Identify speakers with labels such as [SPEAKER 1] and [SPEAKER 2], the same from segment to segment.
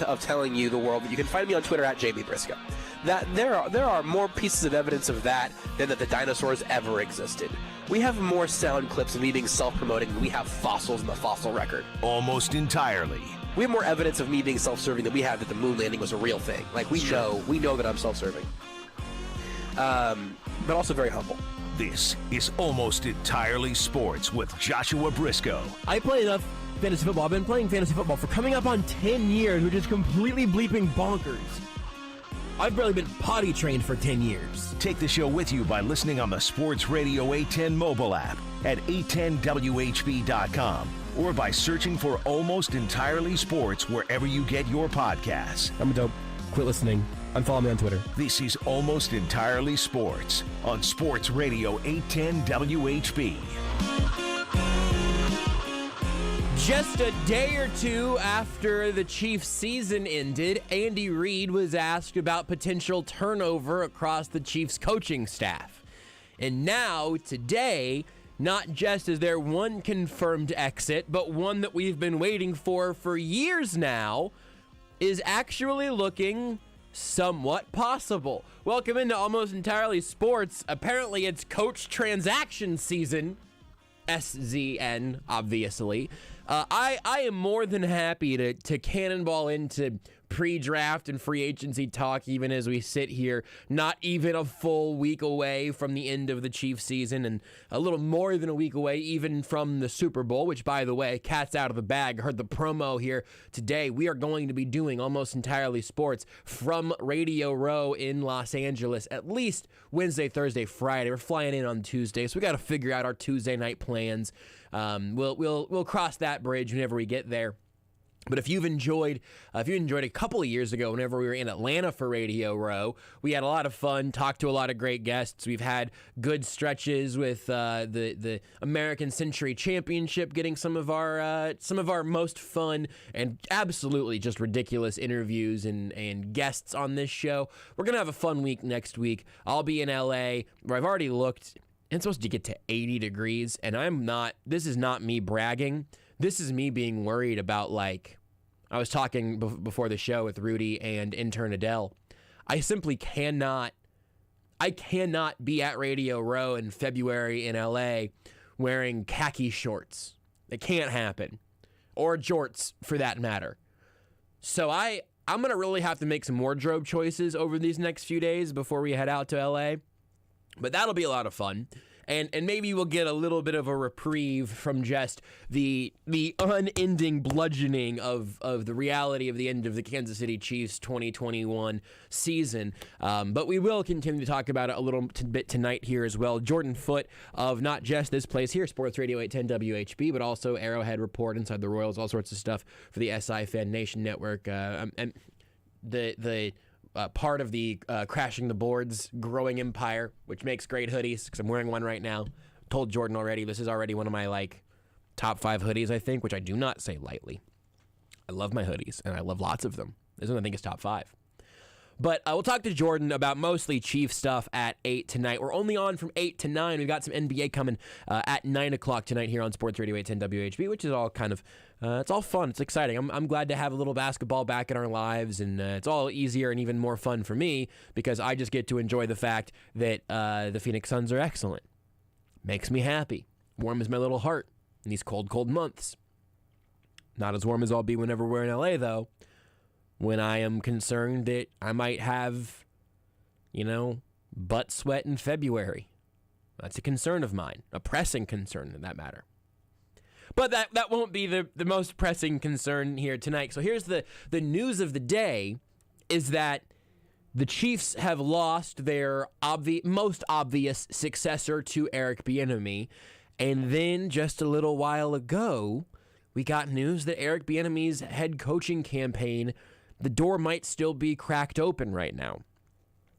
[SPEAKER 1] of telling you, the world, that you can find me on Twitter at JBBrisco. That there are more pieces of evidence of that than that the dinosaurs ever existed. We have more sound clips of me being self-promoting than we have fossils in the fossil record.
[SPEAKER 2] Almost entirely.
[SPEAKER 1] We have more evidence of me being self-serving than we have that the moon landing was a real thing. Like, we know that I'm self-serving. But also very humble.
[SPEAKER 2] This is Almost Entirely Sports with Joshua Brisco.
[SPEAKER 3] I play enough fantasy football. I've been playing fantasy football for coming up on 10 years, which is completely bleeping bonkers. I've barely been potty trained for 10 years.
[SPEAKER 2] Take the show with you by listening on the Sports Radio 810 mobile app at 810WHB.com or by searching for Almost Entirely Sports wherever you get your podcasts.
[SPEAKER 3] I'm a dope. Quit listening. Unfollow me on Twitter.
[SPEAKER 2] This is Almost Entirely Sports on Sports Radio 810 WHB.
[SPEAKER 3] Just a day or two after the Chiefs' season ended, Andy Reid was asked about potential turnover across the Chiefs' coaching staff. And now, today, not just is there one confirmed exit, but one that we've been waiting for years now, is actually looking somewhat possible. Welcome into Almost Entirely Sports. Apparently, it's coach transaction season. SZN, obviously. I am more than happy to cannonball into pre-draft and free agency talk even as we sit here, not even a full week away from the end of the Chiefs season and a little more than a week away even from the Super Bowl, which, by the way, cat's out of the bag. I heard the promo here today. We are going to be doing Almost Entirely Sports from Radio Row in Los Angeles at least Wednesday, Thursday, Friday. We're flying in on Tuesday, so we got to figure out our Tuesday night plans. We'll cross that bridge whenever we get there. But if you enjoyed a couple of years ago, whenever we were in Atlanta for Radio Row, we had a lot of fun, talked to a lot of great guests. We've had good stretches with the American Century Championship, getting some of our most fun and absolutely just ridiculous interviews and guests on this show. We're gonna have a fun week next week. I'll be in LA, where I've already looked. It's supposed to get to 80 degrees, and this is not me bragging. This is me being worried about, like, I was talking before the show with Rudy and intern Adele. I simply cannot be at Radio Row in February in LA wearing khaki shorts. It can't happen. Or jorts, for that matter. So I'm going to really have to make some wardrobe choices over these next few days before we head out to LA. But that'll be a lot of fun. And maybe we'll get a little bit of a reprieve from just the unending bludgeoning of the reality of the end of the Kansas City Chiefs 2021 season. But we will continue to talk about it a little bit tonight here as well. Jordan Foote of not just this place here, Sports Radio 810 WHB, but also Arrowhead Report, Inside the Royals, all sorts of stuff for the SI Fan Nation Network. And the part of the Crashing the Boards growing empire, which makes great hoodies, because I'm wearing one right now. Told Jordan already, this is already one of my top 5 hoodies, I think, which I do not say lightly. I love my hoodies, and I love lots of them. This one I think is top 5. But we'll talk to Jordan about mostly Chief stuff at 8 tonight. We're only on from 8 to 9. We've got some NBA coming at 9 o'clock tonight here on Sports Radio 810 WHB, which is all kind of, it's all fun. It's exciting. I'm glad to have a little basketball back in our lives, and it's all easier and even more fun for me because I just get to enjoy the fact that the Phoenix Suns are excellent. Makes me happy. Warms my little heart in these cold, cold months. Not as warm as I'll be whenever we're in LA, though, when I am concerned that I might have, butt sweat in February. That's a concern of mine, a pressing concern in that matter. But that won't be the most pressing concern here tonight. So here's the news of the day is that the Chiefs have lost their most obvious successor to Eric Bieniemy. And then just a little while ago, we got news that Eric Bieniemy's head coaching campaign, the door might still be cracked open right now.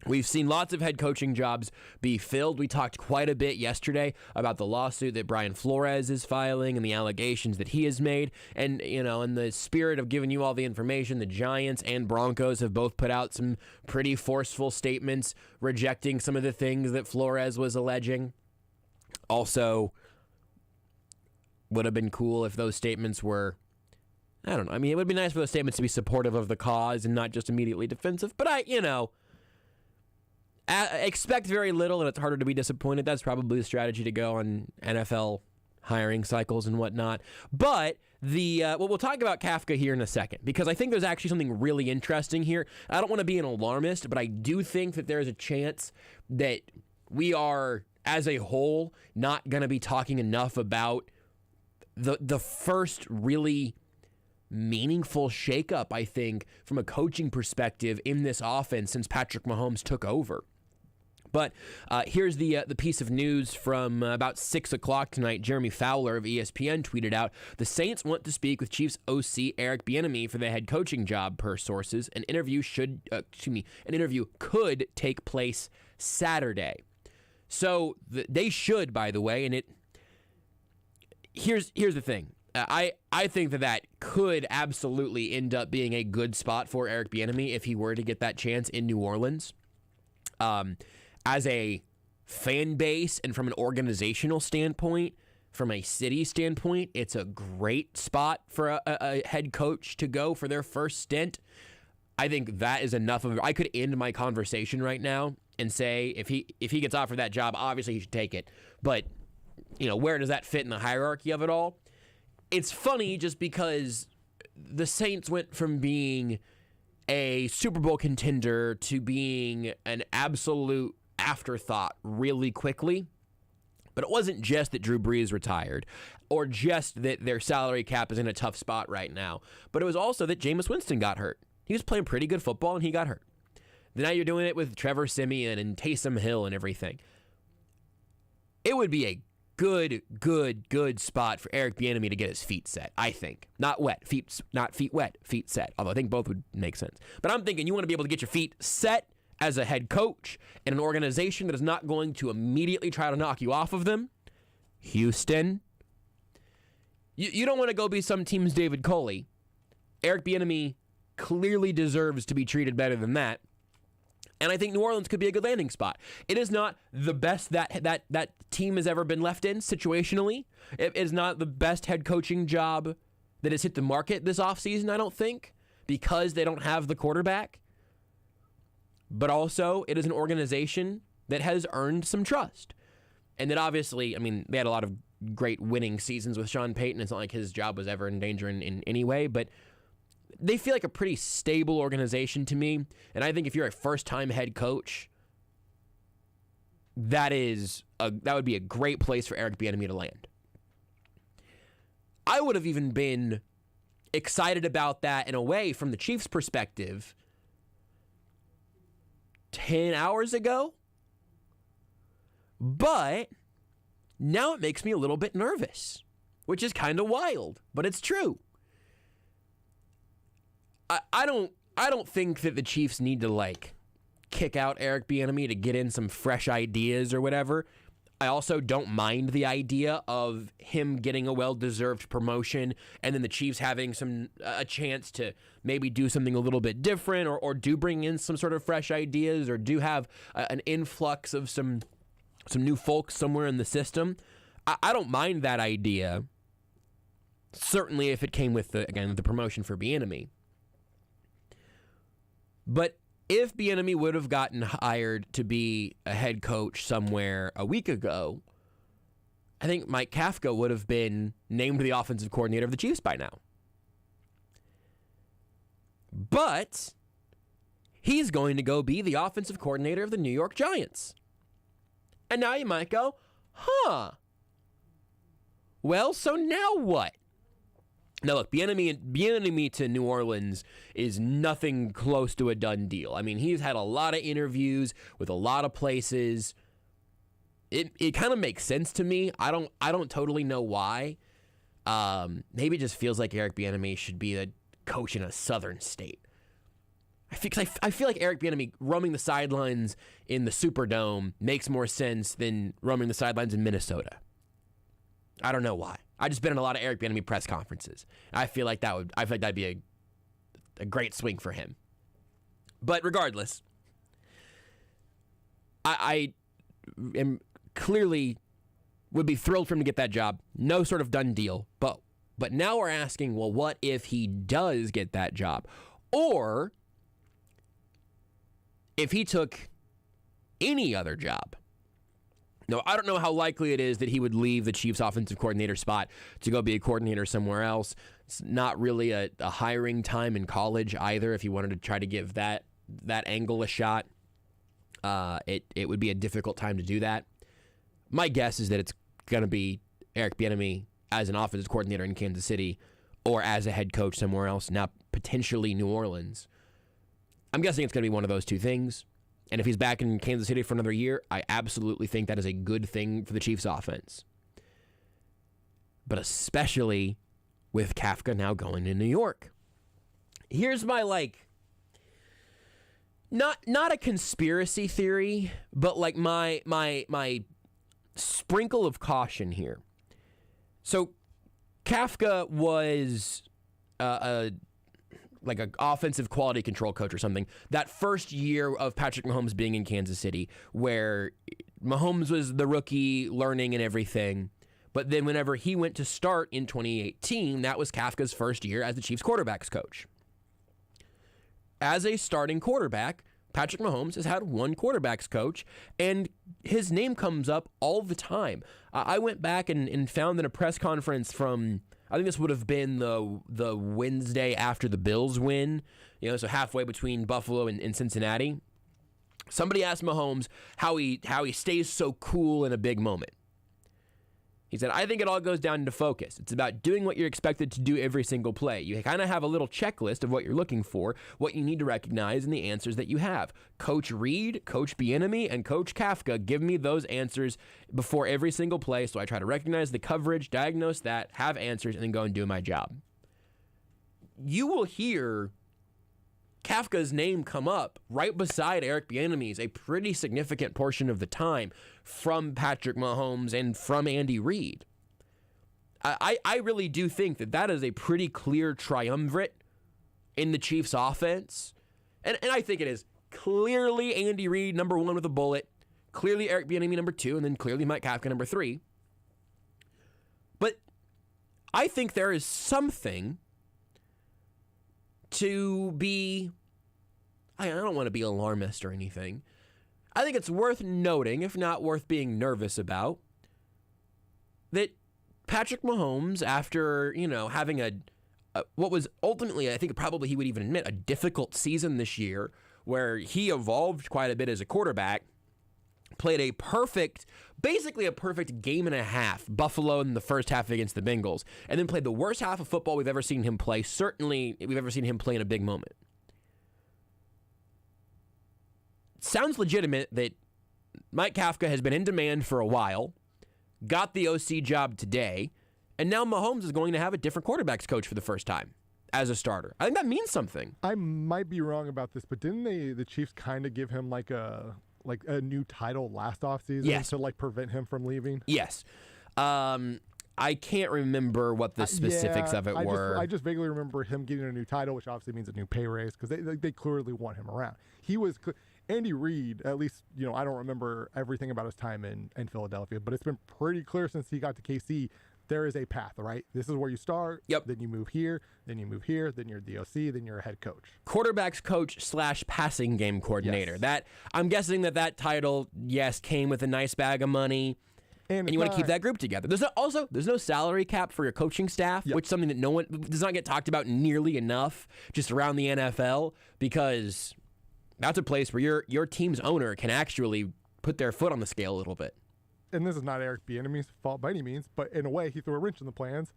[SPEAKER 3] We've seen lots of head coaching jobs be filled. We talked quite a bit yesterday about the lawsuit that Brian Flores is filing and the allegations that he has made. And, in the spirit of giving you all the information, the Giants and Broncos have both put out some pretty forceful statements rejecting some of the things that Flores was alleging. Also, would have been cool if those statements were I don't know. I mean, it would be nice for those statements to be supportive of the cause and not just immediately defensive. But expect very little, and it's harder to be disappointed. That's probably the strategy to go on NFL hiring cycles and whatnot. But we'll talk about Kafka here in a second, because I think there's actually something really interesting here. I don't want to be an alarmist, but I do think that there's a chance that we are, as a whole, not going to be talking enough about the first really meaningful shakeup, I think, from a coaching perspective in this offense since Patrick Mahomes took over. But here's the piece of news from about 6 o'clock tonight. Jeremy Fowler of ESPN tweeted out, "The Saints want to speak with Chiefs OC Eric Bieniemy for the head coaching job, per sources. An interview could take place Saturday." So they should, by the way, and here's the thing. I think that could absolutely end up being a good spot for Eric Bieniemy if he were to get that chance in New Orleans. As a fan base and from an organizational standpoint, from a city standpoint, it's a great spot for a head coach to go for their first stint. I think that is enough of it. I could end my conversation right now and say if he gets offered that job, obviously he should take it. But where does that fit in the hierarchy of it all? It's funny just because the Saints went from being a Super Bowl contender to being an absolute afterthought really quickly. But it wasn't just that Drew Brees retired or just that their salary cap is in a tough spot right now, but it was also that Jameis Winston got hurt. He was playing pretty good football and he got hurt. Now you're doing it with Trevor Siemian and Taysom Hill and everything. It would be a good spot for Eric Bieniemy to get his feet set, I think. Not feet wet, feet set. Although I think both would make sense. But I'm thinking you want to be able to get your feet set as a head coach in an organization that is not going to immediately try to knock you off of them. Houston. You don't want to go be some team's David Culley. Eric Bieniemy clearly deserves to be treated better than that. And I think New Orleans could be a good landing spot. It is not the best that team has ever been left in situationally. It is not the best head coaching job that has hit the market this offseason, I don't think, because they don't have the quarterback. But also, it is an organization that has earned some trust. And that obviously, they had a lot of great winning seasons with Sean Payton. It's not like his job was ever in danger in any way, but they feel like a pretty stable organization to me. And I think if you're a first-time head coach, that would be a great place for Eric Bieniemy to land. I would have even been excited about that in a way from the Chiefs' perspective 10 hours ago. But now it makes me a little bit nervous, which is kind of wild, but it's true. I don't think that the Chiefs need to kick out Eric Bieniemy to get in some fresh ideas or whatever. I also don't mind the idea of him getting a well-deserved promotion and then the Chiefs having a chance to maybe do something a little bit different or do bring in some sort of fresh ideas or do have an influx of some new folks somewhere in the system. I don't mind that idea. Certainly if it came with the promotion for Bieniemy. But if Bieniemy would have gotten hired to be a head coach somewhere a week ago, I think Mike Kafka would have been named the offensive coordinator of the Chiefs by now. But he's going to go be the offensive coordinator of the New York Giants. And now you might go, well, so now what? Now, look, Bieniemy to New Orleans is nothing close to a done deal. He's had a lot of interviews with a lot of places. It kind of makes sense to me. I don't totally know why. Maybe it just feels like Eric Bieniemy should be the coach in a southern state. I feel like Eric Bieniemy roaming the sidelines in the Superdome makes more sense than roaming the sidelines in Minnesota. I don't know why. I've just been in a lot of Eric Bieniemy press conferences. I feel like that'd be a great swing for him. But regardless, I am clearly would be thrilled for him to get that job. No sort of done deal, but But now we're asking, well, what if he does get that job? Or if he took any other job. Now, I don't know how likely it is that he would leave the Chiefs offensive coordinator spot to go be a coordinator somewhere else. It's not really a hiring time in college either. If you wanted to try to give that angle a shot, it would be a difficult time to do that. My guess is that it's going to be Eric Bieniemy as an offensive coordinator in Kansas City or as a head coach somewhere else, now potentially New Orleans. I'm guessing it's going to be one of those two things. And if he's back in Kansas City for another year, I absolutely think that is a good thing for the Chiefs offense. But especially with Kafka now going to New York. Here's my not a conspiracy theory, but my sprinkle of caution here. So Kafka was like an offensive quality control coach or something, that first year of Patrick Mahomes being in Kansas City, where Mahomes was the rookie learning and everything. But then whenever he went to start in 2018, that was Kafka's first year as the Chiefs quarterbacks coach. As a starting quarterback, Patrick Mahomes has had one quarterbacks coach, and his name comes up all the time. I went back and found in a press conference from, I think this would have been the Wednesday after the Bills win, so halfway between Buffalo and Cincinnati. Somebody asked Mahomes how he stays so cool in a big moment. He said, I think it all goes down to focus. It's about doing what you're expected to do every single play. You kind of have a little checklist of what you're looking for, what you need to recognize, and the answers that you have. Coach Reed, Coach Bieniemy, and Coach Kafka give me those answers before every single play, so I try to recognize the coverage, diagnose that, have answers, and then go and do my job. You will hear Kafka's name come up right beside Eric Bieniemy's a pretty significant portion of the time from Patrick Mahomes and from Andy Reid. I really do think that is a pretty clear triumvirate in the Chiefs offense. And I think it is clearly Andy Reid, number one with a bullet, clearly Eric Bieniemy, number two, and then clearly Mike Kafka, number three. But I think there is something to be, I don't want to be alarmist or anything. I think it's worth noting, if not worth being nervous about, that Patrick Mahomes, after, having a what was ultimately, I think probably he would even admit, a difficult season this year, where he evolved quite a bit as a quarterback, played basically a perfect game and a half, Buffalo in the first half against the Bengals, and then played the worst half of football we've ever seen him play. Certainly, we've ever seen him play in a big moment. Sounds legitimate that Mike Kafka has been in demand for a while, got the OC job today, and now Mahomes is going to have a different quarterbacks coach for the first time as a starter. I think that means something.
[SPEAKER 4] I might be wrong about this, but didn't the Chiefs kind of give him like a new title last offseason to prevent him from leaving?
[SPEAKER 3] Yes. I can't remember what the specifics of it were.
[SPEAKER 4] I just vaguely remember him getting a new title, which obviously means a new pay raise, because they clearly want him around. He was Andy Reid, at least, I don't remember everything about his time in Philadelphia, but it's been pretty clear since he got to KC, there is a path, right? This is where you start.
[SPEAKER 3] Yep.
[SPEAKER 4] Then you move here. Then you move here. Then you're the OC. Then you're a head coach.
[SPEAKER 3] Quarterbacks coach / passing game coordinator. Yes. I'm guessing that title, yes, came with a nice bag of money. And you want to keep that group together. There's no salary cap for your coaching staff, which is something that no one does not get talked about nearly enough just around the NFL, because that's a place where your team's owner can actually put their foot on the scale a little bit.
[SPEAKER 4] And this is not Eric Bieniemy's fault by any means, but in a way, he threw a wrench in the plans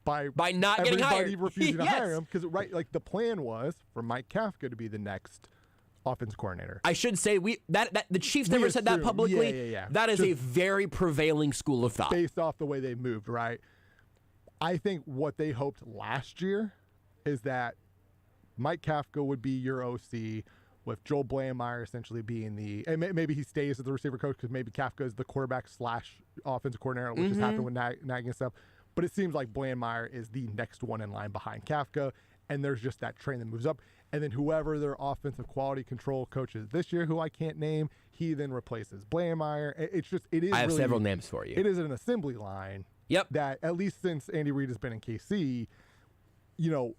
[SPEAKER 4] by
[SPEAKER 3] not getting hired.
[SPEAKER 4] Everybody refusing to hire him, because the plan was for Mike Kafka to be the next offensive coordinator.
[SPEAKER 3] I should say that the Chiefs never said that publicly.
[SPEAKER 4] Yeah.
[SPEAKER 3] That is just a very prevailing school of thought
[SPEAKER 4] based off the way they moved. Right. I think what they hoped last year is that Mike Kafka would be your OC, with Joel Blandmeyer essentially being and maybe he stays as the receiver coach because maybe Kafka is the quarterback / offensive coordinator, which has happened with Nagy and stuff. But it seems like Blandmeyer is the next one in line behind Kafka, and there's just that train that moves up. And then whoever their offensive quality control coach is this year, who I can't name, he then replaces Blandmeyer. I have
[SPEAKER 3] several names for you.
[SPEAKER 4] It is an assembly line,
[SPEAKER 3] Yep.
[SPEAKER 4] That at least since Andy Reid has been in KC,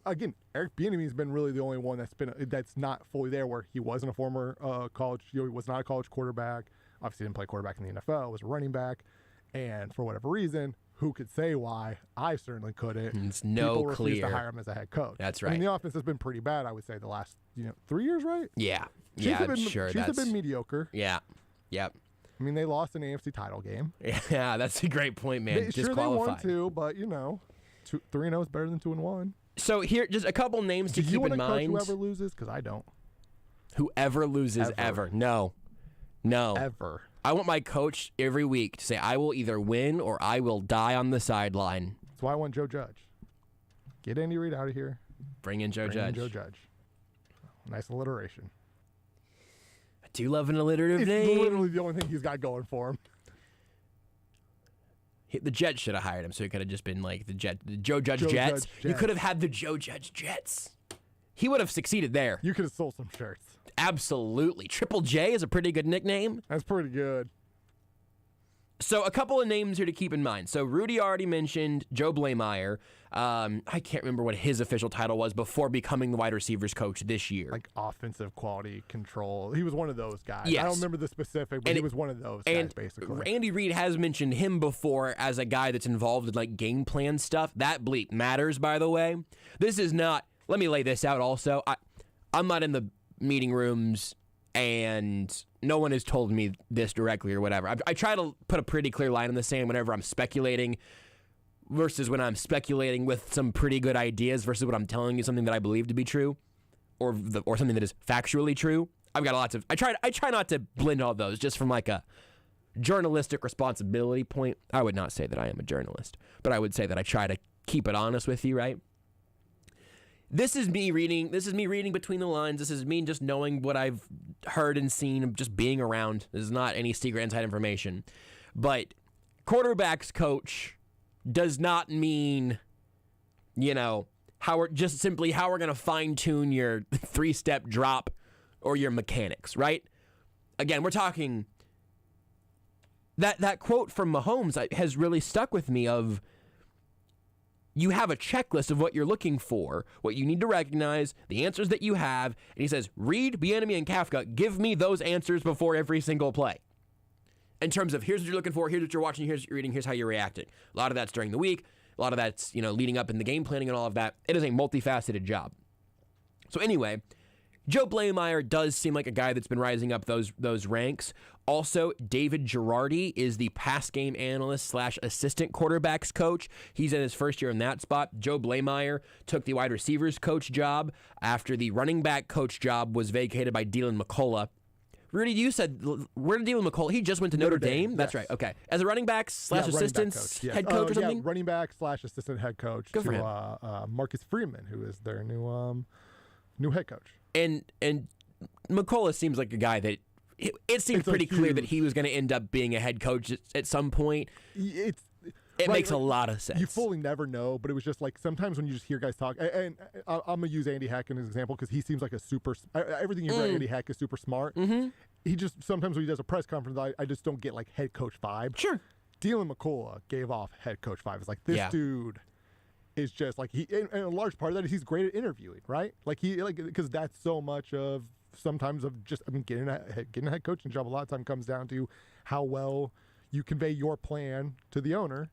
[SPEAKER 4] again, Eric Bieniemy has been really the only one that's not fully there, where he wasn't a former college, he was not a college quarterback. Obviously didn't play quarterback in the NFL, was a running back, and for whatever reason, who could say why? I certainly couldn't.
[SPEAKER 3] It's no
[SPEAKER 4] People refused
[SPEAKER 3] clear.
[SPEAKER 4] to hire him as a head coach.
[SPEAKER 3] That's
[SPEAKER 4] I mean,
[SPEAKER 3] right.
[SPEAKER 4] the offense has been pretty bad, I would say, the last 3 years, right?
[SPEAKER 3] Yeah.
[SPEAKER 4] Chiefs
[SPEAKER 3] Yeah,
[SPEAKER 4] have
[SPEAKER 3] I'm
[SPEAKER 4] been,
[SPEAKER 3] sure
[SPEAKER 4] Chiefs have
[SPEAKER 3] that's.
[SPEAKER 4] been mediocre.
[SPEAKER 3] Yeah. Yep.
[SPEAKER 4] I mean, they lost an AFC title game.
[SPEAKER 3] Yeah, that's a great point, man.
[SPEAKER 4] They won 2, but 3-0 is better than 2-1.
[SPEAKER 3] So here, just a couple names to
[SPEAKER 4] Do you
[SPEAKER 3] keep
[SPEAKER 4] want
[SPEAKER 3] in
[SPEAKER 4] to coach
[SPEAKER 3] mind.
[SPEAKER 4] whoever loses? Because I don't.
[SPEAKER 3] Whoever loses ever. No.
[SPEAKER 4] Ever.
[SPEAKER 3] I want my coach every week to say, I will either win or I will die on the sideline.
[SPEAKER 4] That's why I want Joe Judge. Get Andy Reid out of here.
[SPEAKER 3] Bring in Joe Judge.
[SPEAKER 4] Joe Judge. Nice alliteration.
[SPEAKER 3] I do love an alliterative
[SPEAKER 4] It's
[SPEAKER 3] name.
[SPEAKER 4] literally the only thing he's got going for him.
[SPEAKER 3] The Jets should have hired him, so he could have just been like the Joe Judge
[SPEAKER 4] Joe
[SPEAKER 3] Jets.
[SPEAKER 4] Judge
[SPEAKER 3] You
[SPEAKER 4] Jets.
[SPEAKER 3] could have had the Joe Judge Jets. He would have succeeded there.
[SPEAKER 4] You could have sold some shirts.
[SPEAKER 3] Absolutely. Triple J is a pretty good nickname.
[SPEAKER 4] That's pretty good.
[SPEAKER 3] So a couple of names here to keep in mind. So Rudy already mentioned Joe Blameyer. I can't remember what his official title was before becoming the wide receivers coach this year.
[SPEAKER 4] Like offensive quality control. He was one of those guys.
[SPEAKER 3] Yes.
[SPEAKER 4] I don't remember the specific, but he was one of those guys, basically.
[SPEAKER 3] Andy Reid has mentioned him before as a guy that's involved in like game plan stuff. That bleep matters, by the way. This is not, let me lay this out also. I'm not in the meeting rooms and no one has told me this directly or whatever. I try to put a pretty clear line in the sand whenever I'm speculating versus when I'm speculating with some pretty good ideas versus when I'm telling you something that I believe to be true or something that is factually true. I've got lots of, I try not to blend all those just from like a journalistic responsibility point. I would not say that I am a journalist, but I would say that I try to keep it honest with you, right? This is me reading between the lines. This is me just knowing what I've heard and seen, just being around. This is not any secret inside information. But quarterback's coach does not mean, how we're going to fine-tune your 3-step drop or your mechanics, right? Again, we're talking that quote from Mahomes has really stuck with me of, you have a checklist of what you're looking for, what you need to recognize, the answers that you have, and he says, Reid, Bieniemy, and Kafka, give me those answers before every single play. In terms of, here's what you're looking for, here's what you're watching, here's what you're reading, here's how you're reacting. A lot of that's during the week, a lot of that's, leading up in the game planning and all of that. It is a multifaceted job. So anyway, Joe Blameyer does seem like a guy that's been rising up those ranks. Also, David Girardi is the pass game analyst / assistant quarterbacks coach. He's in his first year in that spot. Joe Blameyer took the wide receivers coach job after the running back coach job was vacated by Dylan McCullough. Rudy, you said, where did Dylan McCullough? He just went to Notre Dame? That's right. Okay. As a running back / assistant head coach or something?
[SPEAKER 4] Yeah, running back / assistant head coach
[SPEAKER 3] Good for him.
[SPEAKER 4] Marcus Freeman, who is their new head coach.
[SPEAKER 3] And McCullough seems like a guy that it seemed pretty clear that he was going to end up being a head coach at some point.
[SPEAKER 4] It
[SPEAKER 3] makes a lot of sense.
[SPEAKER 4] You fully never know, but it was just like sometimes when you just hear guys talk, and I'm going to use Andy Heck as an example because he seems like a super, everything you read Andy Heck is super smart. Mm-hmm. He just, sometimes when he does a press conference, I just don't get like head coach vibe.
[SPEAKER 3] Sure.
[SPEAKER 4] Dylan McCullough gave off head coach vibe. It's like, this dude is just like, and a large part of that is he's great at interviewing, right? Because that's so much of, sometimes of just, getting a head coaching job a lot of time comes down to how well you convey your plan to the owner.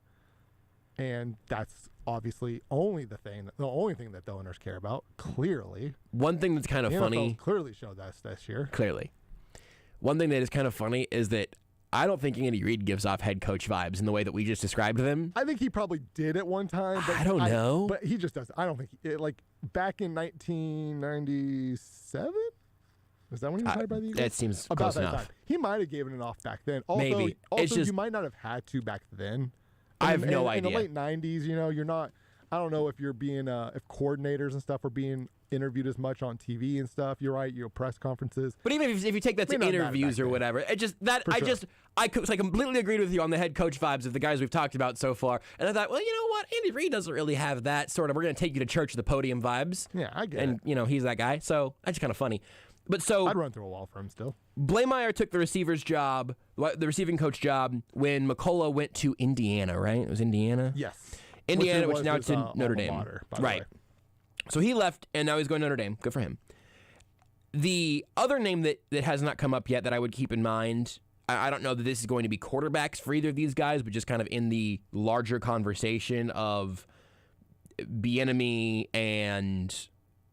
[SPEAKER 4] And that's obviously the only thing that the owners care about, clearly.
[SPEAKER 3] One thing that's kind of funny.
[SPEAKER 4] Clearly showed that this year.
[SPEAKER 3] Clearly. One thing that is kind of funny is that I don't think Andy Reid gives off head coach vibes in the way that we just described them.
[SPEAKER 4] I think he probably did at one time. But
[SPEAKER 3] I don't know.
[SPEAKER 4] But he just does. I don't think, back in 1997? Is that when he was hired by the Eagles?
[SPEAKER 3] That seems
[SPEAKER 4] about
[SPEAKER 3] close
[SPEAKER 4] that
[SPEAKER 3] enough.
[SPEAKER 4] time. He might have given it off back then.
[SPEAKER 3] Maybe.
[SPEAKER 4] Also, you might not have had to back then.
[SPEAKER 3] I have no idea.
[SPEAKER 4] In the late 90s, you're not, I don't know if you're being, if coordinators and stuff are being interviewed as much on TV and stuff. You're right, press conferences.
[SPEAKER 3] But even if you take that to interviews or whatever, I completely agreed with you on the head coach vibes of the guys we've talked about so far. And I thought, well, you know what? Andy Reid doesn't really have that sort of, we're going to take you to church at the podium vibes.
[SPEAKER 4] Yeah, I get
[SPEAKER 3] it. And, he's that guy. So that's kind of funny. But so
[SPEAKER 4] I'd run through a wall for him still.
[SPEAKER 3] Blameyer took the receiving coach job when McCullough went to Indiana, right? It was Indiana?
[SPEAKER 4] Yes.
[SPEAKER 3] Indiana, which now to Notre Dame.
[SPEAKER 4] Mater,
[SPEAKER 3] right. So he left, and now he's going to Notre Dame. Good for him. The other name that has not come up yet that I would keep in mind, I don't know that this is going to be quarterbacks for either of these guys, but just kind of in the larger conversation of Bieniemy and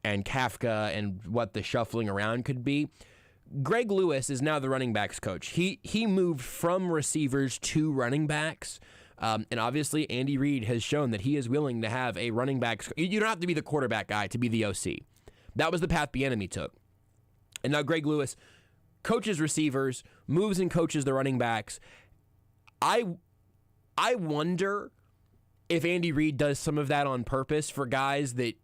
[SPEAKER 3] Kafka and what the shuffling around could be. Greg Lewis is now the running backs coach. He moved from receivers to running backs. And obviously, Andy Reid has shown that he is willing to have a running back. You don't have to be the quarterback guy to be the OC. That was the path Bieniemy took. And now Greg Lewis coaches receivers, moves and coaches the running backs. I wonder if Andy Reid does some of that on purpose for guys that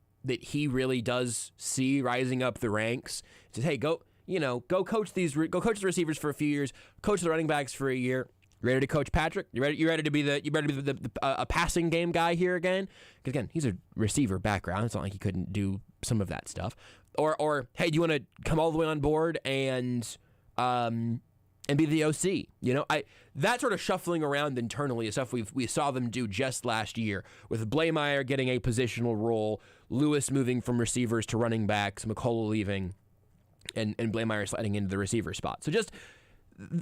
[SPEAKER 3] he really does see rising up the ranks. Says, hey, go coach the receivers for a few years, coach the running backs for a year. Ready to coach Patrick? You ready to be a passing game guy here again? Because again, he's a receiver background. It's not like he couldn't do some of that stuff. Or hey, do you want to come all the way on board and be the OC? That sort of shuffling around internally is stuff we saw them do just last year with Blameyer getting a positional role, Lewis moving from receivers to running backs, McCullough leaving, and Blameyer sliding into the receiver spot. So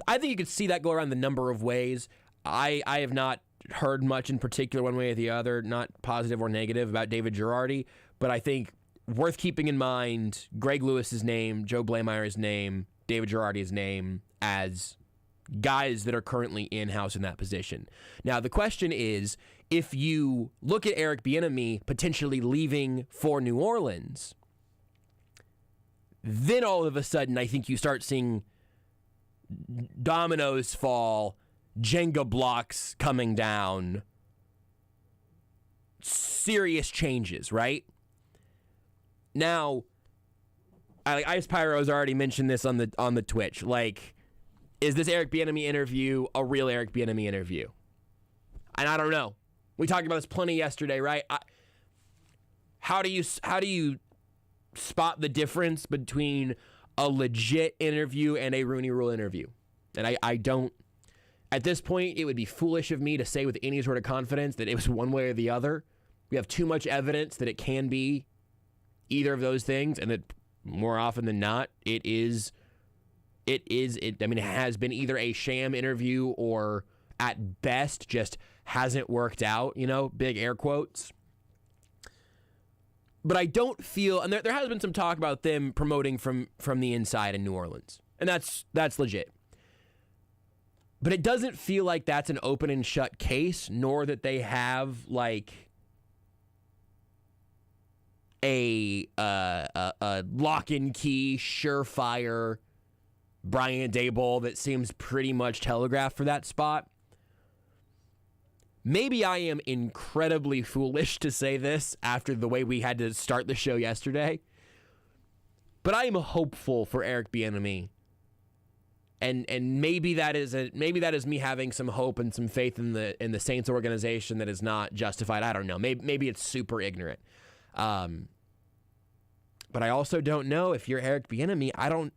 [SPEAKER 3] I think you could see that go around the number of ways. I have not heard much in particular one way or the other, not positive or negative, about David Girardi, but I think worth keeping in mind Greg Lewis's name, Joe Blameyer's name, David Girardi's name as guys that are currently in-house in that position. Now, the question is, if you look at Eric Bieniemy potentially leaving for New Orleans, then all of a sudden I think you start seeing dominoes fall, Jenga blocks coming down, serious changes, right? Now, Ice Pyro's already mentioned this on the Twitch. Is this Eric Bieniemy interview a real Eric Bieniemy interview? And I don't know. We talked about this plenty yesterday, right? How do you spot the difference between a legit interview and a Rooney Rule interview? And I don't, at this point, it would be foolish of me to say with any sort of confidence that it was one way or the other. We have too much evidence that it can be either of those things, and that more often than not, it has been either a sham interview or at best just hasn't worked out, big air quotes. But I don't feel, and there has been some talk about them promoting from the inside in New Orleans, and that's legit. But it doesn't feel like that's an open and shut case, nor that they have a lock and key, surefire Brian Daboll that seems pretty much telegraphed for that spot. Maybe I am incredibly foolish to say this after the way we had to start the show yesterday, but I am hopeful for Eric Bieniemy, and maybe that is me having some hope and some faith in the Saints organization that is not justified. I don't know. Maybe it's super ignorant, but I also don't know if you're Eric Bieniemy. I don't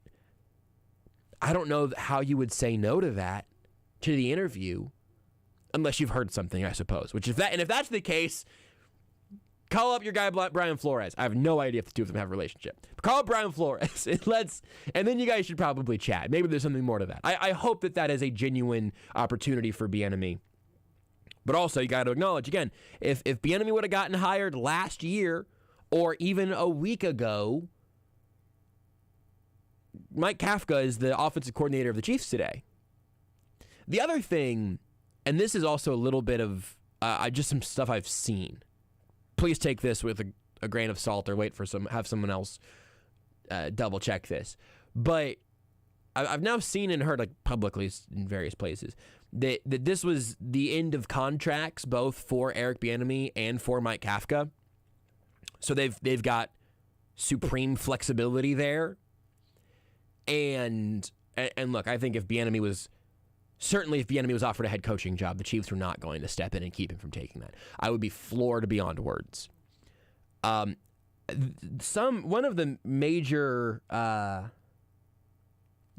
[SPEAKER 3] know how you would say no to that, to the interview. Unless you've heard something, I suppose. If that's the case, call up your guy Brian Flores. I have no idea if the two of them have a relationship. But call up Brian Flores and then you guys should probably chat. Maybe there's something more to that. I hope that is a genuine opportunity for Bieniemy. But also, you got to acknowledge again, if Bieniemy would have gotten hired last year or even a week ago, Mike Kafka is the offensive coordinator of the Chiefs today. The other thing. And this is also a little bit of just some stuff I've seen. Please take this with a grain of salt, or wait for have someone else double check this. But I've now seen and heard publicly in various places that this was the end of contracts both for Eric Bieniemy and for Mike Kafka. So they've got supreme flexibility there. And look, I think if Bieniemy was offered a head coaching job, the Chiefs were not going to step in and keep him from taking that. I would be floored beyond words. One of the major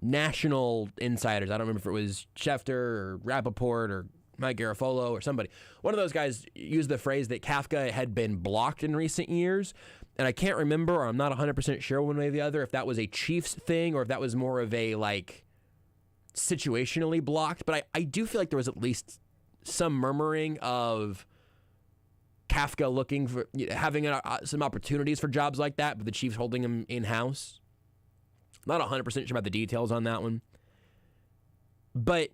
[SPEAKER 3] national insiders, I don't remember if it was Schefter or Rappaport or Mike Garafolo or somebody, one of those guys used the phrase that Kafka had been blocked in recent years. And I can't remember, or I'm not 100% sure one way or the other, if that was a Chiefs thing or if that was more of a, like, situationally blocked. But I do feel like there was at least some murmuring of Kafka looking for, having some opportunities for jobs like that, but the Chiefs holding him in-house. Not 100% sure about the details on that one. But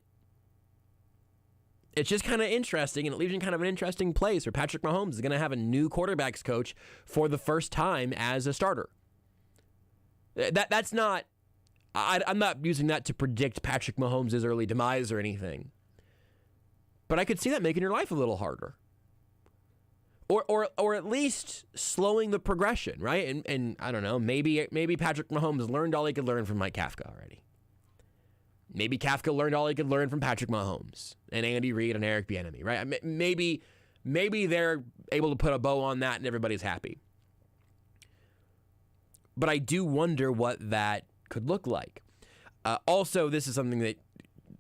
[SPEAKER 3] it's just kind of interesting, and it leaves you in kind of an interesting place where Patrick Mahomes is going to have a new quarterbacks coach for the first time as a starter. That's not... I'm not using that to predict Patrick Mahomes' early demise or anything. But I could see that making your life a little harder. Or at least slowing the progression, right? And I don't know, maybe Patrick Mahomes learned all he could learn from Mike Kafka already. Maybe Kafka learned all he could learn from Patrick Mahomes and Andy Reid and Eric Bieniemy, right? Maybe they're able to put a bow on that and everybody's happy. But I do wonder what that could look like. Also, this is something that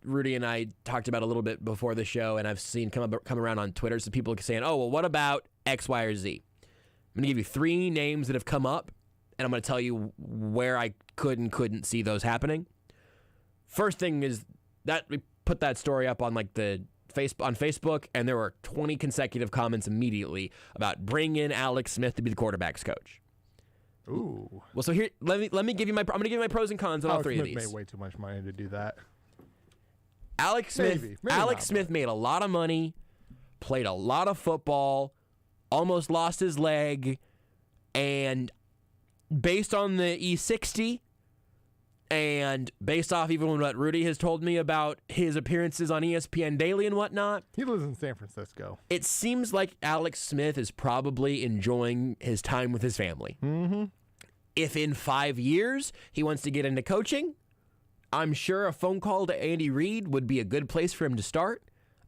[SPEAKER 3] Rudy and I talked about a little bit before the show, and I've seen come around on Twitter. So people are saying, oh, well, what about X, Y, or Z? I'm going to give you 3 names that have come up, and I'm going to tell you where I could and couldn't see those happening. First thing is that we put that story up on like on Facebook, and there were 20 consecutive comments immediately about bring in Alex Smith to be the quarterback's coach.
[SPEAKER 4] Ooh.
[SPEAKER 3] Well, so here, let me give you I'm going to give you my pros and cons on all 3 of these.
[SPEAKER 4] Alex Smith made way too much money to do that.
[SPEAKER 3] Alex Smith made a lot of money, played a lot of football, almost lost his leg, and based on the E60 and based off even what Rudy has told me about his appearances on ESPN Daily and whatnot,
[SPEAKER 4] he lives in San Francisco.
[SPEAKER 3] It seems like Alex Smith is probably enjoying his time with his family.
[SPEAKER 4] Mm-hmm.
[SPEAKER 3] If in 5 years he wants to get into coaching, I'm sure a phone call to Andy Reid would be a good place for him to start.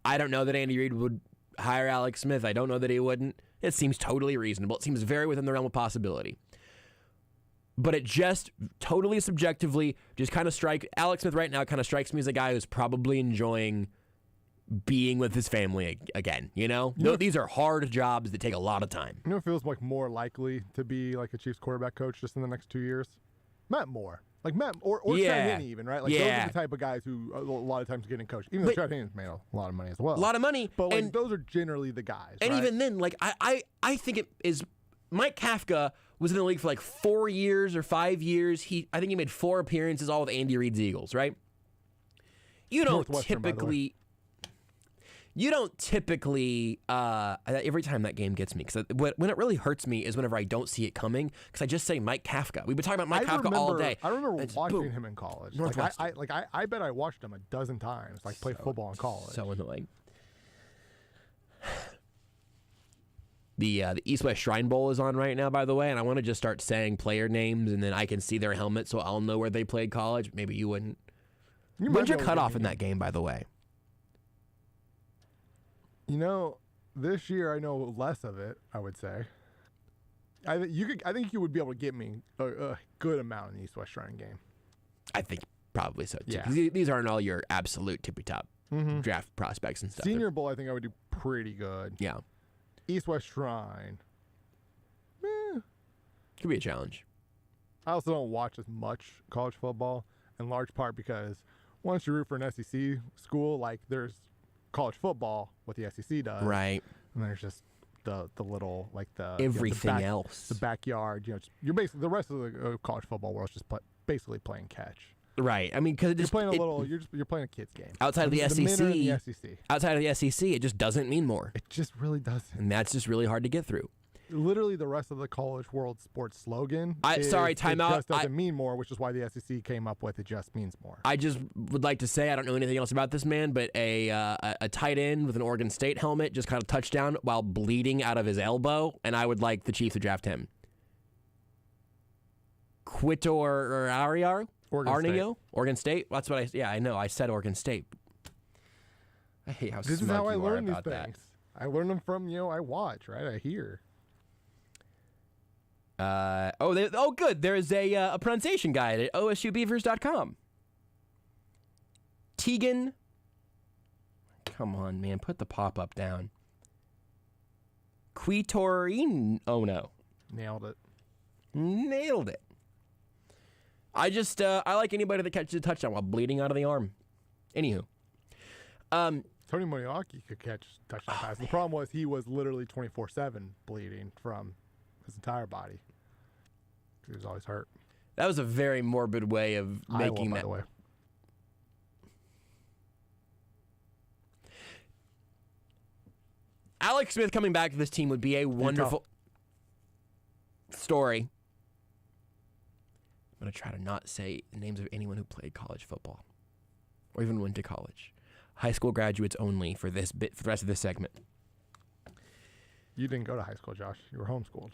[SPEAKER 3] I don't know that Andy Reid would hire Alex Smith. I don't know that he wouldn't. It seems totally reasonable. It seems very within the realm of possibility. But it just totally subjectively just kind of Alex Smith right now kind of strikes me as a guy who's probably enjoying being with his family again, you know? These are hard jobs that take a lot of time.
[SPEAKER 4] You know, it feels like more likely to be like a Chiefs quarterback coach just in the next 2 years? Matt Moore. Like Matt, or Chad Henne even, right? Like those are the type of guys who a lot of times get in coach. Even though Chad Henne's made a lot of money as well.
[SPEAKER 3] A lot of money.
[SPEAKER 4] But like, those are generally the guys,
[SPEAKER 3] and
[SPEAKER 4] right?
[SPEAKER 3] even then, like I think it is Mike Kafka was in the league for like 4 years or 5 years. I think he made 4 appearances all with Andy Reid's Eagles, right? You don't typically every time that game gets me, because when it really hurts me is whenever I don't see it coming, because I just say Mike Kafka. We've been talking about Mike Kafka all day.
[SPEAKER 4] I remember watching him in college. I bet I watched him a dozen times, like play football in college.
[SPEAKER 3] So annoying. The East-West Shrine Bowl is on right now, by the way, and I want to just start saying player names, and then I can see their helmet, so I'll know where they played college. Maybe you wouldn't. When's your cutoff in that game, by the way?
[SPEAKER 4] You know, this year I know less of it, I would say. I think you would be able to get me a good amount in the East-West Shrine game.
[SPEAKER 3] I think probably so, too.
[SPEAKER 4] Yeah.
[SPEAKER 3] 'Cause these aren't all your absolute tippy-top draft prospects and stuff.
[SPEAKER 4] Senior Bowl, I think I would do pretty good.
[SPEAKER 3] Yeah.
[SPEAKER 4] East-West Shrine.
[SPEAKER 3] Could be a challenge.
[SPEAKER 4] I also don't watch as much college football, in large part because once you root for an SEC school, like there's college football, what the SEC does.
[SPEAKER 3] Right.
[SPEAKER 4] And there's just the little, like the...
[SPEAKER 3] Everything else.
[SPEAKER 4] The backyard, you're basically, the rest of the college football world's just basically playing catch.
[SPEAKER 3] Right. I mean, because
[SPEAKER 4] you're playing you're playing a kid's game.
[SPEAKER 3] Outside of the SEC.
[SPEAKER 4] The SEC.
[SPEAKER 3] Outside of the SEC, it just doesn't mean more.
[SPEAKER 4] It just really doesn't.
[SPEAKER 3] And that's just really hard to get through.
[SPEAKER 4] Literally, the rest of the college world sports slogan.
[SPEAKER 3] Timeout.
[SPEAKER 4] It just doesn't mean more, which is why the SEC came up with it just means more.
[SPEAKER 3] I just would like to say I don't know anything else about this man, but a tight end with an Oregon State helmet just kind of touchdown while bleeding out of his elbow, and I would like the Chiefs to draft him. Quito or Ariar? Oregon State? That's what I know. I said Oregon State. I hate how
[SPEAKER 4] This is
[SPEAKER 3] smug
[SPEAKER 4] how I
[SPEAKER 3] you are
[SPEAKER 4] learn these
[SPEAKER 3] about that.
[SPEAKER 4] things. I learn them from, I watch, right? I hear.
[SPEAKER 3] Good. There's a pronunciation guide at osubbeavers.com. Tegan. Come on, man. Put the pop-up down. Quitorino. Oh, no.
[SPEAKER 4] Nailed it.
[SPEAKER 3] Nailed it. I like anybody that catches a touchdown while bleeding out of the arm. Anywho.
[SPEAKER 4] Tony Moriarty could catch touchdown passes. The problem was he was literally 24/7 bleeding from his entire body. He was always hurt.
[SPEAKER 3] That was a very morbid way of making
[SPEAKER 4] by
[SPEAKER 3] that.
[SPEAKER 4] the way.
[SPEAKER 3] Alex Smith coming back to this team would be a wonderful story. I'm going to try to not say the names of anyone who played college football or even went to college. High school graduates only for the rest of this segment.
[SPEAKER 4] You didn't go to high school, Josh. You were homeschooled.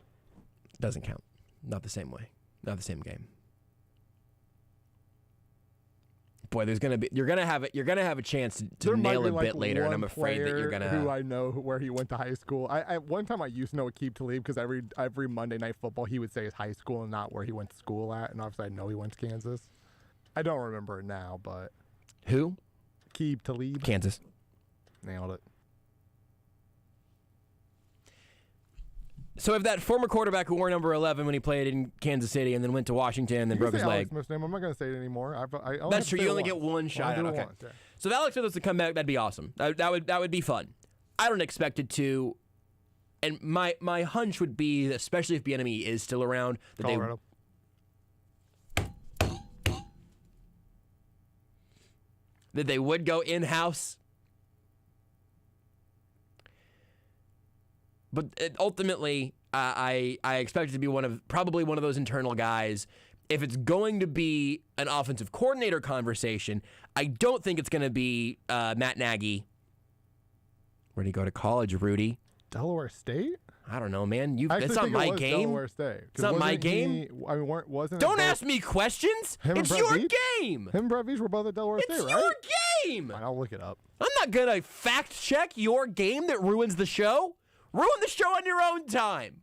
[SPEAKER 3] Doesn't count. Not the same way. Not the same game. Boy, you're gonna have a chance to nail it a bit later, and I'm afraid that you're gonna.
[SPEAKER 4] Who I know where he went to high school. One time I used to know Aqib Talib because every Monday Night Football he would say his high school and not where he went to school at, and obviously I know he went to Kansas. I don't remember it now, but
[SPEAKER 3] who?
[SPEAKER 4] Aqib Talib.
[SPEAKER 3] Kansas.
[SPEAKER 4] Nailed it.
[SPEAKER 3] So if that former quarterback who wore number 11 when he played in Kansas City and then went to Washington and then broke his leg.
[SPEAKER 4] Alex Smith's name. I'm not going to say it anymore.
[SPEAKER 3] That's true. You only get one shot. Okay.
[SPEAKER 4] Once, yeah.
[SPEAKER 3] So if Alex Smith was to come back, that'd be awesome. That would be fun. I don't expect it to. And my hunch would be, especially if Bieniemy is still around, that
[SPEAKER 4] Colorado.
[SPEAKER 3] they would go in-house. But ultimately, I expect it to be probably one of those internal guys. If it's going to be an offensive coordinator conversation, I don't think it's going to be Matt Nagy. Where'd he go to college, Rudy?
[SPEAKER 4] Delaware State?
[SPEAKER 3] I don't know, man. It's not
[SPEAKER 4] think
[SPEAKER 3] my
[SPEAKER 4] it was
[SPEAKER 3] game.
[SPEAKER 4] Delaware State.
[SPEAKER 3] It's not my game.
[SPEAKER 4] Wasn't
[SPEAKER 3] don't ask me questions. It's your game.
[SPEAKER 4] Him and Brett Veach were both at Delaware State, right?
[SPEAKER 3] It's your game.
[SPEAKER 4] Fine, I'll look it up.
[SPEAKER 3] I'm not going to fact check your game that ruins the show. Ruin the show on your own time.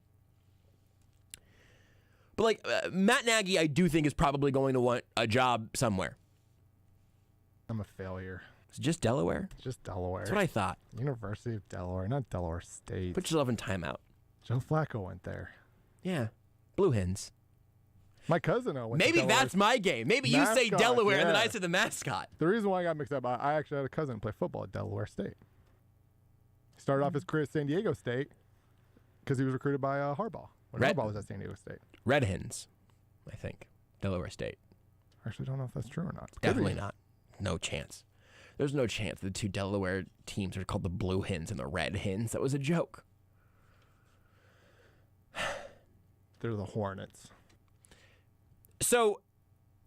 [SPEAKER 3] But Matt Nagy, I do think is probably going to want a job somewhere.
[SPEAKER 4] I'm a failure.
[SPEAKER 3] It's just Delaware?
[SPEAKER 4] It's just Delaware.
[SPEAKER 3] That's what I thought.
[SPEAKER 4] University of Delaware, not Delaware State.
[SPEAKER 3] Put yourself in timeout.
[SPEAKER 4] Joe Flacco went there.
[SPEAKER 3] Yeah. Blue Hens.
[SPEAKER 4] My cousin went
[SPEAKER 3] Maybe
[SPEAKER 4] to Delaware.
[SPEAKER 3] that's my game. Maybe you say Delaware and then I say the mascot.
[SPEAKER 4] The reason why I got mixed up, I actually had a cousin play football at Delaware State. He started off his career at San Diego State because he was recruited by Harbaugh. When Harbaugh was at San Diego State.
[SPEAKER 3] Red Hens, I think. Delaware State.
[SPEAKER 4] I actually don't know if that's true or not.
[SPEAKER 3] Definitely not. No chance. There's no chance the two Delaware teams are called the Blue Hens and the Red Hens. That was a joke.
[SPEAKER 4] They're the Hornets.
[SPEAKER 3] So,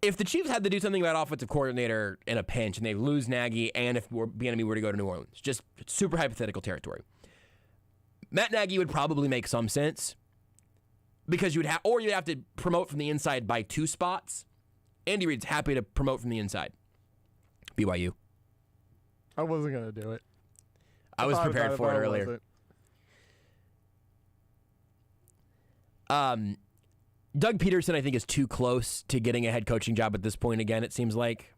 [SPEAKER 3] if the Chiefs had to do something about offensive coordinator in a pinch and they lose Nagy and if Bieniemy were to go to New Orleans, just super hypothetical territory, Matt Nagy would probably make some sense because you'd have to promote from the inside by 2 spots. Andy Reid's happy to promote from the inside. BYU.
[SPEAKER 4] I wasn't going to do it.
[SPEAKER 3] I was prepared for it earlier. Doug Peterson, I think, is too close to getting a head coaching job at this point again, it seems like.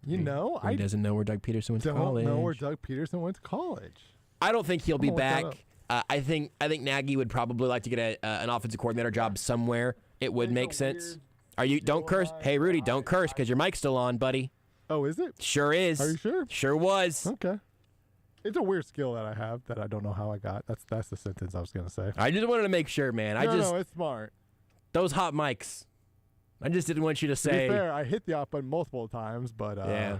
[SPEAKER 4] He
[SPEAKER 3] doesn't know where Doug Peterson went to college.
[SPEAKER 4] Don't know where Doug Peterson went to college.
[SPEAKER 3] I don't think he'll be back. I think Nagy would probably like to get an offensive coordinator job somewhere. It would make sense. Don't curse. Hey, Rudy, don't curse because your mic's still on, buddy.
[SPEAKER 4] Oh, is it?
[SPEAKER 3] Sure is.
[SPEAKER 4] Are you sure?
[SPEAKER 3] Sure was.
[SPEAKER 4] Okay. It's a weird skill that I have that I don't know how I got. That's the sentence I was going to say.
[SPEAKER 3] I just wanted to make sure, man.
[SPEAKER 4] No, it's smart.
[SPEAKER 3] Those hot mics. I just didn't want you to say.
[SPEAKER 4] To be fair, I hit the off button multiple times, but
[SPEAKER 3] yeah.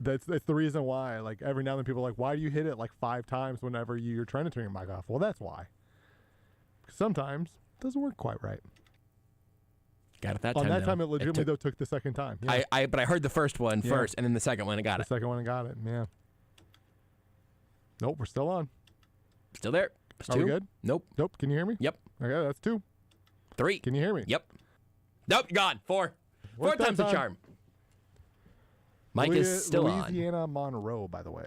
[SPEAKER 4] That's the reason why. Like every now and then people are like, why do you hit it like 5 times whenever you're trying to turn your mic off? Well, that's why. Sometimes it doesn't work quite right.
[SPEAKER 3] Got it that time.
[SPEAKER 4] On that time, it legitimately took the second time. Yeah.
[SPEAKER 3] But I heard the first one first, and then the second one, I got it.
[SPEAKER 4] The second one, I got it. Yeah. Nope, we're still on.
[SPEAKER 3] Still there.
[SPEAKER 4] Are we good?
[SPEAKER 3] Nope.
[SPEAKER 4] Can you hear me?
[SPEAKER 3] Yep.
[SPEAKER 4] Okay, that's 2.
[SPEAKER 3] 3.
[SPEAKER 4] Can you hear me?
[SPEAKER 3] Yep. Nope, you're gone. 4.
[SPEAKER 4] What's
[SPEAKER 3] 4 times the
[SPEAKER 4] that
[SPEAKER 3] charm. Mike is still
[SPEAKER 4] Louisiana
[SPEAKER 3] on.
[SPEAKER 4] Monroe, by the way.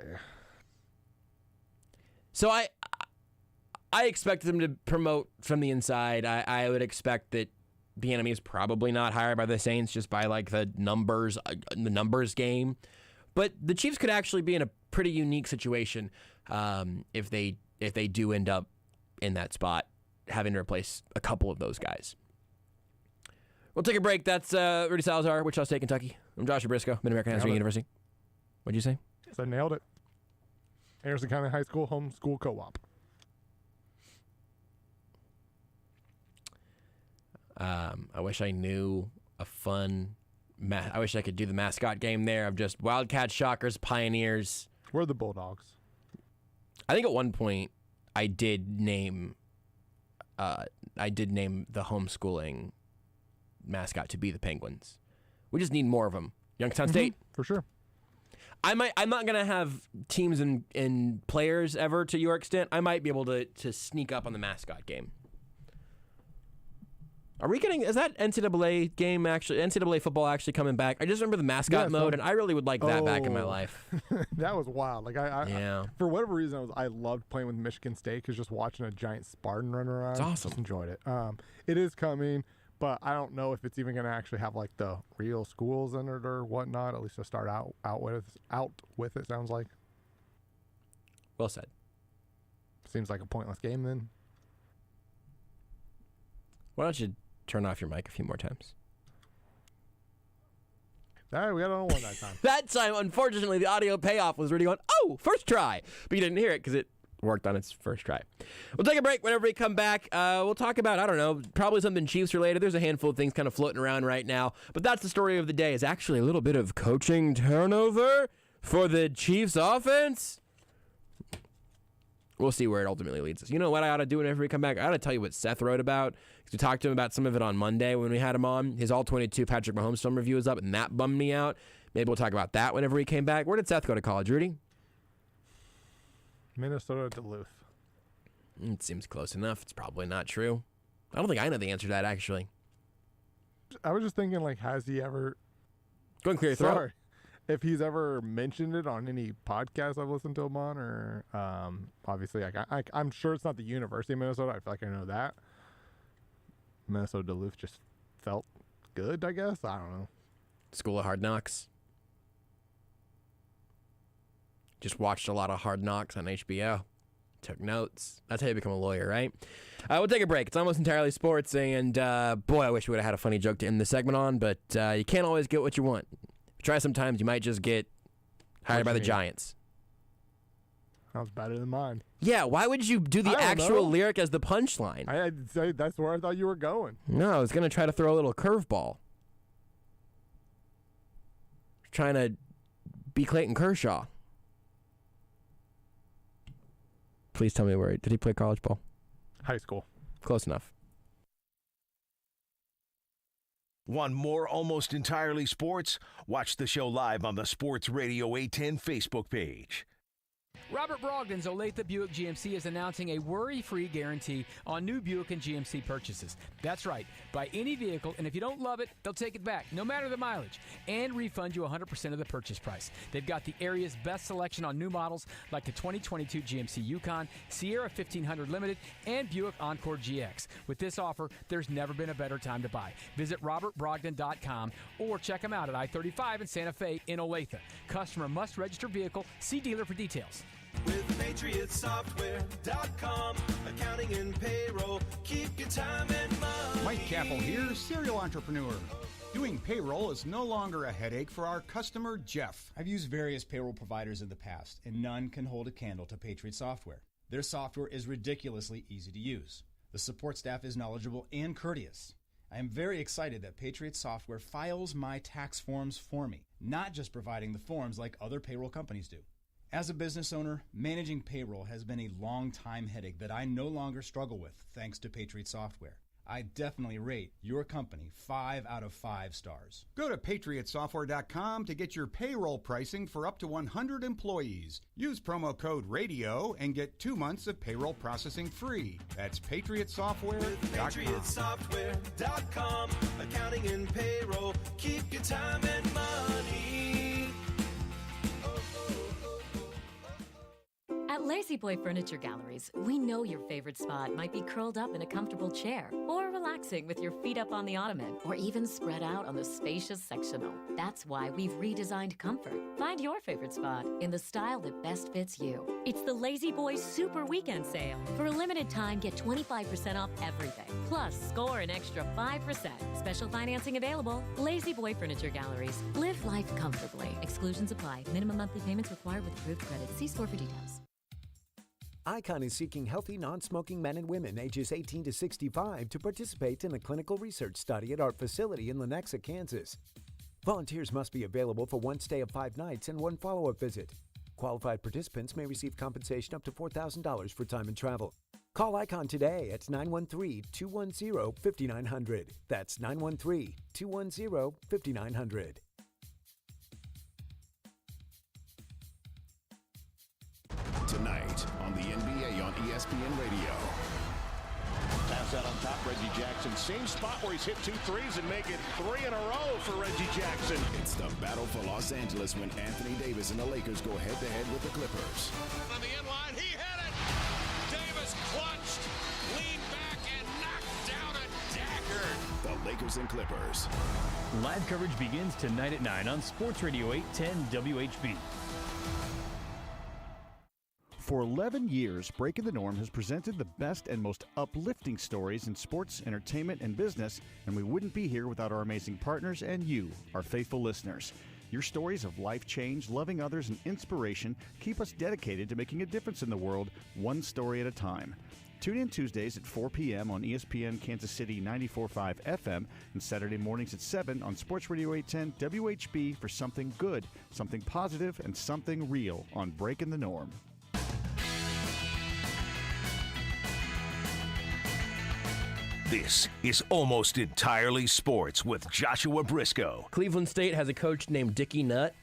[SPEAKER 3] So I expect them to promote from the inside. I would expect that Bieniemy is probably not hired by the Saints just by like the numbers game. But the Chiefs could actually be in a pretty unique situation if they do end up in that spot, having to replace a couple of those guys. We'll take a break. That's Rudy Salazar, Wichita State, Kentucky. I'm Joshua Brisco, Mid-American National University. What'd you say?
[SPEAKER 4] Yes, I nailed it. Anderson County High School Homeschool Co-op.
[SPEAKER 3] I wish I knew a fun... I wish I could do the mascot game there of just Wildcats, Shockers, Pioneers.
[SPEAKER 4] We're the Bulldogs.
[SPEAKER 3] I think at one point I did name the homeschooling mascot to be the Penguins. We just need more of them. Youngstown State.
[SPEAKER 4] For sure.
[SPEAKER 3] I'm not gonna have teams and players ever to your extent. I might be able to sneak up on the mascot game. Are we getting? Is that NCAA game actually? NCAA football actually coming back? I just remember the mascot mode, and I really would like that back in my life.
[SPEAKER 4] That was wild. Like I for whatever reason, I loved playing with Michigan State because just watching a giant Spartan run around.
[SPEAKER 3] It's awesome.
[SPEAKER 4] Just enjoyed it. It is coming, but I don't know if it's even going to actually have like the real schools in it or whatnot. At least to start out with it sounds like.
[SPEAKER 3] Well said.
[SPEAKER 4] Seems like a pointless game then.
[SPEAKER 3] Why don't you turn off your mic a few more times?
[SPEAKER 4] All right, we got another one that time.
[SPEAKER 3] That time, unfortunately, the audio payoff was Rudy going, "Oh, first try," but you didn't hear it because it worked on its first try. We'll take a break. Whenever we come back, we'll talk about, I don't know, probably something Chiefs related. There's a handful of things kind of floating around right now, but that's the story of the day. Is actually a little bit of coaching turnover for the Chiefs offense. We'll see where it ultimately leads us. You know what I ought to do whenever we come back? I ought to tell you what Seth wrote about. We talked to him about some of it on Monday when we had him on. His All-22 Patrick Mahomes film review is up, and that bummed me out. Maybe we'll talk about that whenever he came back. Where did Seth go to college, Rudy?
[SPEAKER 4] Minnesota Duluth.
[SPEAKER 3] It seems close enough. It's probably not true. I don't think I know the answer to that, actually.
[SPEAKER 4] I was just thinking, like, has he ever...
[SPEAKER 3] Go and clear your throat.
[SPEAKER 4] Sorry. If he's ever mentioned it on any podcast I've listened to him on, or obviously, I'm sure it's not the University of Minnesota. I feel like I know that. Minnesota Duluth just felt good, I guess. I don't know.
[SPEAKER 3] School of Hard Knocks. Just watched a lot of Hard Knocks on HBO. Took notes. That's how you become a lawyer, right? We'll take a break. It's almost entirely sports, and boy, I wish we would have had a funny joke to end the segment on, but you can't always get what you want. Try sometimes, you might just get hired by the Giants.
[SPEAKER 4] That was better than mine.
[SPEAKER 3] Yeah, why would you do the actual lyric as the punchline?
[SPEAKER 4] I'd say that's where I thought you were going.
[SPEAKER 3] No, I was going to try to throw a little curveball. Trying to be Clayton Kershaw. Please tell me where. Did he play college ball?
[SPEAKER 4] High school.
[SPEAKER 3] Close enough.
[SPEAKER 2] Want more Almost Entirely Sports? Watch the show live on the Sports Radio 810 Facebook page.
[SPEAKER 5] Robert Brogdon's Olathe Buick GMC is announcing a worry-free guarantee on new Buick and GMC purchases. That's right. Buy any vehicle, and if you don't love it, they'll take it back, no matter the mileage, and refund you 100% of the purchase price. They've got the area's best selection on new models like the 2022 GMC Yukon, Sierra 1500 Limited, and Buick Encore GX. With this offer, there's never been a better time to buy. Visit robertbrogdon.com or check them out at I-35 in Santa Fe in Olathe. Customer must register vehicle. See dealer for details.
[SPEAKER 6] With PatriotSoftware.com, accounting and payroll, keep your time and money.
[SPEAKER 7] Mike Capel here, serial entrepreneur. Doing payroll is no longer a headache for our customer, Jeff.
[SPEAKER 8] I've used various payroll providers in the past, and none can hold a candle to Patriot Software. Their software is ridiculously easy to use. The support staff is knowledgeable and courteous. I am very excited that Patriot Software files my tax forms for me, not just providing the forms like other payroll companies do. As a business owner, managing payroll has been a long-time headache that I no longer struggle with thanks to Patriot Software. I definitely rate your company 5 out of 5 stars.
[SPEAKER 7] Go to patriotsoftware.com to get your payroll pricing for up to 100 employees. Use promo code RADIO and get 2 months of payroll processing free. That's patriotsoftware.com.
[SPEAKER 6] patriotsoftware.com. Accounting and payroll. Keep your time and money.
[SPEAKER 9] At Lazy Boy Furniture Galleries, we know your favorite spot might be curled up in a comfortable chair, or relaxing with your feet up on the ottoman, or even spread out on the spacious sectional. That's why we've redesigned comfort. Find your favorite spot in the style that best fits you. It's the Lazy Boy Super Weekend Sale. For a limited time, get 25% off everything. Plus, score an extra 5%. Special financing available. Lazy Boy Furniture Galleries. Live life comfortably. Exclusions apply. Minimum monthly payments required with approved credit. See store for details.
[SPEAKER 10] ICON is seeking healthy, non-smoking men and women ages 18 to 65 to participate in a clinical research study at our facility in Lenexa, Kansas. Volunteers must be available for 1 stay of 5 nights and 1 follow-up visit. Qualified participants may receive compensation up to $4,000 for time and travel. Call ICON today at 913-210-5900. That's 913-210-5900.
[SPEAKER 2] Tonight on the NBA on ESPN Radio.
[SPEAKER 11] Pass out on top, Reggie Jackson. Same spot where he's hit 2 threes and make it 3 in a row for Reggie Jackson.
[SPEAKER 2] It's the battle for Los Angeles when Anthony Davis and the Lakers go head-to-head with the Clippers.
[SPEAKER 11] On the end line, he hit it! Davis clutched, leaned back, and knocked down a dagger.
[SPEAKER 2] The Lakers and Clippers.
[SPEAKER 12] Live coverage begins tonight at 9 on Sports Radio 810 WHB.
[SPEAKER 13] For 11 years, Breaking the Norm has presented the best and most uplifting stories in sports, entertainment, and business, and we wouldn't be here without our amazing partners and you, our faithful listeners. Your stories of life change, loving others, and inspiration keep us dedicated to making a difference in the world, one story at a time. Tune in Tuesdays at 4 p.m. on ESPN Kansas City 94.5 FM and Saturday mornings at 7 on Sports Radio 810 WHB for something good, something positive, and something real on Breaking the Norm.
[SPEAKER 2] This is Almost Entirely Sports with Joshua Brisco.
[SPEAKER 3] Cleveland State has a coach named Dickie Nutt.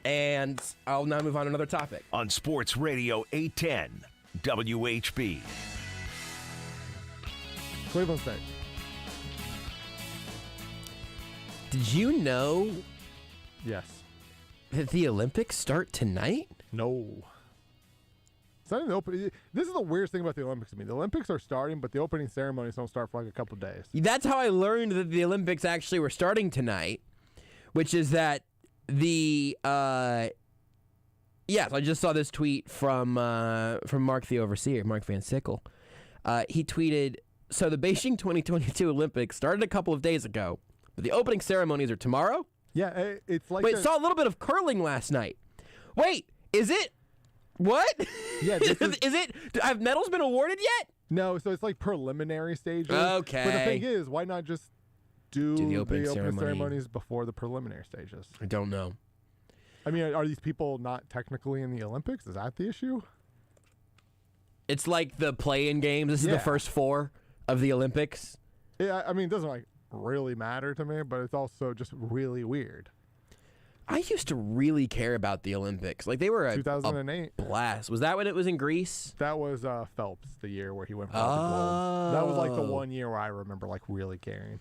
[SPEAKER 3] And I'll now move on to another topic.
[SPEAKER 2] On Sports Radio 810 WHB.
[SPEAKER 4] Cleveland State.
[SPEAKER 3] Did you know
[SPEAKER 4] Yes.
[SPEAKER 3] that the Olympics start tonight?
[SPEAKER 4] No. It's not even the opening. This is the weirdest thing about the Olympics to me. The Olympics are starting, but the opening ceremonies don't start for like a couple days.
[SPEAKER 3] That's how I learned that the Olympics actually were starting tonight, which is that the yes, I just saw this tweet from Mark the Overseer, Mark Van Sickle. He tweeted, so the Beijing 2022 Olympics started a couple of days ago, but the opening ceremonies are tomorrow?
[SPEAKER 4] Yeah, it's like...
[SPEAKER 3] Wait, saw a little bit of curling last night. Wait, is it... What?
[SPEAKER 4] Yeah,
[SPEAKER 3] is it? Have medals been awarded yet?
[SPEAKER 4] No, so it's like preliminary stages.
[SPEAKER 3] Okay.
[SPEAKER 4] But the thing is, why not just do the opening
[SPEAKER 3] ceremony.
[SPEAKER 4] ceremonies before the preliminary stages?
[SPEAKER 3] I don't know.
[SPEAKER 4] I mean, are these people not technically in the Olympics? Is that the issue?
[SPEAKER 3] It's like the play-in games. This is the first 4 of the Olympics.
[SPEAKER 4] Yeah, I mean, it doesn't like really matter to me, but it's also just really weird.
[SPEAKER 3] I used to really care about the Olympics. Like, they were a
[SPEAKER 4] 2008
[SPEAKER 3] a blast. Was that when it was in Greece?
[SPEAKER 4] That was Phelps, the year where he went for all the gold. That was like the one year where I remember like really caring.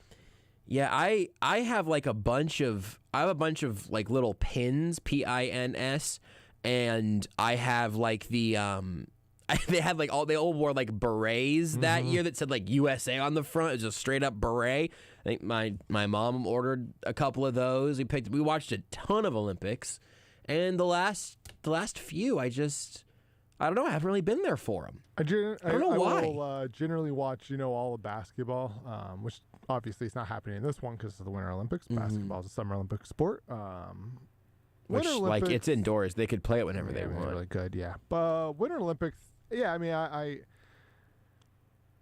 [SPEAKER 3] Yeah, I have like a bunch of like little pins, PINS, and I have like the they had like they all wore like berets that year that said like USA on the front. It was a straight up beret. I think my mom ordered a couple of those. We watched a ton of Olympics, and the last few I don't know. I haven't really been there for them. I don't know why.
[SPEAKER 4] I will generally watch all of basketball, which obviously is not happening in this one because of the Winter Olympics. Basketball is a Summer Olympic sport.
[SPEAKER 3] Which
[SPEAKER 4] Winter
[SPEAKER 3] like
[SPEAKER 4] Olympics,
[SPEAKER 3] it's indoors. They could play it whenever they want.
[SPEAKER 4] Really good, yeah. But Winter Olympics, yeah. I mean, I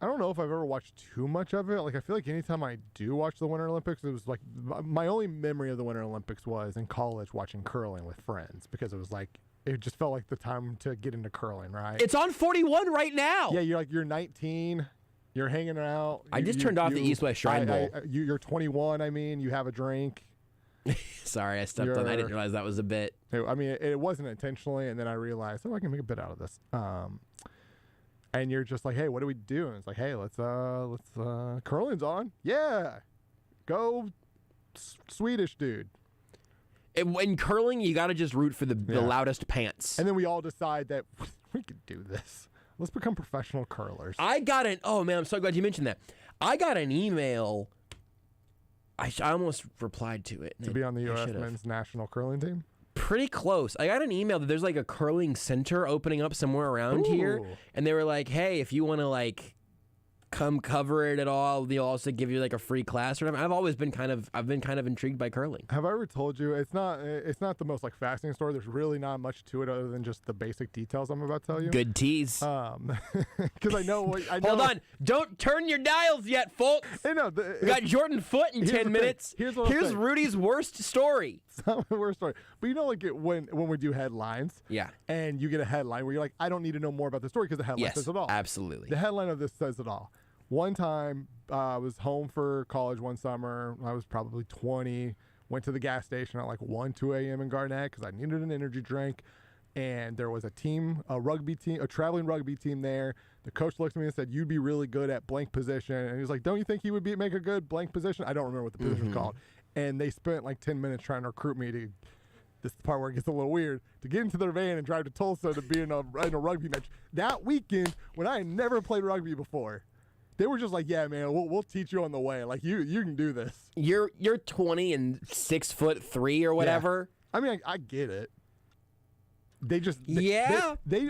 [SPEAKER 4] don't know if I've ever watched too much of it. Like, I feel like anytime I do watch the Winter Olympics, it was like my only memory of the Winter Olympics was in college watching curling with friends because it was like it just felt like the time to get into curling, right?
[SPEAKER 3] It's on 41 right now.
[SPEAKER 4] Yeah, you're 19. You're hanging out.
[SPEAKER 3] I just turned off the East-West Shrine Bowl.
[SPEAKER 4] You're 21, I mean. You have a drink.
[SPEAKER 3] Sorry, I stepped on that. I didn't realize that was a bit.
[SPEAKER 4] I mean, it wasn't intentionally, and then I realized, I can make a bit out of this. And you're just like, hey, what do we do? And it's like, hey, let's curling's on. Yeah. Go Swedish dude.
[SPEAKER 3] In curling, you got to just root for the loudest pants.
[SPEAKER 4] And then we all decide that we could do this. Let's become professional curlers.
[SPEAKER 3] Oh, man, I'm so glad you mentioned that. I got an email. I almost replied to it.
[SPEAKER 4] To be on the U.S. men's national curling team?
[SPEAKER 3] Pretty close. I got an email that there's like a curling center opening up somewhere around here. And they were like, hey, if you want to like come cover it at all, they'll also give you like a free class or something. I've been kind of intrigued by curling.
[SPEAKER 4] Have I ever told you it's not the most like fascinating story? There's really not much to it other than just the basic details I'm about to tell you.
[SPEAKER 3] Good tease.
[SPEAKER 4] Because I know.
[SPEAKER 3] Hold on, don't turn your dials yet, folks. We got Jordan Foote in 10 minutes. Here's Rudy's worst story.
[SPEAKER 4] It's not my worst story, but you know, like when we do headlines, and you get a headline where you're like, I don't need to know more about the story because the headline says it all.
[SPEAKER 3] Absolutely.
[SPEAKER 4] The headline of this says it all. One time, I was home for college one summer. I was probably 20. Went to the gas station at like 2 a.m. in Garnett because I needed an energy drink. And there was a traveling rugby team there. The coach looked at me and said, you'd be really good at blank position. And he was like, don't you think he would make a good blank position? I don't remember what the position was called. And they spent like 10 minutes trying to recruit me to, this is the part where it gets a little weird, to get into their van and drive to Tulsa to be in a rugby match. That weekend, when I had never played rugby before, they were just like, yeah, man, we'll teach you on the way. Like, you can do this.
[SPEAKER 3] You're 20 and 6'3" or whatever.
[SPEAKER 4] Yeah. I mean, I get it. They just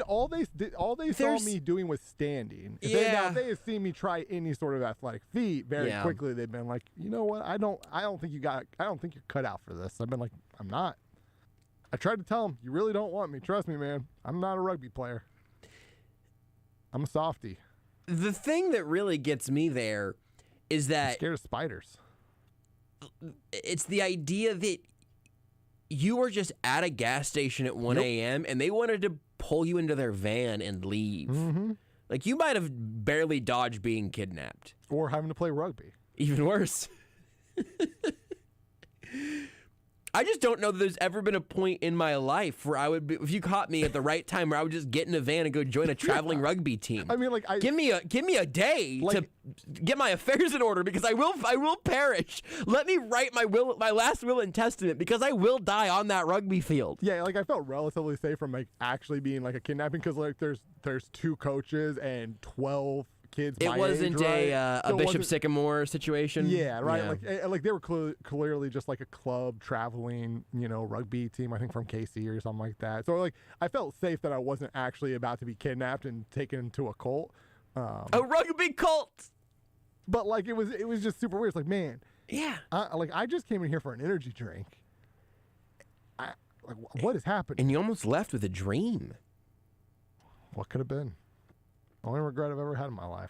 [SPEAKER 4] all they saw me doing was standing. If they had seen me try any sort of athletic feat very quickly, they'd been like, you know what? I don't think you're cut out for this. I've been like, I'm not. I tried to tell them, you really don't want me. Trust me, man. I'm not a rugby player. I'm a softie.
[SPEAKER 3] The thing that really gets me there is that
[SPEAKER 4] I'm scared of spiders.
[SPEAKER 3] It's the idea that you were just at a gas station at 1 a.m. and they wanted to pull you into their van and leave. Mm-hmm. Like, you might have barely dodged being kidnapped.
[SPEAKER 4] Or having to play rugby.
[SPEAKER 3] Even worse. I just don't know that there's ever been a point in my life where I would be, if you caught me at the right time, where I would just get in a van and go join a traveling rugby team.
[SPEAKER 4] I mean, like,
[SPEAKER 3] give me a day to get my affairs in order, because I will perish. Let me write my last will and testament, because I will die on that rugby field.
[SPEAKER 4] Yeah, like, I felt relatively safe from like actually being like a kidnapping, because like there's 2 coaches and 12 kids.
[SPEAKER 3] It wasn't a Bishop Sycamore situation.
[SPEAKER 4] Yeah, right. Yeah. Like they were clearly just like a club traveling, rugby team. I think from KC or something like that. So like I felt safe that I wasn't actually about to be kidnapped and taken to a cult.
[SPEAKER 3] A rugby cult.
[SPEAKER 4] But like it was just super weird. It's like, man,
[SPEAKER 3] yeah.
[SPEAKER 4] I just came in here for an energy drink. What is happening?
[SPEAKER 3] And you almost left with a dream.
[SPEAKER 4] What could have been? Only regret I've ever had in my life.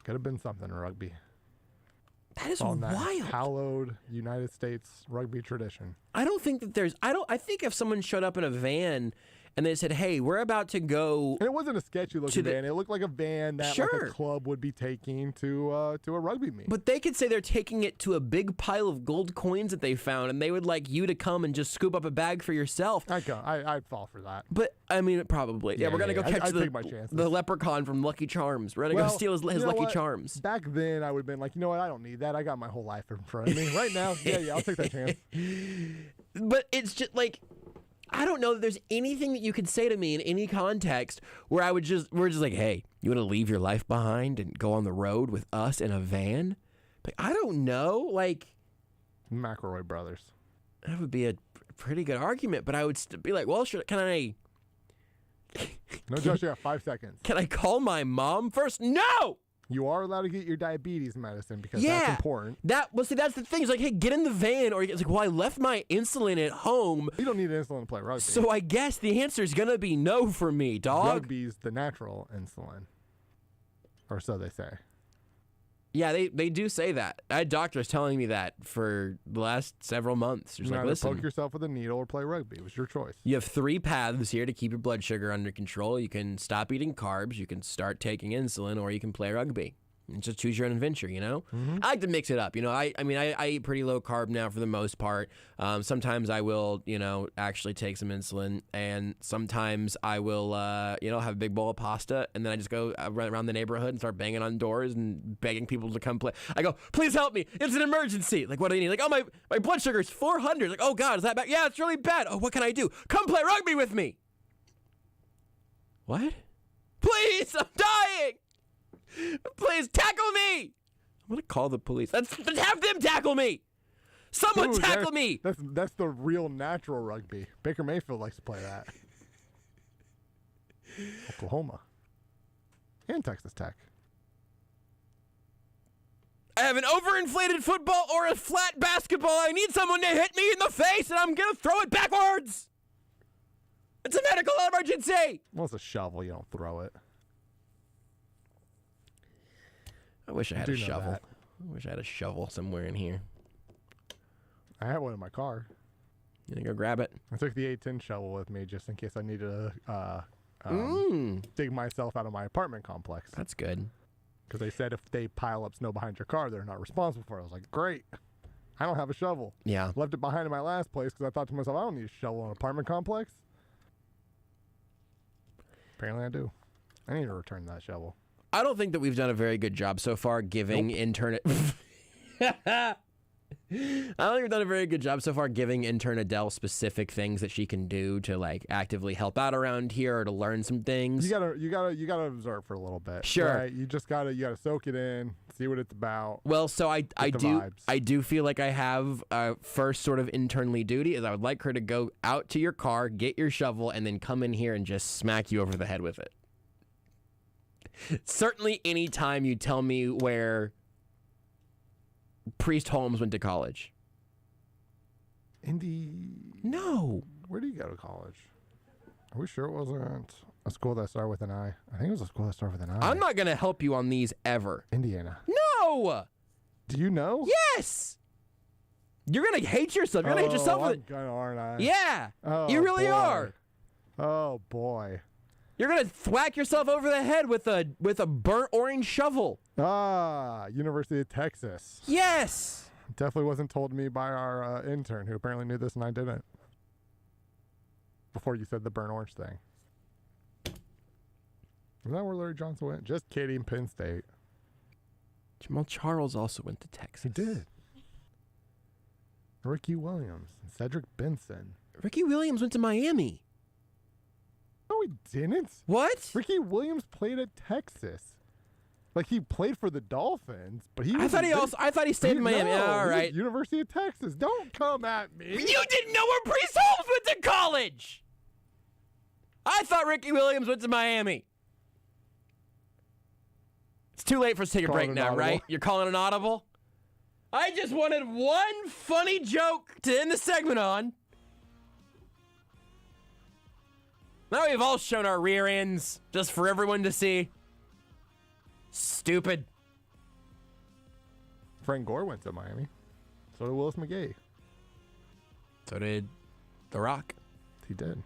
[SPEAKER 4] Could have been something in rugby.
[SPEAKER 3] That is wild.
[SPEAKER 4] Hallowed United States rugby tradition.
[SPEAKER 3] I don't think that there's. I think if someone showed up in a van and they said, "Hey, we're about to go,"
[SPEAKER 4] and it wasn't a sketchy looking van. It looked like a van that like a club would be taking to a rugby meet.
[SPEAKER 3] But they could say they're taking it to a big pile of gold coins that they found, and they would like you to come and just scoop up a bag for yourself.
[SPEAKER 4] I'd fall for that.
[SPEAKER 3] But I mean, probably. Yeah, we're gonna go catch the leprechaun from Lucky Charms. We're gonna go steal his Lucky Charms.
[SPEAKER 4] Back then, I would have been like, you know what? I don't need that. I got my whole life in front of me. Right now, yeah, I'll take that chance.
[SPEAKER 3] But it's just like, I don't know that there's anything that you could say to me in any context where we're just like, hey, you want to leave your life behind and go on the road with us in a van? But I don't know, like,
[SPEAKER 4] McElroy brothers.
[SPEAKER 3] That would be a pretty good argument, but I would be like, well, can I?
[SPEAKER 4] No, Josh, you have 5 seconds.
[SPEAKER 3] Can I call my mom first? No!
[SPEAKER 4] You are allowed to get your diabetes medicine because that's important.
[SPEAKER 3] That's the thing. It's like, hey, get in the van. Or it's like, well, I left my insulin at home.
[SPEAKER 4] You don't need insulin to play rugby.
[SPEAKER 3] So I guess the answer is going to be no for me, dog.
[SPEAKER 4] Rugby's the natural insulin. Or so they say.
[SPEAKER 3] Yeah, they do say that. I had doctors telling me that for the last several months. There's like, listen,
[SPEAKER 4] poke yourself with a needle or play rugby. It was your choice.
[SPEAKER 3] You have 3 paths here to keep your blood sugar under control. You can stop eating carbs, you can start taking insulin, or you can play rugby. And just choose your own adventure, you know? I like to mix it up. You know, I mean, I eat pretty low carb now for the most part. Sometimes I will, you know, actually take some insulin. And sometimes I will, you know, have a big bowl of pasta. And then I just go around the neighborhood and start banging on doors and begging people to come play. I go, please help me. It's an emergency. Like, what do you need? Like, oh, my blood sugar is 400. Like, oh, God, is that bad? Yeah, it's really bad. Oh, what can I do? Come play rugby with me. What? Please, I'm dying. Please tackle me! I'm gonna call the police. Let's have them tackle me. Someone tackle me.
[SPEAKER 4] That's the real natural rugby. Baker Mayfield likes to play that. Oklahoma and Texas Tech.
[SPEAKER 3] I have an overinflated football or a flat basketball. I need someone to hit me in the face, and I'm gonna throw it backwards. It's a medical emergency.
[SPEAKER 4] Well, it's a shovel. You don't throw it.
[SPEAKER 3] I wish I had a shovel. I wish I had a shovel somewhere in here.
[SPEAKER 4] I have one in my car.
[SPEAKER 3] You gonna go grab it?
[SPEAKER 4] I took the 810 shovel with me just in case I needed to dig myself out of my apartment complex.
[SPEAKER 3] That's good.
[SPEAKER 4] Because they said if they pile up snow behind your car, they're not responsible for it. I was like, great. I don't have a shovel.
[SPEAKER 3] Yeah.
[SPEAKER 4] Left it behind in my last place because I thought to myself, I don't need a shovel in an apartment complex. Apparently I do. I need to return that shovel.
[SPEAKER 3] I don't think that we've done a very good job so far giving intern. I don't think we've done a very good job so far giving intern Adele specific things that she can do to like actively help out around here or to learn some things.
[SPEAKER 4] You gotta observe for a little bit.
[SPEAKER 3] Sure.
[SPEAKER 4] Right? You gotta soak it in, see what it's about.
[SPEAKER 3] Well, so I do feel like I have first sort of internally duty is I would like her to go out to your car, get your shovel, and then come in here and just smack you over the head with it. Certainly any time you tell me where Priest Holmes went to college. No.
[SPEAKER 4] Where did he go to college? Are we sure it wasn't a school that started with an I? I think it was a school that started with an I.
[SPEAKER 3] I'm not going to help you on these ever.
[SPEAKER 4] Indiana.
[SPEAKER 3] No.
[SPEAKER 4] Do you know?
[SPEAKER 3] Yes. You're going to hate yourself. You're going to hate yourself.
[SPEAKER 4] I'm gonna, aren't I?
[SPEAKER 3] Yeah.
[SPEAKER 4] Oh,
[SPEAKER 3] you really
[SPEAKER 4] boy.
[SPEAKER 3] are.
[SPEAKER 4] Oh, boy.
[SPEAKER 3] You're going to thwack yourself over the head with a burnt orange shovel.
[SPEAKER 4] University of Texas.
[SPEAKER 3] Yes.
[SPEAKER 4] Definitely wasn't told to me by our intern, who apparently knew this and I didn't. Before you said the burnt orange thing. Is that where Larry Johnson went? Just kidding, Penn State.
[SPEAKER 3] Jamal Charles also went to Texas.
[SPEAKER 4] He did. Ricky Williams and Cedric Benson.
[SPEAKER 3] Ricky Williams went to Miami.
[SPEAKER 4] No, he didn't.
[SPEAKER 3] What?
[SPEAKER 4] Ricky Williams played at Texas. Like, he played for the Dolphins, but he
[SPEAKER 3] I thought he stayed in Miami.
[SPEAKER 4] No,
[SPEAKER 3] all right.
[SPEAKER 4] University of Texas. Don't come at me.
[SPEAKER 3] You didn't know where Priest Holmes went to college. I thought Ricky Williams went to Miami. It's too late for us to take a break now,
[SPEAKER 4] audible.
[SPEAKER 3] right? You're calling an audible? I just wanted one funny joke to end the segment on. Now we've all shown our rear ends just for everyone to see. Stupid.
[SPEAKER 4] Frank Gore went to Miami. So did Willis McGahee.
[SPEAKER 3] So did The Rock.
[SPEAKER 4] He did.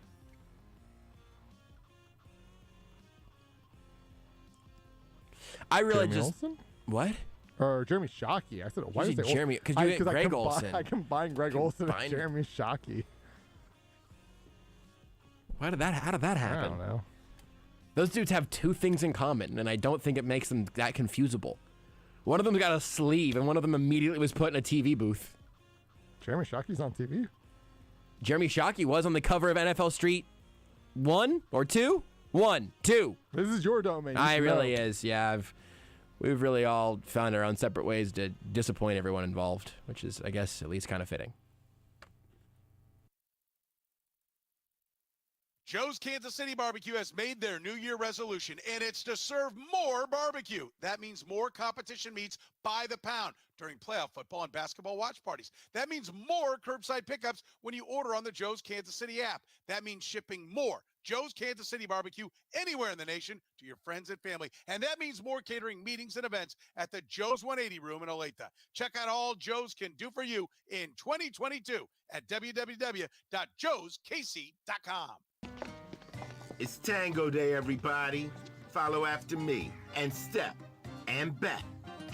[SPEAKER 3] I really
[SPEAKER 4] Jeremy Olsen?
[SPEAKER 3] What?
[SPEAKER 4] Or Jeremy Shockey. I said, why did I say
[SPEAKER 3] Jeremy? Because you get Greg Olsen.
[SPEAKER 4] I combined Greg Olsen and Jeremy Shockey.
[SPEAKER 3] How did that happen?
[SPEAKER 4] I don't know.
[SPEAKER 3] Those dudes have two things in common, and I don't think it makes them that confusable. One of them got a sleeve, and one of them immediately was put in a TV booth.
[SPEAKER 4] Jeremy Shockey's on TV?
[SPEAKER 3] Jeremy Shockey was on the cover of NFL Street 1 or 2? 1, 2.
[SPEAKER 4] This is your domain.
[SPEAKER 3] It really is, yeah. We've really all found our own separate ways to disappoint everyone involved, which is, I guess, at least kind of fitting.
[SPEAKER 14] Joe's Kansas City Barbecue has made their New Year resolution, and it's to serve more barbecue. That means more competition meats by the pound during playoff football and basketball watch parties. That means more curbside pickups when you order on the Joe's Kansas City app. That means shipping more Joe's Kansas City Barbecue anywhere in the nation to your friends and family. And that means more catering meetings and events at the Joe's 180 room in Olathe. Check out all Joe's can do for you in 2022 at www.joeskc.com.
[SPEAKER 15] It's Tango Day, everybody. Follow after me and step and bet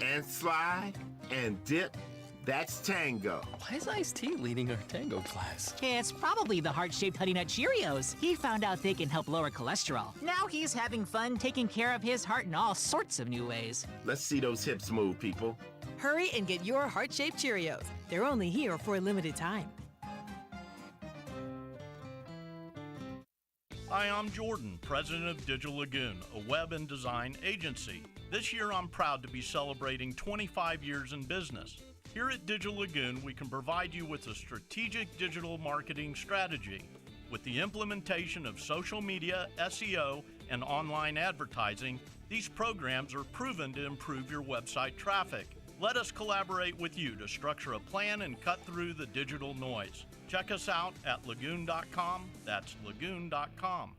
[SPEAKER 15] and slide and dip. That's tango.
[SPEAKER 16] Why is Ice T leading our tango class?
[SPEAKER 17] It's probably the heart-shaped Honey Nut Cheerios. He found out they can help lower cholesterol. Now he's having fun taking care of his heart in all sorts of new ways.
[SPEAKER 15] Let's see those hips move, people.
[SPEAKER 18] Hurry and get your heart-shaped Cheerios. They're only here for a limited time.
[SPEAKER 19] Hi, I'm Jordan, president of Digital Lagoon, a web and design agency. This year, I'm proud to be celebrating 25 years in business. Here at Digital Lagoon, we can provide you with a strategic digital marketing strategy. With the implementation of social media, SEO, and online advertising, these programs are proven to improve your website traffic. Let us collaborate with you to structure a plan and cut through the digital noise. Check us out at lagoon.com. That's lagoon.com.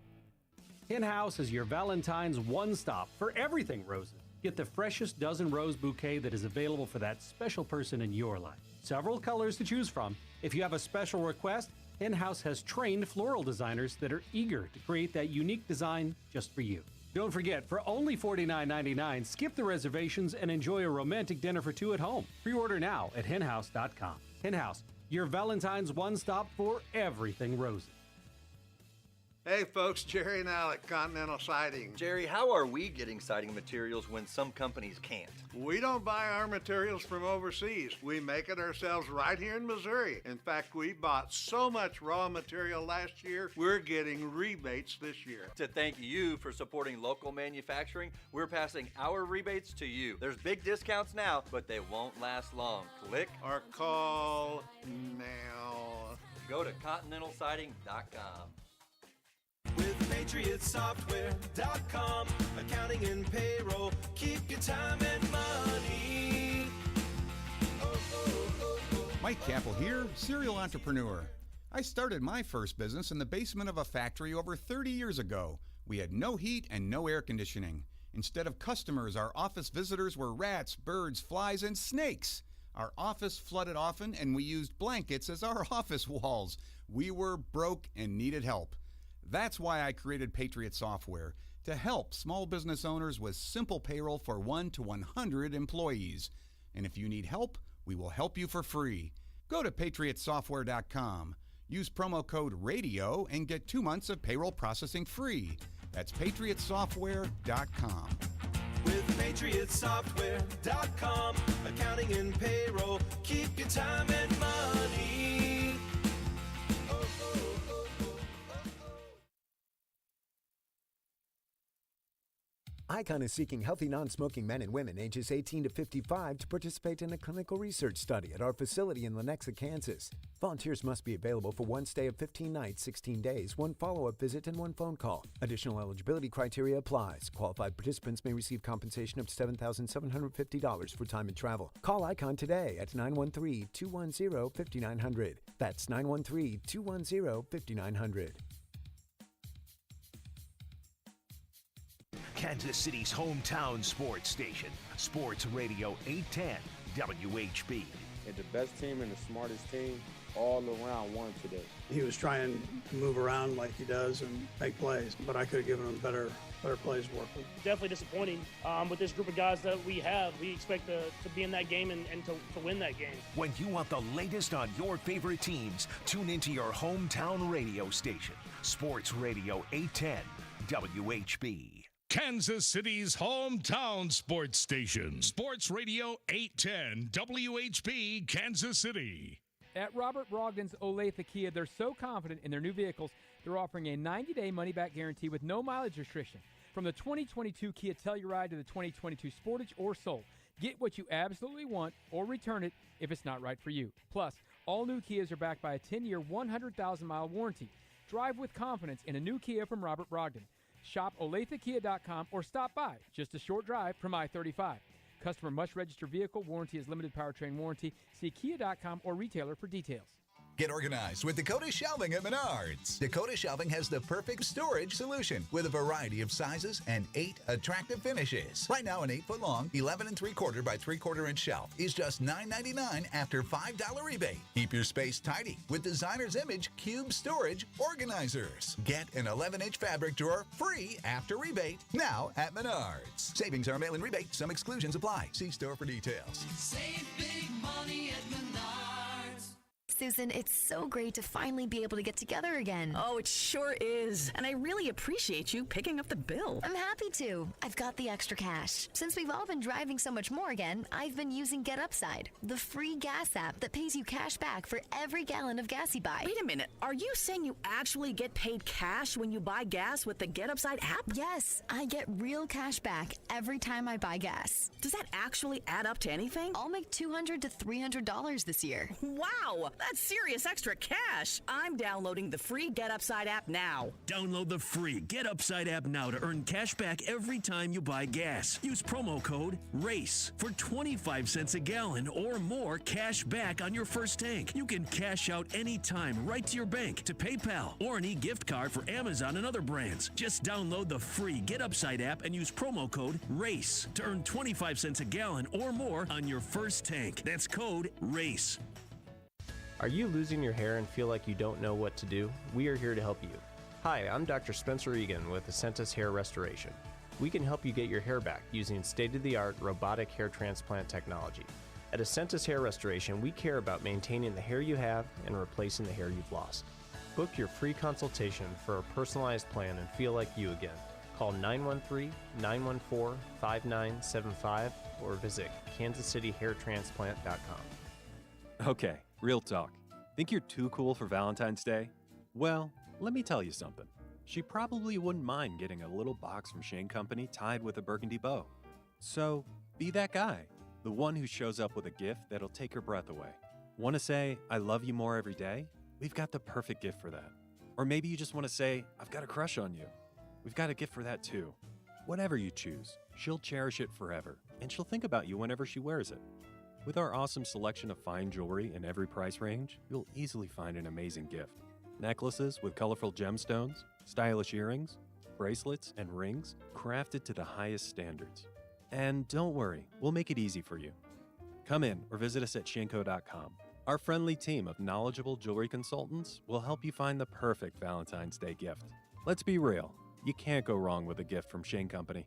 [SPEAKER 20] In-house is your Valentine's one-stop for everything roses. Get the freshest dozen rose bouquet that is available for that special person in your life. Several colors to choose from. If you have a special request, In-house has trained floral designers that are eager to create that unique design just for you. Don't forget, for only $49.99, skip the reservations and enjoy a romantic dinner for two at home. Pre-order now at henhouse.com. Henhouse, your Valentine's one-stop for everything roses.
[SPEAKER 21] Hey folks, Jerry and Alec, Continental Siding.
[SPEAKER 22] Jerry, how are we getting siding materials when some companies can't?
[SPEAKER 21] We don't buy our materials from overseas. We make it ourselves right here in Missouri. In fact, we bought so much raw material last year, we're getting rebates this year.
[SPEAKER 22] To thank you for supporting local manufacturing, we're passing our rebates to you. There's big discounts now, but they won't last long. Click
[SPEAKER 21] or call now.
[SPEAKER 22] Go to continentalsiding.com.
[SPEAKER 6] With PatriotSoftware.com, accounting and payroll, keep your time and money.
[SPEAKER 7] Mike Capel here, serial entrepreneur. I started my first business in the basement of a factory over 30 years ago. We had no heat and no air conditioning. Instead of customers, our office visitors were rats, birds, flies, and snakes. Our office flooded often, and we used blankets as our office walls. We were broke and needed help. That's why I created Patriot Software, to help small business owners with simple payroll for 1 to 100 employees. And if you need help, we will help you for free. Go to PatriotSoftware.com. Use promo code RADIO and get 2 months of payroll processing free. That's PatriotSoftware.com.
[SPEAKER 6] With PatriotSoftware.com, accounting and payroll, keep your time and money.
[SPEAKER 10] Icon is seeking healthy, non-smoking men and women ages 18 to 55 to participate in a clinical research study at our facility in Lenexa, Kansas. Volunteers must be available for one stay of 15 nights, 16 days, one follow-up visit, and one phone call. Additional eligibility criteria applies. Qualified participants may receive compensation of $7,750 for time and travel. Call Icon today at 913-210-5900. That's 913-210-5900.
[SPEAKER 2] Kansas City's hometown sports station, Sports Radio 810 WHB.
[SPEAKER 23] And the best team and the smartest team all around won today.
[SPEAKER 24] He was trying to move around like he does and make plays, but I could have given him better plays to work with.
[SPEAKER 25] Definitely disappointing with this group of guys that we have. We expect to be in that game and to win that game.
[SPEAKER 2] When you want the latest on your favorite teams, tune into your hometown radio station, Sports Radio 810 WHB.
[SPEAKER 26] Kansas City's hometown sports station, Sports Radio 810 WHB, Kansas City.
[SPEAKER 5] At Robert Brogdon's Olathe Kia, they're so confident in their new vehicles, they're offering a 90-day money-back guarantee with no mileage restriction. From the 2022 Kia Telluride to the 2022 Sportage or Soul, get what you absolutely want or return it if it's not right for you. Plus, all new Kias are backed by a 10-year, 100,000-mile warranty. Drive with confidence in a new Kia from Robert Brogdon. Shop OlatheKia.com or stop by. Just a short drive from I-35. Customer must register vehicle. Warranty is limited powertrain warranty. See Kia.com or retailer for details.
[SPEAKER 1] Get organized with Dakota Shelving at Menards. Dakota Shelving has the perfect storage solution with a variety of sizes and 8 attractive finishes. Right now, an 8-foot-long, 11 3/4 by 3/4-inch shelf is just $9.99 after $5 rebate. Keep your space tidy with Designer's Image Cube Storage Organizers. Get an 11-inch fabric drawer free after rebate now at Menards. Savings are mail-in rebate. Some exclusions apply. See store for details.
[SPEAKER 6] Save big money at Menards.
[SPEAKER 8] Susan, it's so great to finally be able to get together again.
[SPEAKER 9] Oh, it sure is. And I really appreciate you picking up the bill.
[SPEAKER 8] I'm happy to. I've got the extra cash. Since we've all been driving so much more again, I've been using Get Upside, the free gas app that pays you cash back for every gallon of gas you buy.
[SPEAKER 9] Wait a minute. Are you saying you actually get paid cash when you buy gas with the Get Upside app?
[SPEAKER 8] Yes, I get real cash back every time I buy gas.
[SPEAKER 9] Does that actually add up to anything?
[SPEAKER 8] I'll make $200 to $300 this year.
[SPEAKER 9] Wow, that's serious extra cash. I'm downloading the free Get Upside app now.
[SPEAKER 11] Download the free Get Upside app now to earn cash back every time you buy gas. Use promo code RACE for 25 cents a gallon or more cash back on your first tank. You can cash out anytime right to your bank, to PayPal, or an e-gift card for Amazon and other brands. Just download the free Get Upside app and use promo code RACE to earn 25 cents a gallon or more on your first tank. That's code RACE.
[SPEAKER 12] Are you losing your hair and feel like you don't know what to do? We are here to help you. Hi, I'm Dr. Spencer Egan with Acentus Hair Restoration. We can help you get your hair back using state-of-the-art robotic hair transplant technology. At Acentus Hair Restoration, we care about maintaining the hair you have and replacing the hair you've lost. Book your free consultation for a personalized plan and feel like you again. Call 913-914-5975 or visit kansascityhairtransplant.com.
[SPEAKER 13] Okay, real talk. Think you're too cool for Valentine's Day? Well, let me tell you something. She probably wouldn't mind getting a little box from Shane Company tied with a burgundy bow. So, be that guy, the one who shows up with a gift that'll take her breath away. Want to say, I love you more every day? We've got the perfect gift for that. Or maybe you just want to say, I've got a crush on you. We've got a gift for that too. Whatever you choose, she'll cherish it forever, and she'll think about you whenever she wears it. With our awesome selection of fine jewelry in every price range, you'll easily find an amazing gift. Necklaces with colorful gemstones, stylish earrings, bracelets, and rings crafted to the highest standards. And don't worry, we'll make it easy for you. Come in or visit us at shanco.com. Our friendly team of knowledgeable jewelry consultants will help you find the perfect Valentine's Day gift. Let's be real, you can't go wrong with a gift from Shane Company.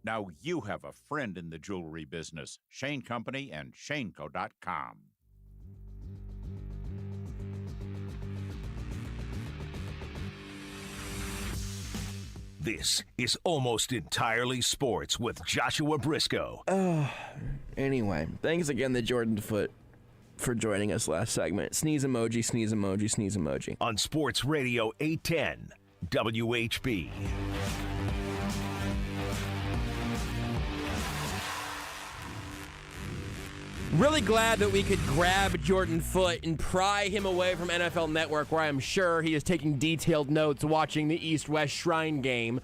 [SPEAKER 27] Now you have a friend in the jewelry business. Shane Company and Shaneco.com.
[SPEAKER 2] This is Almost Entirely Sports with Joshua Brisco.
[SPEAKER 3] Anyway, thanks again to Jordan Foote for joining us last segment. Sneeze emoji, sneeze emoji, sneeze emoji.
[SPEAKER 2] On Sports Radio 810 WHB.
[SPEAKER 3] Really glad that we could grab Jordan Foote and pry him away from NFL Network, where I'm sure he is taking detailed notes watching the East-West Shrine game.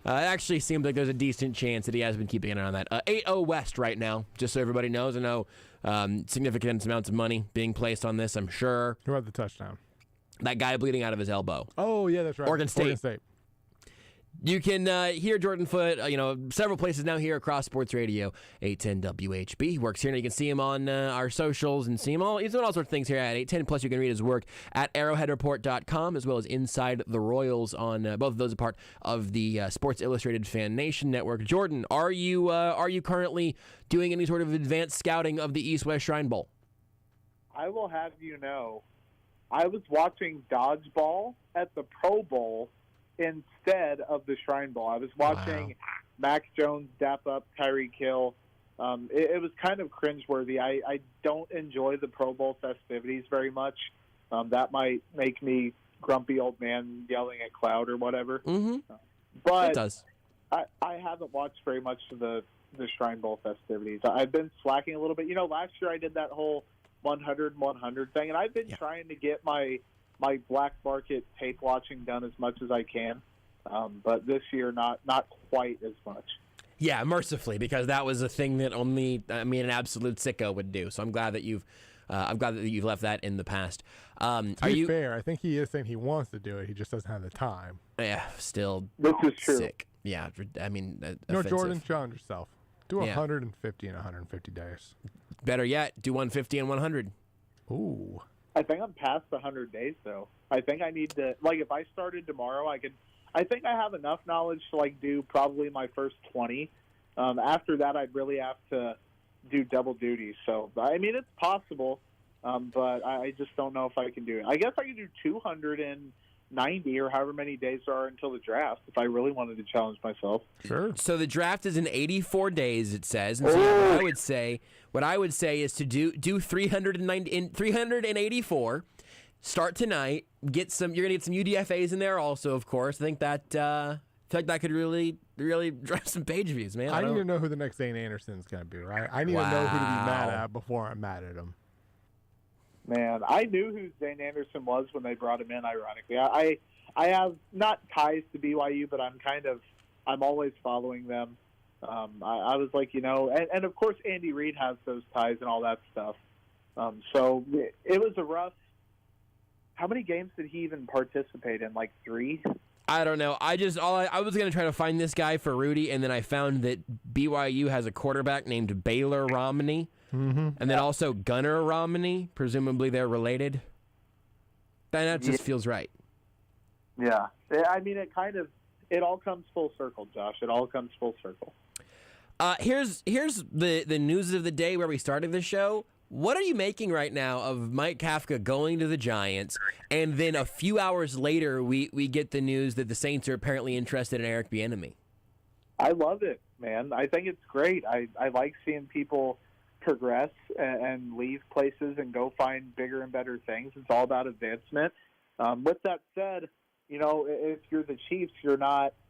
[SPEAKER 3] It actually seems like there's a decent chance that he has been keeping an eye on that. 8-0 West right now, just so everybody knows. I know significant amounts of money being placed on this, I'm sure.
[SPEAKER 4] Who had the touchdown?
[SPEAKER 3] That guy bleeding out of his elbow.
[SPEAKER 4] Oh, yeah, that's right.
[SPEAKER 3] Oregon State. You can hear Jordan Foote, several places now here across Sports Radio 810 WHB. He works here, and you can see him on our socials and see him all. He's doing all sorts of things here at 810. Plus, you can read his work at arrowheadreport.com, as well as Inside the Royals on both of those, are part of the Sports Illustrated Fan Nation Network. Jordan, are you currently doing any sort of advanced scouting of the East-West Shrine Bowl?
[SPEAKER 28] I will have you know, I was watching dodgeball at the Pro Bowl instead of the Shrine Bowl. I was watching Max Jones dap up Tyreek Hill. It was kind of cringeworthy. I don't enjoy the Pro Bowl festivities very much. That might make me grumpy old man yelling at cloud or whatever.
[SPEAKER 3] Mm-hmm.
[SPEAKER 28] But
[SPEAKER 3] it does.
[SPEAKER 28] I haven't watched very much of the Shrine Bowl festivities. I've been slacking a little bit. Last year I did that whole 100-100 thing, and I've been trying to get my my black market tape watching done as much as I can, but this year not quite as much.
[SPEAKER 3] Yeah, mercifully, because that was a thing that only an absolute sicko would do. So I'm glad that you've left that in the past.
[SPEAKER 4] To be fair, I think he is saying he wants to do it. He just doesn't have the time.
[SPEAKER 3] Yeah, still
[SPEAKER 28] this is true.
[SPEAKER 3] Sick. Yeah, I mean,
[SPEAKER 4] no,
[SPEAKER 3] offensive.
[SPEAKER 4] Jordan, challenge yourself. Do 150 in 150 days.
[SPEAKER 3] Better yet, do 150 and 100.
[SPEAKER 4] Ooh.
[SPEAKER 28] I think I'm past the 100 days, though. I think I need to, like, if I started tomorrow, I think I have enough knowledge to, like, do probably my first 20. After that, I'd really have to do double duty. So, I mean, it's possible, but I just don't know if I can do it. I guess I could do 290 or however many days there are until the draft if I really wanted to challenge myself.
[SPEAKER 4] Sure.
[SPEAKER 3] So the draft is in 84 days, it says. And so what I would say is to do 384. Start tonight. You're gonna get some UDFAs in there also, of course. I think that I feel like that could really drive some page views, man.
[SPEAKER 4] I need to know who the next Zane Anderson is gonna be, right? I need to know who to be mad at before I'm mad at him.
[SPEAKER 28] Man, I knew who Zane Anderson was when they brought him in. Ironically, I have not ties to BYU, but I'm always following them. I was like, and of course Andy Reid has those ties and all that stuff. So it was a rough. How many games did he even participate in? Like 3?
[SPEAKER 3] I don't know. I was going to try to find this guy for Rudy, and then I found that BYU has a quarterback named Baylor Romney, and then also Gunnar Romney. Presumably they're related. That just feels right.
[SPEAKER 28] Yeah. I mean, it all comes full circle, Josh. It all comes full circle.
[SPEAKER 3] Here's the news of the day where we started the show. What are you making right now of Mike Kafka going to the Giants, and then a few hours later we get the news that the Saints are apparently interested in Eric Bieniemy?
[SPEAKER 28] I love it, man. I think it's great. I like seeing people progress and leave places and go find bigger and better things. It's all about advancement. With that said, if you're the Chiefs, you're not –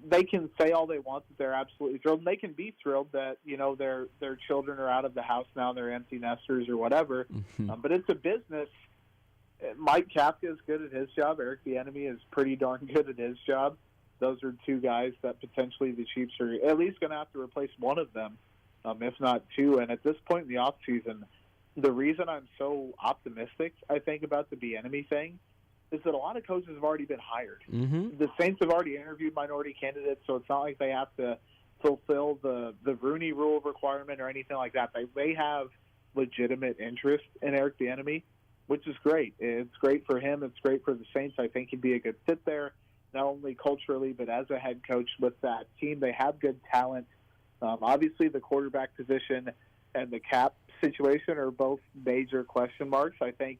[SPEAKER 28] they can say all they want that they're absolutely thrilled. And they can be thrilled that, their children are out of the house now and they're empty nesters or whatever. But it's a business. Mike Kafka is good at his job. Eric Bieniemy is pretty darn good at his job. Those are two guys that potentially the Chiefs are at least going to have to replace one of them, if not two. And at this point in the offseason, the reason I'm so optimistic, I think, about the Bieniemy thing is that a lot of coaches have already been hired. The Saints have already interviewed minority candidates, so it's not like they have to fulfill the Rooney Rule requirement or anything like that. They have legitimate interest in Eric Bieniemy, which is great. It's great for him. It's great for the Saints. I think he'd be a good fit there, not only culturally but as a head coach with that team. They have good talent. Obviously, the quarterback position and the cap situation are both major question marks. I think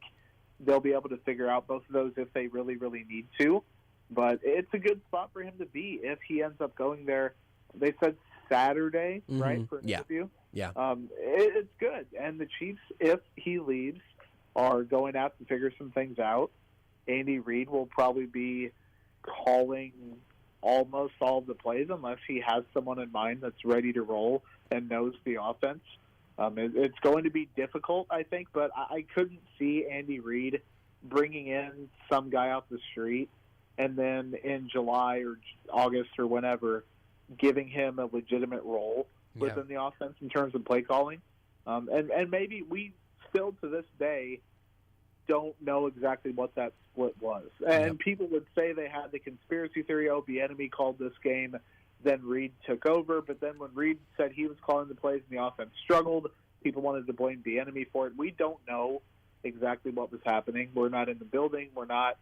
[SPEAKER 28] they'll be able to figure out both of those if they really, really need to. But it's a good spot for him to be if he ends up going there. They said Saturday, right, for an interview?
[SPEAKER 3] Yeah.
[SPEAKER 28] It's good. And the Chiefs, if he leaves, are going out to figure some things out. Andy Reid will probably be calling almost all of the plays unless he has someone in mind that's ready to roll and knows the offense. It's going to be difficult, I think, but I couldn't see Andy Reid bringing in some guy off the street and then in July or August or whenever giving him a legitimate role within the offense in terms of play calling. And maybe we still to this day don't know exactly what that split was. And people would say they had the conspiracy theory, Bieniemy called this game, then Reid took over. But then when Reid said he was calling the plays and the offense struggled, people wanted to blame Bieniemy for it. We don't know exactly what was happening. We're not in the building. We're not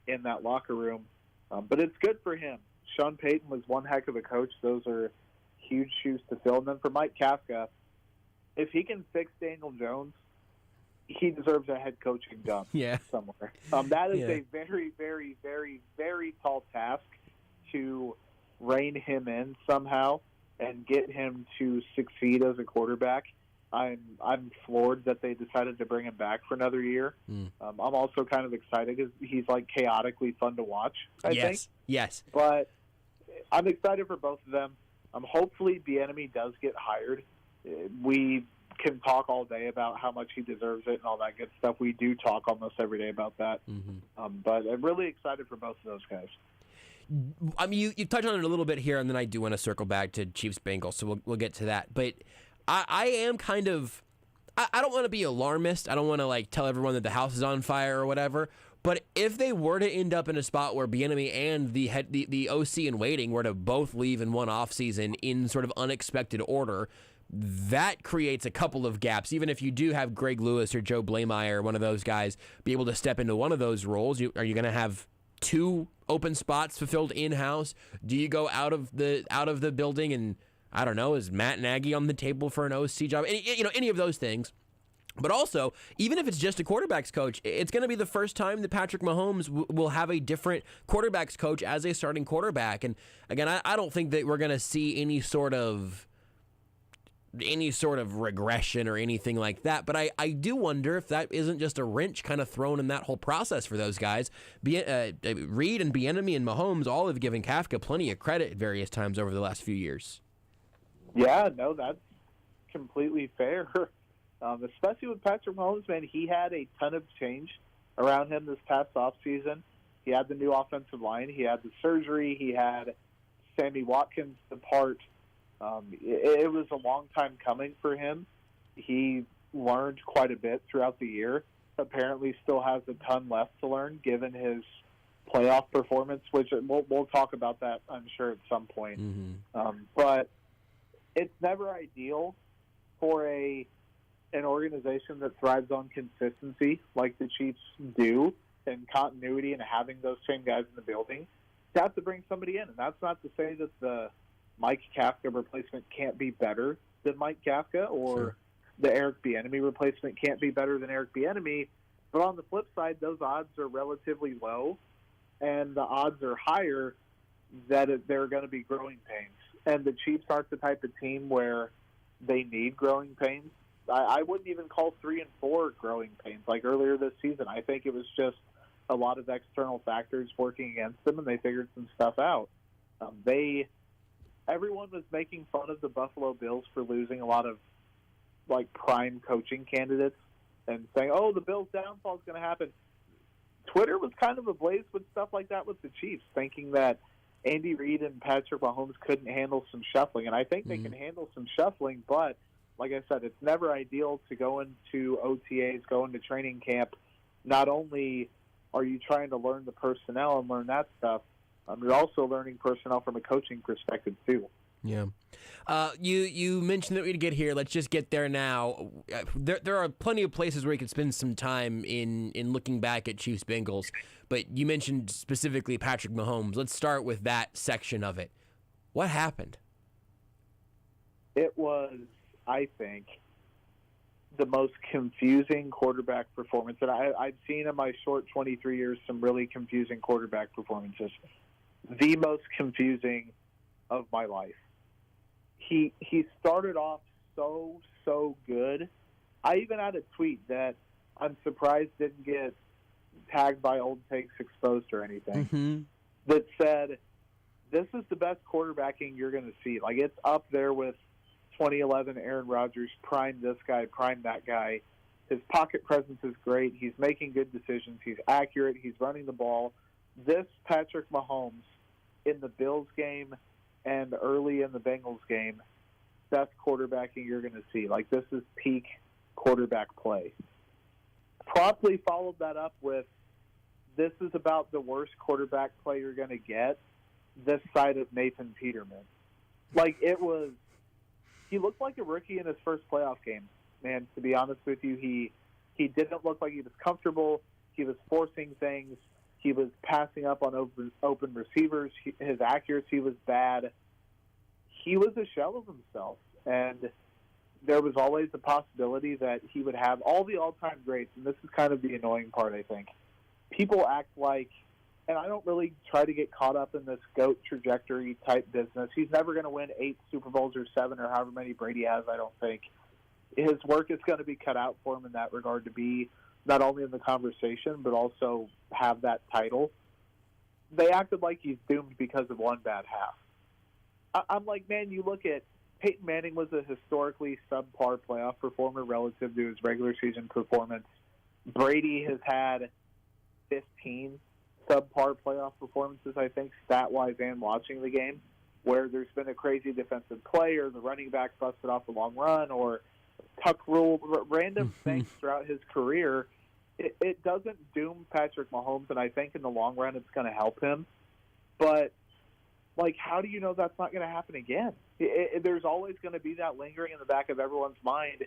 [SPEAKER 28] in that locker room. But it's good for him. Sean Payton was one heck of a coach. Those are huge shoes to fill. And then for Mike Kafka, if he can fix Daniel Jones, he deserves a head coaching job somewhere. That is a very, very, very, very tall task to rein him in somehow and get him to succeed as a quarterback. I'm floored that they decided to bring him back for another year. I'm also kind of excited because he's like chaotically fun to watch, I think.
[SPEAKER 3] Yes.
[SPEAKER 28] But I'm excited for both of them. Hopefully Bieniemy does get hired. We can talk all day about how much he deserves it and all that good stuff. We do talk almost every day about that. But I'm really excited for both of those guys.
[SPEAKER 3] I mean, you touched on it a little bit here, and then I do want to circle back to Chiefs-Bengals, so we'll get to that. But I am kind of – I don't want to be alarmist. I don't want to, like, tell everyone that the house is on fire or whatever. But if they were to end up in a spot where Bieniemy and the OC in waiting were to both leave in one offseason in sort of unexpected order, that creates a couple of gaps. Even if you do have Greg Lewis or Joe Blameyer, one of those guys, be able to step into one of those roles, are you going to have two open spots fulfilled in-house? Do you go out of the building and, I don't know, is Matt Nagy on the table for an OC job? Any of those things. But also, even if it's just a quarterback's coach, it's going to be the first time that Patrick Mahomes will have a different quarterback's coach as a starting quarterback. And again, I don't think that we're going to see any sort of regression or anything like that. But I do wonder if that isn't just a wrench kind of thrown in that whole process for those guys. Reed and Bieniemy and Mahomes all have given Kafka plenty of credit at various times over the last few years.
[SPEAKER 28] Yeah, no, that's completely fair. Especially with Patrick Mahomes, man, he had a ton of change around him this past offseason. He had the new offensive line. He had the surgery. He had Sammy Watkins depart. It was a long time coming for him. He learned quite a bit throughout the year. Apparently still has a ton left to learn given his playoff performance, which we'll talk about that, I'm sure, at some point. But it's never ideal for an organization that thrives on consistency like the Chiefs do and continuity and having those same guys in the building to have to bring somebody in. And that's not to say that the Mike Kafka replacement can't be better than Mike Kafka or the Eric Bieniemy replacement can't be better than Eric Bieniemy. But on the flip side, those odds are relatively low, and the odds are higher that there are going to be growing pains. And the Chiefs aren't the type of team where they need growing pains. I wouldn't even call 3 and 4 growing pains like earlier this season. I think it was just a lot of external factors working against them, and they figured some stuff out. Everyone was making fun of the Buffalo Bills for losing a lot of like prime coaching candidates and saying, "Oh, the Bills' downfall is going to happen." Twitter was kind of ablaze with stuff like that with the Chiefs, thinking that Andy Reid and Patrick Mahomes couldn't handle some shuffling, and I think they can handle some shuffling, but like I said, it's never ideal to go into OTAs, go into training camp. Not only are you trying to learn the personnel and learn that stuff, you're also learning personnel from a coaching perspective too.
[SPEAKER 3] Yeah. You mentioned that we'd get here. Let's just get there now. There are plenty of places where you could spend some time in looking back at Chiefs Bengals, but you mentioned specifically Patrick Mahomes. Let's start with that section of it. What happened?
[SPEAKER 28] It was, I think, the most confusing quarterback performance. And I've seen in my short 23 years some really confusing quarterback performances. The most confusing of my life. He started off so good. I even had a tweet that I'm surprised didn't get tagged by Old Takes Exposed or anything that said, this is the best quarterbacking you're going to see. Like, it's up there with 2011 Aaron Rodgers, prime this guy, prime that guy. His pocket presence is great. He's making good decisions. He's accurate. He's running the ball. This Patrick Mahomes in the Bills game and early in the Bengals game, best quarterbacking you're going to see. Like, this is peak quarterback play. Promptly followed that up with, this is about the worst quarterback play you're going to get this side of Nathan Peterman. Like, it was, he looked like a rookie in his first playoff game, man, to be honest with you. He didn't look like he was comfortable. He was forcing things. He was passing up on open receivers. His accuracy was bad. He was a shell of himself, and there was always the possibility that he would have all the all-time greats, and this is kind of the annoying part, I think. People act like, and I don't really try to get caught up in this GOAT trajectory type business. He's never going to win 8 Super Bowls or 7 or however many Brady has, I don't think. His work is going to be cut out for him in that regard to be not only in the conversation but also have that title. They acted like he's doomed because of one bad half. I'm like, man, you look at Peyton Manning was a historically subpar playoff performer relative to his regular season performance. Brady has had 15 subpar playoff performances, I think, stat-wise and watching the game, where there's been a crazy defensive play or the running back busted off the long run or tuck rule, random things throughout his career. It doesn't doom Patrick Mahomes, and I think in the long run it's going to help him. But, like, how do you know that's not going to happen again? There's always going to be that lingering in the back of everyone's mind.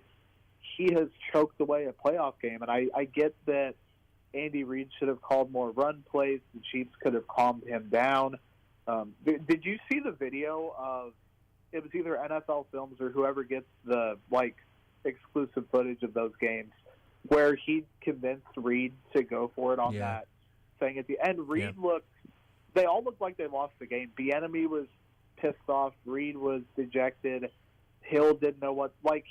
[SPEAKER 28] He has choked away a playoff game, and I get that Andy Reid should have called more run plays. The Chiefs could have calmed him down. Did you see the video of, it was either NFL Films or whoever gets the, like, exclusive footage of those games, where he convinced Reid to go for it on that thing at the end? Reid looked, they all looked like they lost the game. Bieniemy was pissed off. Reid was dejected. Hill didn't know what, like,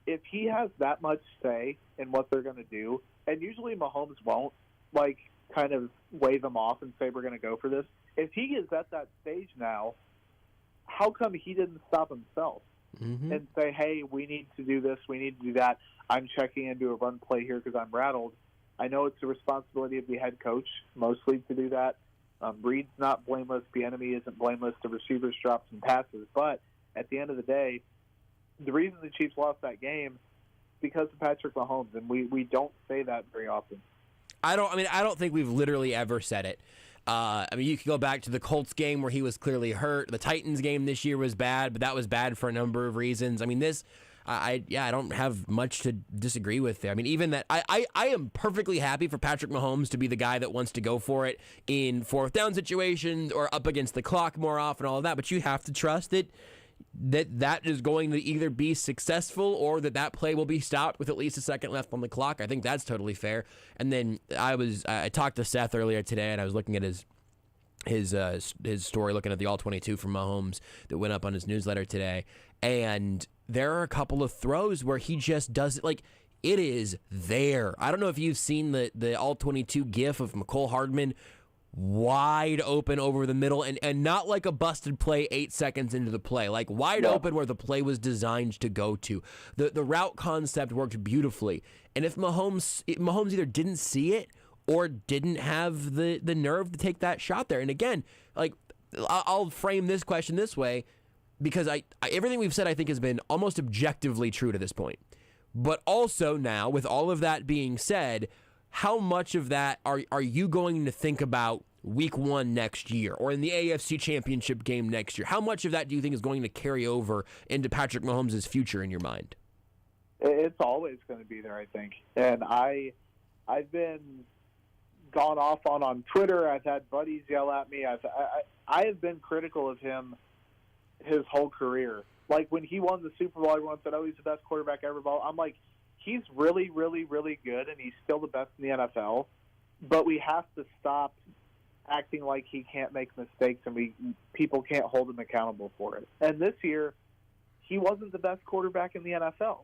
[SPEAKER 28] if he has that much say in what they're going to do, and usually Mahomes won't, like, kind of wave him off and say, we're going to go for this. If he is at that stage now, how come he didn't stop himself and say, hey, we need to do this, we need to do that. I'm checking into a run play here because I'm rattled. I know it's the responsibility of the head coach mostly to do that. Reid's not blameless. Bieniemy isn't blameless. The receivers dropped some passes. But at the end of the day, the reason the Chiefs lost that game is because of Patrick Mahomes, and we don't say that very often.
[SPEAKER 3] I don't think we've literally ever said it. You can go back to the Colts game where he was clearly hurt. The Titans game this year was bad, but that was bad for a number of reasons. I don't have much to disagree with there. Even that, I am perfectly happy for Patrick Mahomes to be the guy that wants to go for it in fourth down situations or up against the clock more often, all of that. But you have to trust that is going to either be successful or that play will be stopped with at least a second left on the clock. I think that's totally fair. And then I talked to Seth earlier today, and I was looking at his story, looking at the All-22 from Mahomes that went up on his newsletter today, and there are a couple of throws where he just does it, like, it is there. I don't know if you've seen the All-22 gif of McCole Hardman wide open over the middle, and not like a busted play 8 seconds into the play, like wide open where the play was designed to go to. The route concept worked beautifully. And if Mahomes either didn't see it or didn't have the nerve to take that shot there. And again, like, I'll frame this question this way, because everything we've said I think has been almost objectively true to this point. But also now, with all of that being said, how much of that are you going to think about week 1 next year or in the AFC Championship game next year? How much of that do you think is going to carry over into Patrick Mahomes' future in your mind?
[SPEAKER 28] It's always going to be there, I think. And I've been gone off on Twitter. I've had buddies yell at me. I have been critical of him his whole career. Like, when he won the Super Bowl, everyone said, oh, he's the best quarterback ever. I'm like, he's really, really, really good, and he's still the best in the NFL. But we have to stop acting like he can't make mistakes, and people can't hold him accountable for it. And this year, he wasn't the best quarterback in the NFL.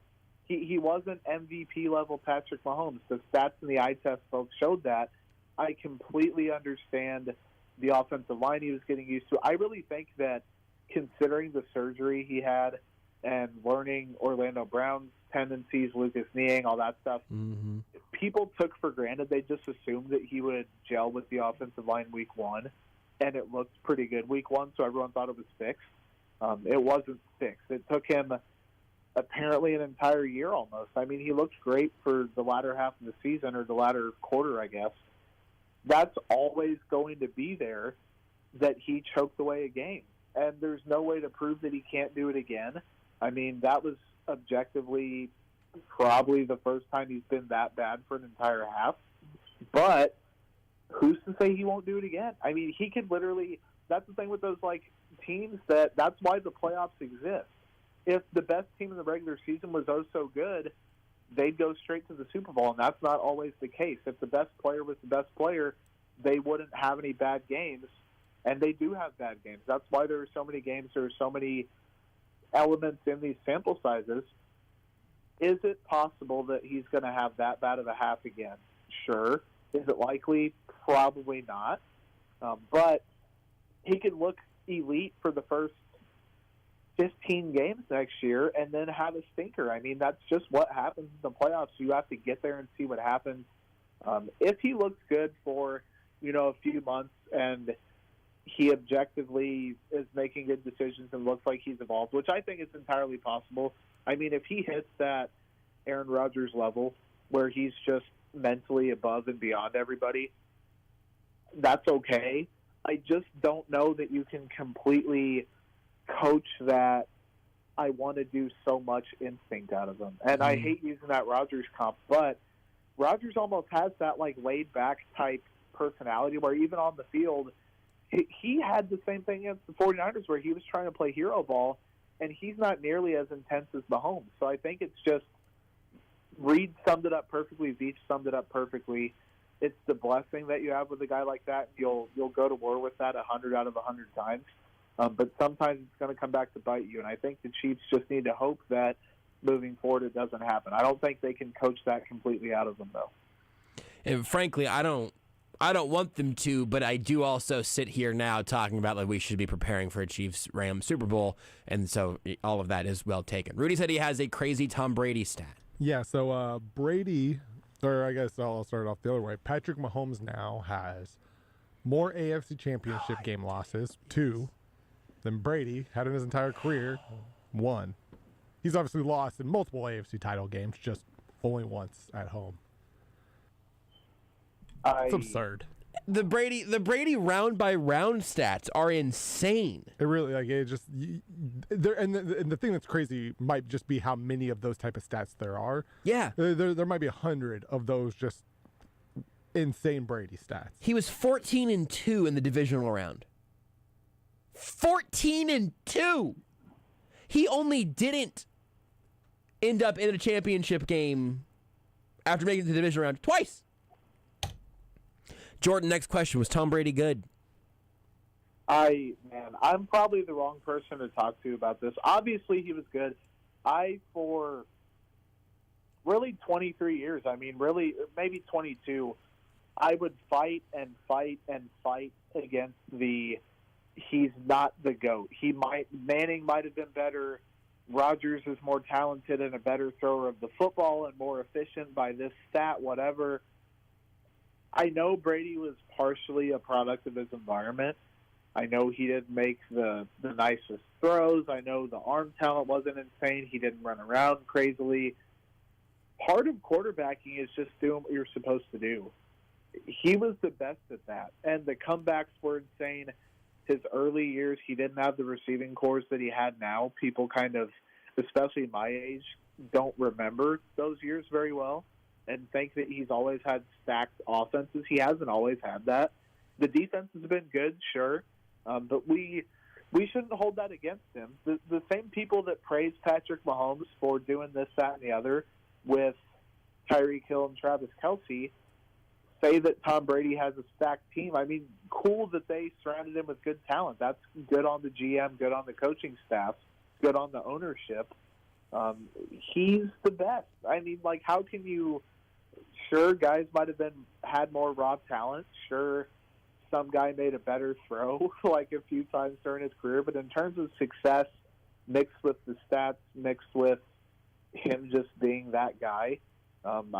[SPEAKER 28] He wasn't MVP-level Patrick Mahomes. The stats in the eye test folks showed that. I completely understand the offensive line he was getting used to. I really think that, considering the surgery he had and learning Orlando Brown's tendencies, Lucas kneeing, all that stuff, people took for granted. They just assumed that he would gel with the offensive line week 1, and it looked pretty good week 1, so everyone thought it was fixed. It wasn't fixed. It took him apparently an entire year almost. He looked great for the latter half of the season, or the latter quarter, I guess. That's always going to be there, that he choked away a game. And there's no way to prove that he can't do it again. That was objectively probably the first time he's been that bad for an entire half. But who's to say he won't do it again? He could literally – that's the thing with those, like, teams, that's why the playoffs exist. If the best team in the regular season was so good, they'd go straight to the Super Bowl, and that's not always the case. If the best player was the best player, they wouldn't have any bad games. And they do have bad games. That's why there are so many games. There are so many elements in these sample sizes. Is it possible that he's going to have that bad of a half again? Sure. Is it likely? Probably not. But he could look elite for the first 15 games next year and then have a stinker. I mean, that's just what happens in the playoffs. You have to get there and see what happens. If he looks good for, a few months and he objectively is making good decisions and looks like he's evolved, which I think is entirely possible. I mean, if he hits that Aaron Rodgers level where he's just mentally above and beyond everybody, that's okay. I just don't know that you can completely coach that I want to do so much instinct out of him. And I hate using that Rodgers comp, but Rodgers almost has that laid-back type personality where even on the field, he had the same thing against the 49ers where he was trying to play hero ball, and he's not nearly as intense as Mahomes. So I think it's just Reed summed it up perfectly. Veach summed it up perfectly. It's the blessing that you have with a guy like that. You'll go to war with that 100 out of 100 times. But sometimes it's going to come back to bite you, and I think the Chiefs just need to hope that moving forward it doesn't happen. I don't think they can coach that completely out of them, though.
[SPEAKER 3] And frankly, I don't want them to, but I do also sit here now talking about we should be preparing for a Chiefs-Rams Super Bowl, and so all of that is well taken. Rudy said he has a crazy Tom Brady stat.
[SPEAKER 4] Yeah, so Brady, or I guess I'll start off the other way. Patrick Mahomes now has more AFC Championship game losses, 2, than Brady had in his entire career, 1. He's obviously lost in multiple AFC title games, just only once at home. It's absurd.
[SPEAKER 3] The Brady round by round stats are insane.
[SPEAKER 4] It really it just and the thing that's crazy might just be how many of those type of stats there are.
[SPEAKER 3] Yeah,
[SPEAKER 4] there might be 100 of those just insane Brady stats.
[SPEAKER 3] He was 14-2 in the divisional round. 14-2. He only didn't end up in a championship game after making it to the divisional round twice. Jordan, next question. Was Tom Brady good?
[SPEAKER 28] I'm probably the wrong person to talk to about this. Obviously, he was good. For really 23 years, really maybe 22, I would fight and fight and fight against he's not the GOAT. Manning might have been better. Rodgers is more talented and a better thrower of the football and more efficient by this stat, whatever. I know Brady was partially a product of his environment. I know he didn't make the nicest throws. I know the arm talent wasn't insane. He didn't run around crazily. Part of quarterbacking is just doing what you're supposed to do. He was the best at that. And the comebacks were insane. His early years, he didn't have the receiving cores that he had now. People kind of, especially my age, don't remember those years very well and think that he's always had stacked offenses. He hasn't always had that. The defense has been good, sure, but we shouldn't hold that against him. The same people that praise Patrick Mahomes for doing this, that, and the other with Tyreek Hill and Travis Kelce say that Tom Brady has a stacked team. Cool that they surrounded him with good talent. That's good on the GM, good on the coaching staff, good on the ownership. He's the best. How can you... Sure, guys might have had more raw talent. Sure, some guy made a better throw a few times during his career. But in terms of success, mixed with the stats, mixed with him just being that guy, I'm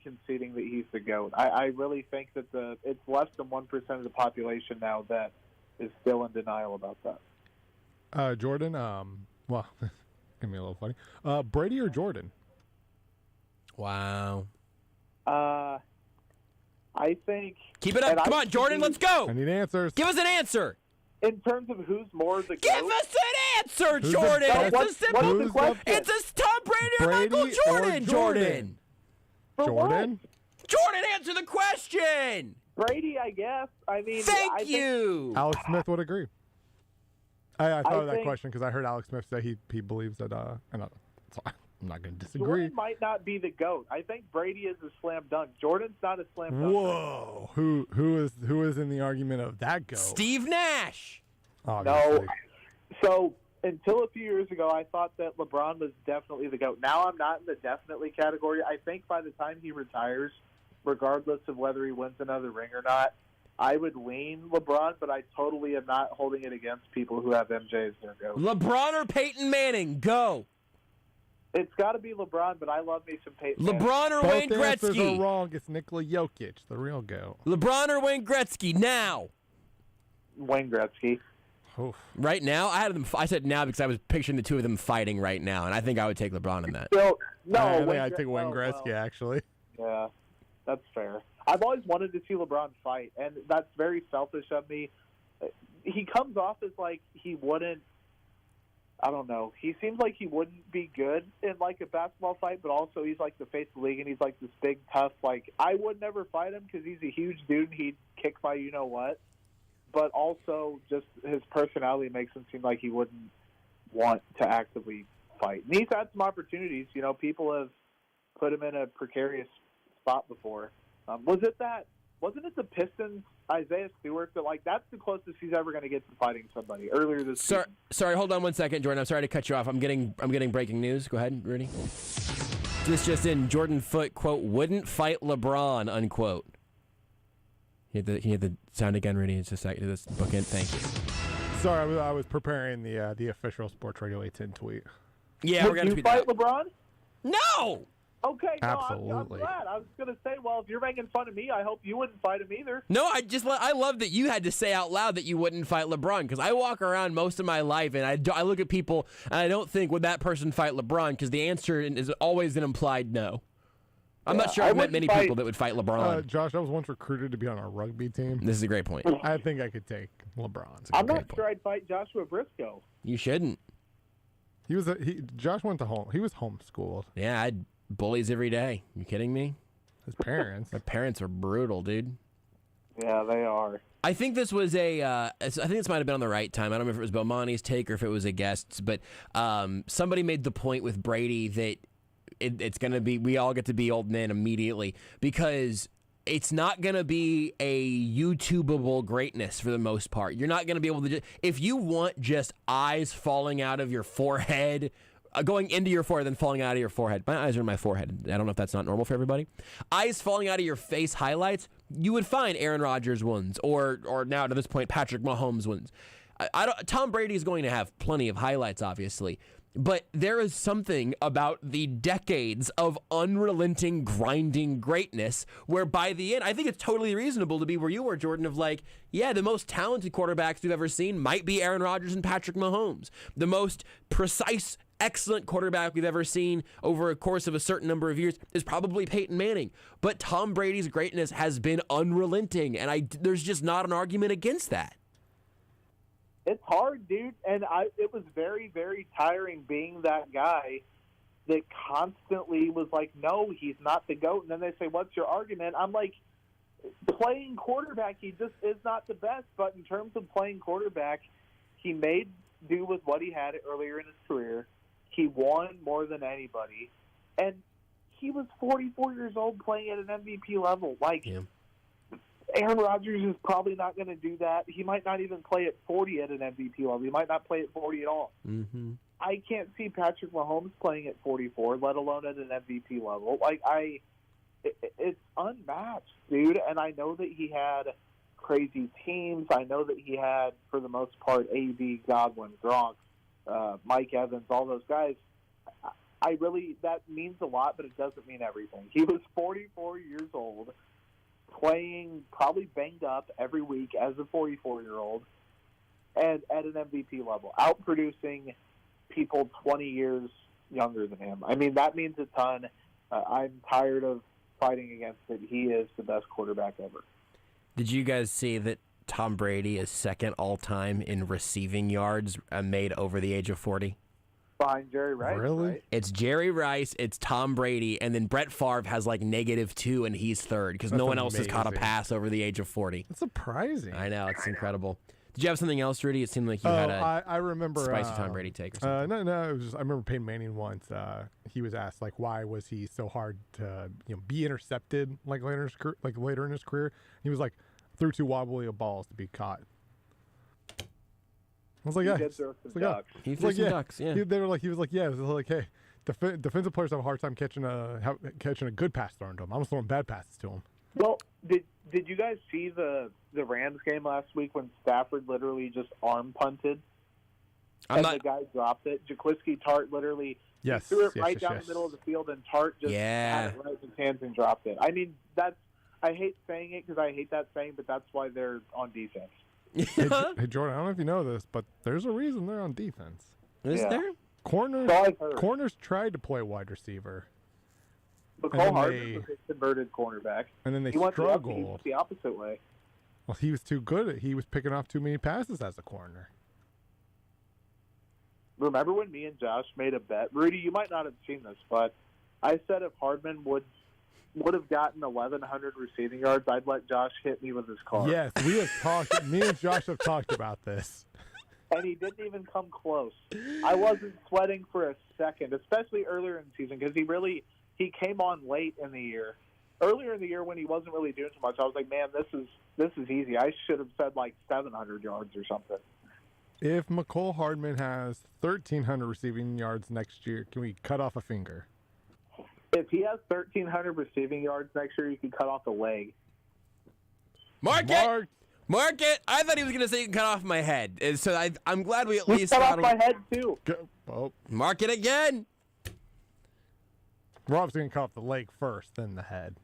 [SPEAKER 28] conceding that he's the GOAT. I really think that it's less than 1% of the population now that is still in denial about that.
[SPEAKER 4] Jordan, well, gonna be a little funny. Brady or Jordan?
[SPEAKER 3] Wow.
[SPEAKER 28] I think...
[SPEAKER 3] Keep it up. Come on, Jordan, let's go.
[SPEAKER 4] I need answers.
[SPEAKER 28] Give us an answer. In terms of who's more the GOAT...
[SPEAKER 3] Give us an answer, Jordan. It's a simple question. It's a Tom Brady or Michael Jordan. Jordan.
[SPEAKER 4] Jordan?
[SPEAKER 3] Jordan, answer the question.
[SPEAKER 28] Brady, I guess.
[SPEAKER 3] Thank you.
[SPEAKER 4] Alex Smith would agree. I thought of that question because I heard Alex Smith say he believes that... I'm not going to disagree.
[SPEAKER 28] Jordan might not be the GOAT. I think Brady is a slam dunk. Jordan's not a slam dunk.
[SPEAKER 4] Whoa. Who is in the argument of that GOAT?
[SPEAKER 3] Steve Nash.
[SPEAKER 4] Obviously.
[SPEAKER 28] No. So until a few years ago, I thought that LeBron was definitely the GOAT. Now I'm not in the definitely category. I think by the time he retires, regardless of whether he wins another ring or not, I would lean LeBron, but I totally am not holding it against people who have MJ as their GOAT.
[SPEAKER 3] LeBron or Peyton Manning? Go.
[SPEAKER 28] It's got to be LeBron, but I love me some Peyton
[SPEAKER 3] LeBron or
[SPEAKER 28] Manning.
[SPEAKER 3] Wayne
[SPEAKER 4] Both answers
[SPEAKER 3] Gretzky?
[SPEAKER 4] are wrong. It's Nikola Jokic, the real GOAT.
[SPEAKER 3] LeBron or Wayne Gretzky? Now.
[SPEAKER 28] Wayne Gretzky.
[SPEAKER 4] Oof.
[SPEAKER 3] Right now? I said now because I was picturing the two of them fighting right now, and I think I would take LeBron in that.
[SPEAKER 28] So, no,
[SPEAKER 4] I think
[SPEAKER 28] Wayne
[SPEAKER 4] I'd take Wayne Gretzky, actually.
[SPEAKER 28] Yeah, that's fair. I've always wanted to see LeBron fight, and that's very selfish of me. He comes off as like he wouldn't, I don't know. He seems like he wouldn't be good in like a basketball fight, but also he's like the face of the league, and he's like this big, tough, like I would never fight him because he's a huge dude and he'd kick my you-know-what. But also just his personality makes him seem like he wouldn't want to actively fight. And he's had some opportunities. You know, people have put him in a precarious spot before. Wasn't it the Pistons, Isaiah Stewart, that like that's the closest he's ever going to get to fighting somebody earlier this season?
[SPEAKER 3] Sorry, hold on one second, Jordan. I'm sorry to cut you off. I'm getting breaking news. Go ahead, Rudy. This just in: Jordan Foote, quote, wouldn't fight LeBron, unquote. You had the sound again, Rudy. It's just like this bookend. Thank you.
[SPEAKER 4] Sorry, I was preparing the official Sports Radio 810 tweet.
[SPEAKER 3] Yeah, we're gonna
[SPEAKER 28] tweet fight that. LeBron?
[SPEAKER 3] No.
[SPEAKER 28] Okay, no,
[SPEAKER 4] absolutely.
[SPEAKER 28] I'm glad. I was going to say, well, if you're making fun of me, I hope you wouldn't fight him either.
[SPEAKER 3] No, I love that you had to say out loud that you wouldn't fight LeBron, because I walk around most of my life and I look at people and I don't think, would that person fight LeBron, because the answer is always an implied no. I'm not sure I've met many people that would fight LeBron.
[SPEAKER 4] Josh, I was once recruited to be on our rugby team.
[SPEAKER 3] This is a great point.
[SPEAKER 4] I think I could take LeBron.
[SPEAKER 28] I'm not sure I'd fight Joshua Brisco.
[SPEAKER 3] You shouldn't.
[SPEAKER 4] Josh went to home. He was homeschooled.
[SPEAKER 3] Yeah, I'd bullies every day. You kidding me?
[SPEAKER 4] His parents.
[SPEAKER 3] My parents are brutal, dude.
[SPEAKER 28] Yeah, they are.
[SPEAKER 3] I think this was I think this might have been on the right time. I don't remember if it was Bomani's take or if it was a guest's, but somebody made the point with Brady that it's going to be, we all get to be old men immediately, because it's not going to be a YouTubeable greatness for the most part. You're not going to be able to if you want just eyes falling out of your forehead, going into your forehead, then falling out of your forehead. My eyes are in my forehead. I don't know if that's not normal for everybody. Eyes falling out of your face highlights, you would find Aaron Rodgers ones, or now to this point, Patrick Mahomes ones. Tom Brady is going to have plenty of highlights, obviously. But there is something about the decades of unrelenting, grinding greatness where by the end, I think it's totally reasonable to be where you were, Jordan, of like, yeah, the most talented quarterbacks we've ever seen might be Aaron Rodgers and Patrick Mahomes. The most precise, excellent quarterback we've ever seen over a course of a certain number of years is probably Peyton Manning. But Tom Brady's greatness has been unrelenting, and there's just not an argument against that.
[SPEAKER 28] It's hard, dude, and it was very, very tiring being that guy that constantly was like, no, he's not the GOAT, and then they say, what's your argument? I'm like, playing quarterback, he just is not the best, but in terms of playing quarterback, he made do with what he had earlier in his career. He won more than anybody, and he was 44 years old playing at an MVP level. Like, yeah. Aaron Rodgers is probably not going to do that. He might not even play at 40 at an MVP level. He might not play at 40 at all.
[SPEAKER 3] Mm-hmm.
[SPEAKER 28] I can't see Patrick Mahomes playing at 44, let alone at an MVP level. Like, it's unmatched, dude. And I know that he had crazy teams. I know that he had, for the most part, A.B., Godwin, Gronk, Mike Evans, all those guys. That means a lot, but it doesn't mean everything. He was 44 years old, playing probably banged up every week as a 44-year-old, and at an MVP level, outproducing people 20 years younger than him. I mean, that means a ton. I'm tired of fighting against it. He is the best quarterback ever.
[SPEAKER 3] Did you guys see that Tom Brady is second all-time in receiving yards made over the age of 40?
[SPEAKER 28] Behind Jerry Rice,
[SPEAKER 4] really?
[SPEAKER 28] Right?
[SPEAKER 3] It's Jerry Rice, it's Tom Brady, and then Brett Favre has like -2, and he's third because no one else has caught a pass over the age of 40.
[SPEAKER 4] That's surprising.
[SPEAKER 3] I know, it's incredible. Did you have something else, Rudy? It seemed like you had a
[SPEAKER 4] I remember,
[SPEAKER 3] spicy Tom Brady take or something.
[SPEAKER 4] No, it was just, I remember Peyton Manning once. He was asked like, why was he so hard to be intercepted like later in his career? He was like, threw too wobbly of balls to be caught. I was like, yeah.
[SPEAKER 28] He
[SPEAKER 3] threw some ducks, yeah.
[SPEAKER 4] They were like, he was like, yeah. It was like, hey, defensive players have a hard time catching a good pass thrown to him. I was throwing bad passes to him.
[SPEAKER 28] Well, did Did you guys see the Rams game last week when Stafford literally just arm punted? The guy dropped it. Jaquiski Tart literally threw it right down the middle of the field, and Tart just had it right in his hands and dropped it. I mean, I hate saying it because I hate that saying, but that's why they're on defense.
[SPEAKER 4] Hey, Jordan, I don't know if you know this, but there's a reason they're on defense.
[SPEAKER 3] Is there?
[SPEAKER 4] Corners tried to play wide receiver.
[SPEAKER 28] McCole Hardman was a converted cornerback.
[SPEAKER 4] And then they
[SPEAKER 28] struggled.
[SPEAKER 4] struggled.
[SPEAKER 28] He went the opposite way.
[SPEAKER 4] Well, he was too good. He was picking off too many passes as a corner.
[SPEAKER 28] Remember when me and Josh made a bet? Rudy, you might not have seen this, but I said if Hardman would have gotten 1,100 receiving yards, I'd let Josh hit me with his car.
[SPEAKER 4] Yes, we have talked. Me and Josh have talked about this.
[SPEAKER 28] And he didn't even come close. I wasn't sweating for a second, especially earlier in the season, because he came on late in the year. Earlier in the year when he wasn't really doing too much, I was like, man, this is easy. I should have said like 700 yards or something.
[SPEAKER 4] If McCole Hardman has 1,300 receiving yards next year, can we cut off a finger?
[SPEAKER 28] If he has 1,300 receiving yards next year, you can cut off a leg.
[SPEAKER 3] Mark it! I thought he was going to say you can cut off my head. And so I'm glad we at least
[SPEAKER 28] cut off my head, too.
[SPEAKER 3] Mark it again!
[SPEAKER 4] We're obviously going to cut off the leg first, then the head.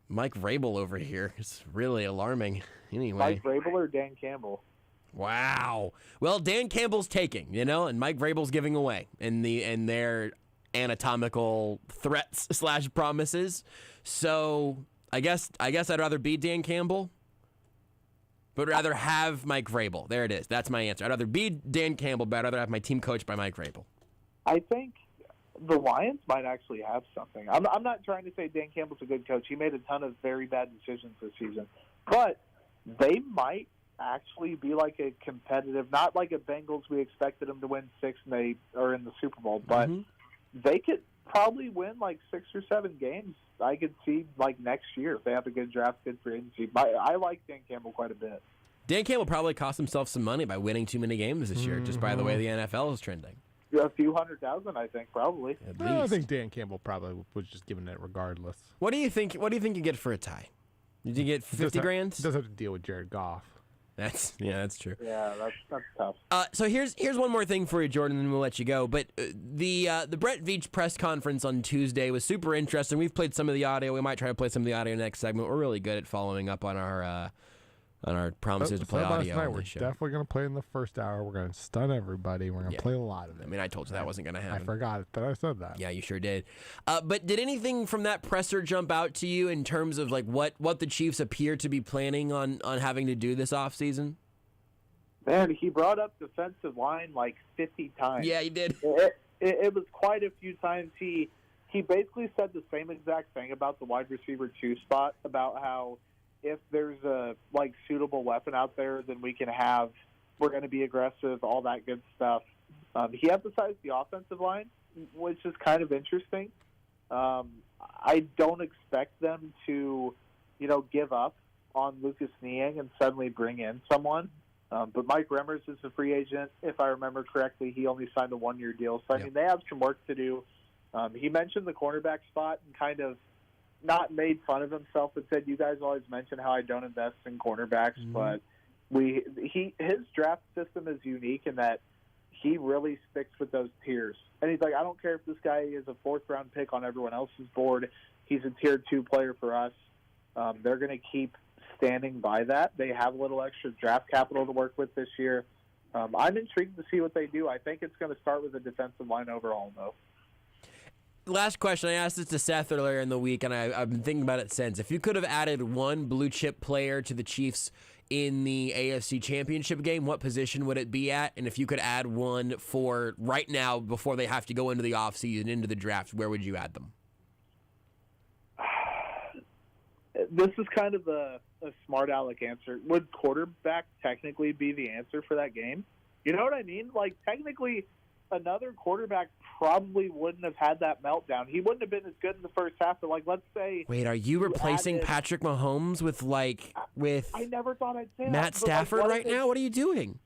[SPEAKER 3] Mike Vrabel over here is really alarming. Anyway.
[SPEAKER 28] Mike Vrabel or Dan Campbell?
[SPEAKER 3] Wow. Well, Dan Campbell's taking, and Mike Vrabel's giving away in their anatomical threats / promises. So I guess I'd rather be Dan Campbell, but rather have Mike Vrabel. There it is. That's my answer. I'd rather be Dan Campbell, but I'd rather have my team coached by Mike Vrabel.
[SPEAKER 28] I think the Lions might actually have something. I'm not trying to say Dan Campbell's a good coach. He made a ton of very bad decisions this season. But they might actually be like a competitive, not like a Bengals we expected them to win 6 and they are in the Super Bowl, but they could probably win like 6 or 7 games. I could see like next year if they have a good draft, good free agency. I like Dan Campbell quite a bit.
[SPEAKER 3] Dan Campbell probably cost himself some money by winning too many games this year, just by the way the NFL is trending.
[SPEAKER 28] A few $100,000, I think, probably.
[SPEAKER 4] I think Dan Campbell probably was just giving it regardless.
[SPEAKER 3] What do you think you get for a tie? Did you get 50 grand?
[SPEAKER 4] He does have to deal with Jared Goff.
[SPEAKER 3] That's true.
[SPEAKER 28] Yeah, that's tough.
[SPEAKER 3] So here's one more thing for you, Jordan, and then we'll let you go. But the Brett Veach press conference on Tuesday was super interesting. We've played some of the audio. We might try to play some of the audio next segment. We're really good at following up on our promises to play audio.
[SPEAKER 4] Last night, we're definitely going to play in the first hour. We're going to stun everybody. We're going to play a lot of it.
[SPEAKER 3] I mean, I told you that wasn't going to happen.
[SPEAKER 4] I forgot that I said that.
[SPEAKER 3] Yeah, you sure did. But did anything from that presser jump out to you in terms of like what the Chiefs appear to be planning on having to do this offseason?
[SPEAKER 28] Man, he brought up defensive line like 50 times.
[SPEAKER 3] Yeah, he did.
[SPEAKER 28] It was quite a few times. He basically said the same exact thing about the wide receiver 2 spot, about how if there's a suitable weapon out there, then we're going to be aggressive, all that good stuff. He emphasized the offensive line, which is kind of interesting. I don't expect them to, give up on Lucas Niang and suddenly bring in someone. But Mike Remmers is a free agent. If I remember correctly, he only signed a 1-year deal. So, I mean, they have some work to do. He mentioned the cornerback spot and kind of not made fun of himself, but said, you guys always mention how I don't invest in cornerbacks, but his draft system is unique in that he really sticks with those tiers. And he's like, I don't care if this guy is a 4th-round pick on everyone else's board. He's a tier 2 player for us. They're going to keep standing by that. They have a little extra draft capital to work with this year. I'm intrigued to see what they do. I think it's going to start with the defensive line overall, though.
[SPEAKER 3] Last question. I asked this to Seth earlier in the week, and I've been thinking about it since. If you could have added one blue-chip player to the Chiefs in the AFC Championship game, what position would it be at? And if you could add one for right now before they have to go into the offseason, into the draft, where would you add them?
[SPEAKER 28] This is kind of a smart aleck answer. Would quarterback technically be the answer for that game? You know what I mean? Like, technically, another quarterback probably wouldn't have had that meltdown. He wouldn't have been as good in the first half, but, let's say...
[SPEAKER 3] Wait, are you replacing Patrick Mahomes with
[SPEAKER 28] I never thought I'd say
[SPEAKER 3] Matt Stafford right now? What are you doing?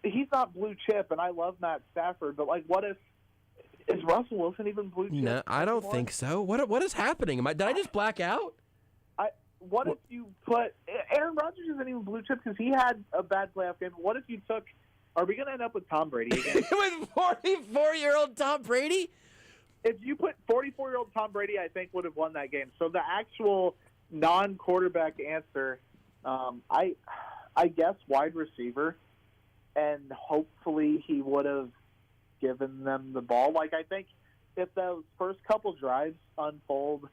[SPEAKER 28] He's not blue chip, and I love Matt Stafford, but, what if... Is Russell Wilson even blue chip?
[SPEAKER 3] No, I don't think so. What is happening? Did I just black out?
[SPEAKER 28] what if you put Aaron Rodgers isn't even blue chip because he had a bad playoff game. What if you took? Are we going to end up with Tom Brady again?
[SPEAKER 3] With 44-year-old Tom Brady?
[SPEAKER 28] If you put 44-year-old Tom Brady, I think would have won that game. So the actual non-quarterback answer, I guess wide receiver, and hopefully he would have given them the ball. Like, I think if those first couple drives unfold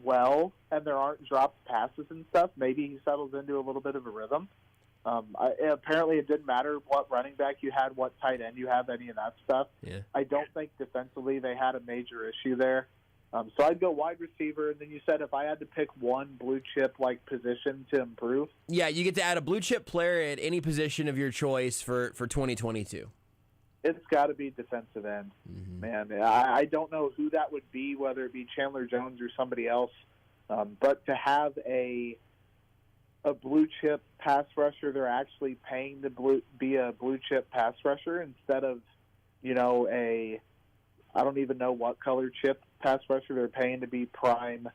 [SPEAKER 28] well and there aren't dropped passes and stuff, maybe he settles into a little bit of a rhythm. Apparently it didn't matter what running back you had, what tight end you have, any of that stuff.
[SPEAKER 3] Yeah.
[SPEAKER 28] I don't think defensively they had a major issue there. So I'd go wide receiver, and then you said if I had to pick one blue chip like position to improve.
[SPEAKER 3] Yeah, you get to add a blue chip player at any position of your choice for 2022.
[SPEAKER 28] It's got to be defensive end, man. I don't know who that would be, whether it be Chandler Jones or somebody else. But to have a blue chip pass rusher, they're actually paying to be a blue chip pass rusher instead of, I don't even know what color chip pass rusher they're paying to be prime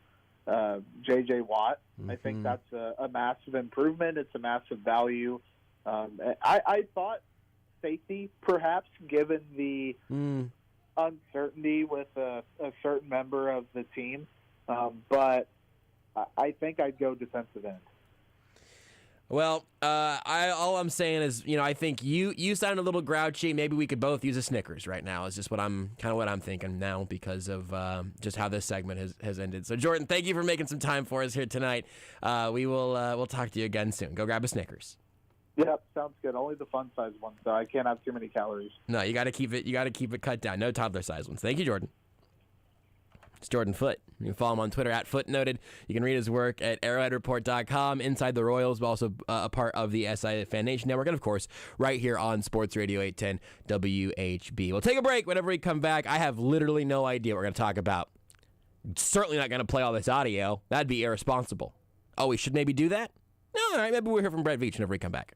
[SPEAKER 28] J.J. Watt. I think that's a massive improvement. It's a massive value. I thought safety, perhaps, given the uncertainty with a certain member of the team. But I think I'd go defensive end.
[SPEAKER 3] Well, all I'm saying is, I think you sound a little grouchy. Maybe we could both use a Snickers right now. Is just what I'm thinking now because of just how this segment has ended. So, Jordan, thank you for making some time for us here tonight. We'll talk to you again soon. Go grab a Snickers.
[SPEAKER 28] Yep, sounds good. Only the fun size ones, though. I can't have too many calories.
[SPEAKER 3] No, you got to keep it. You got to keep it cut down. No toddler size ones. Thank you, Jordan. It's Jordan Foote. You can follow him on Twitter at FootNoted. You can read his work at arrowheadreport.com. Inside the Royals, but also a part of the SI Fan Nation Network. And, of course, right here on Sports Radio 810 WHB. We'll take a break. Whenever we come back, I have literally no idea what we're going to talk about. Certainly not going to play all this audio. That'd be irresponsible. Oh, we should maybe do that? No, all right. Maybe we'll hear from Brett Veach whenever we come back.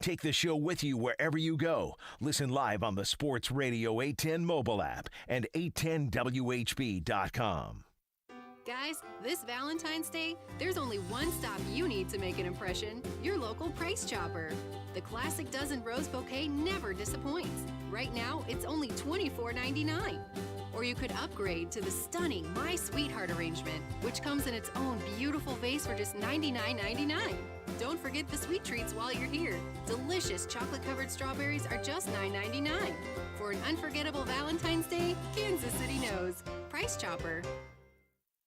[SPEAKER 2] Take the show with you wherever you go. Listen live on the Sports Radio 810 mobile app and 810WHB.com.
[SPEAKER 14] Guys, this Valentine's Day, there's only one stop you need to make an impression. Your local Price Chopper. The classic dozen rose bouquet never disappoints. Right now, it's only $24.99. Or you could upgrade to the stunning My Sweetheart arrangement, which comes in its own beautiful vase for just $99.99. Don't forget the sweet treats while you're here. Delicious chocolate-covered strawberries are just $9.99. For an unforgettable Valentine's Day, Kansas City knows. Price Chopper.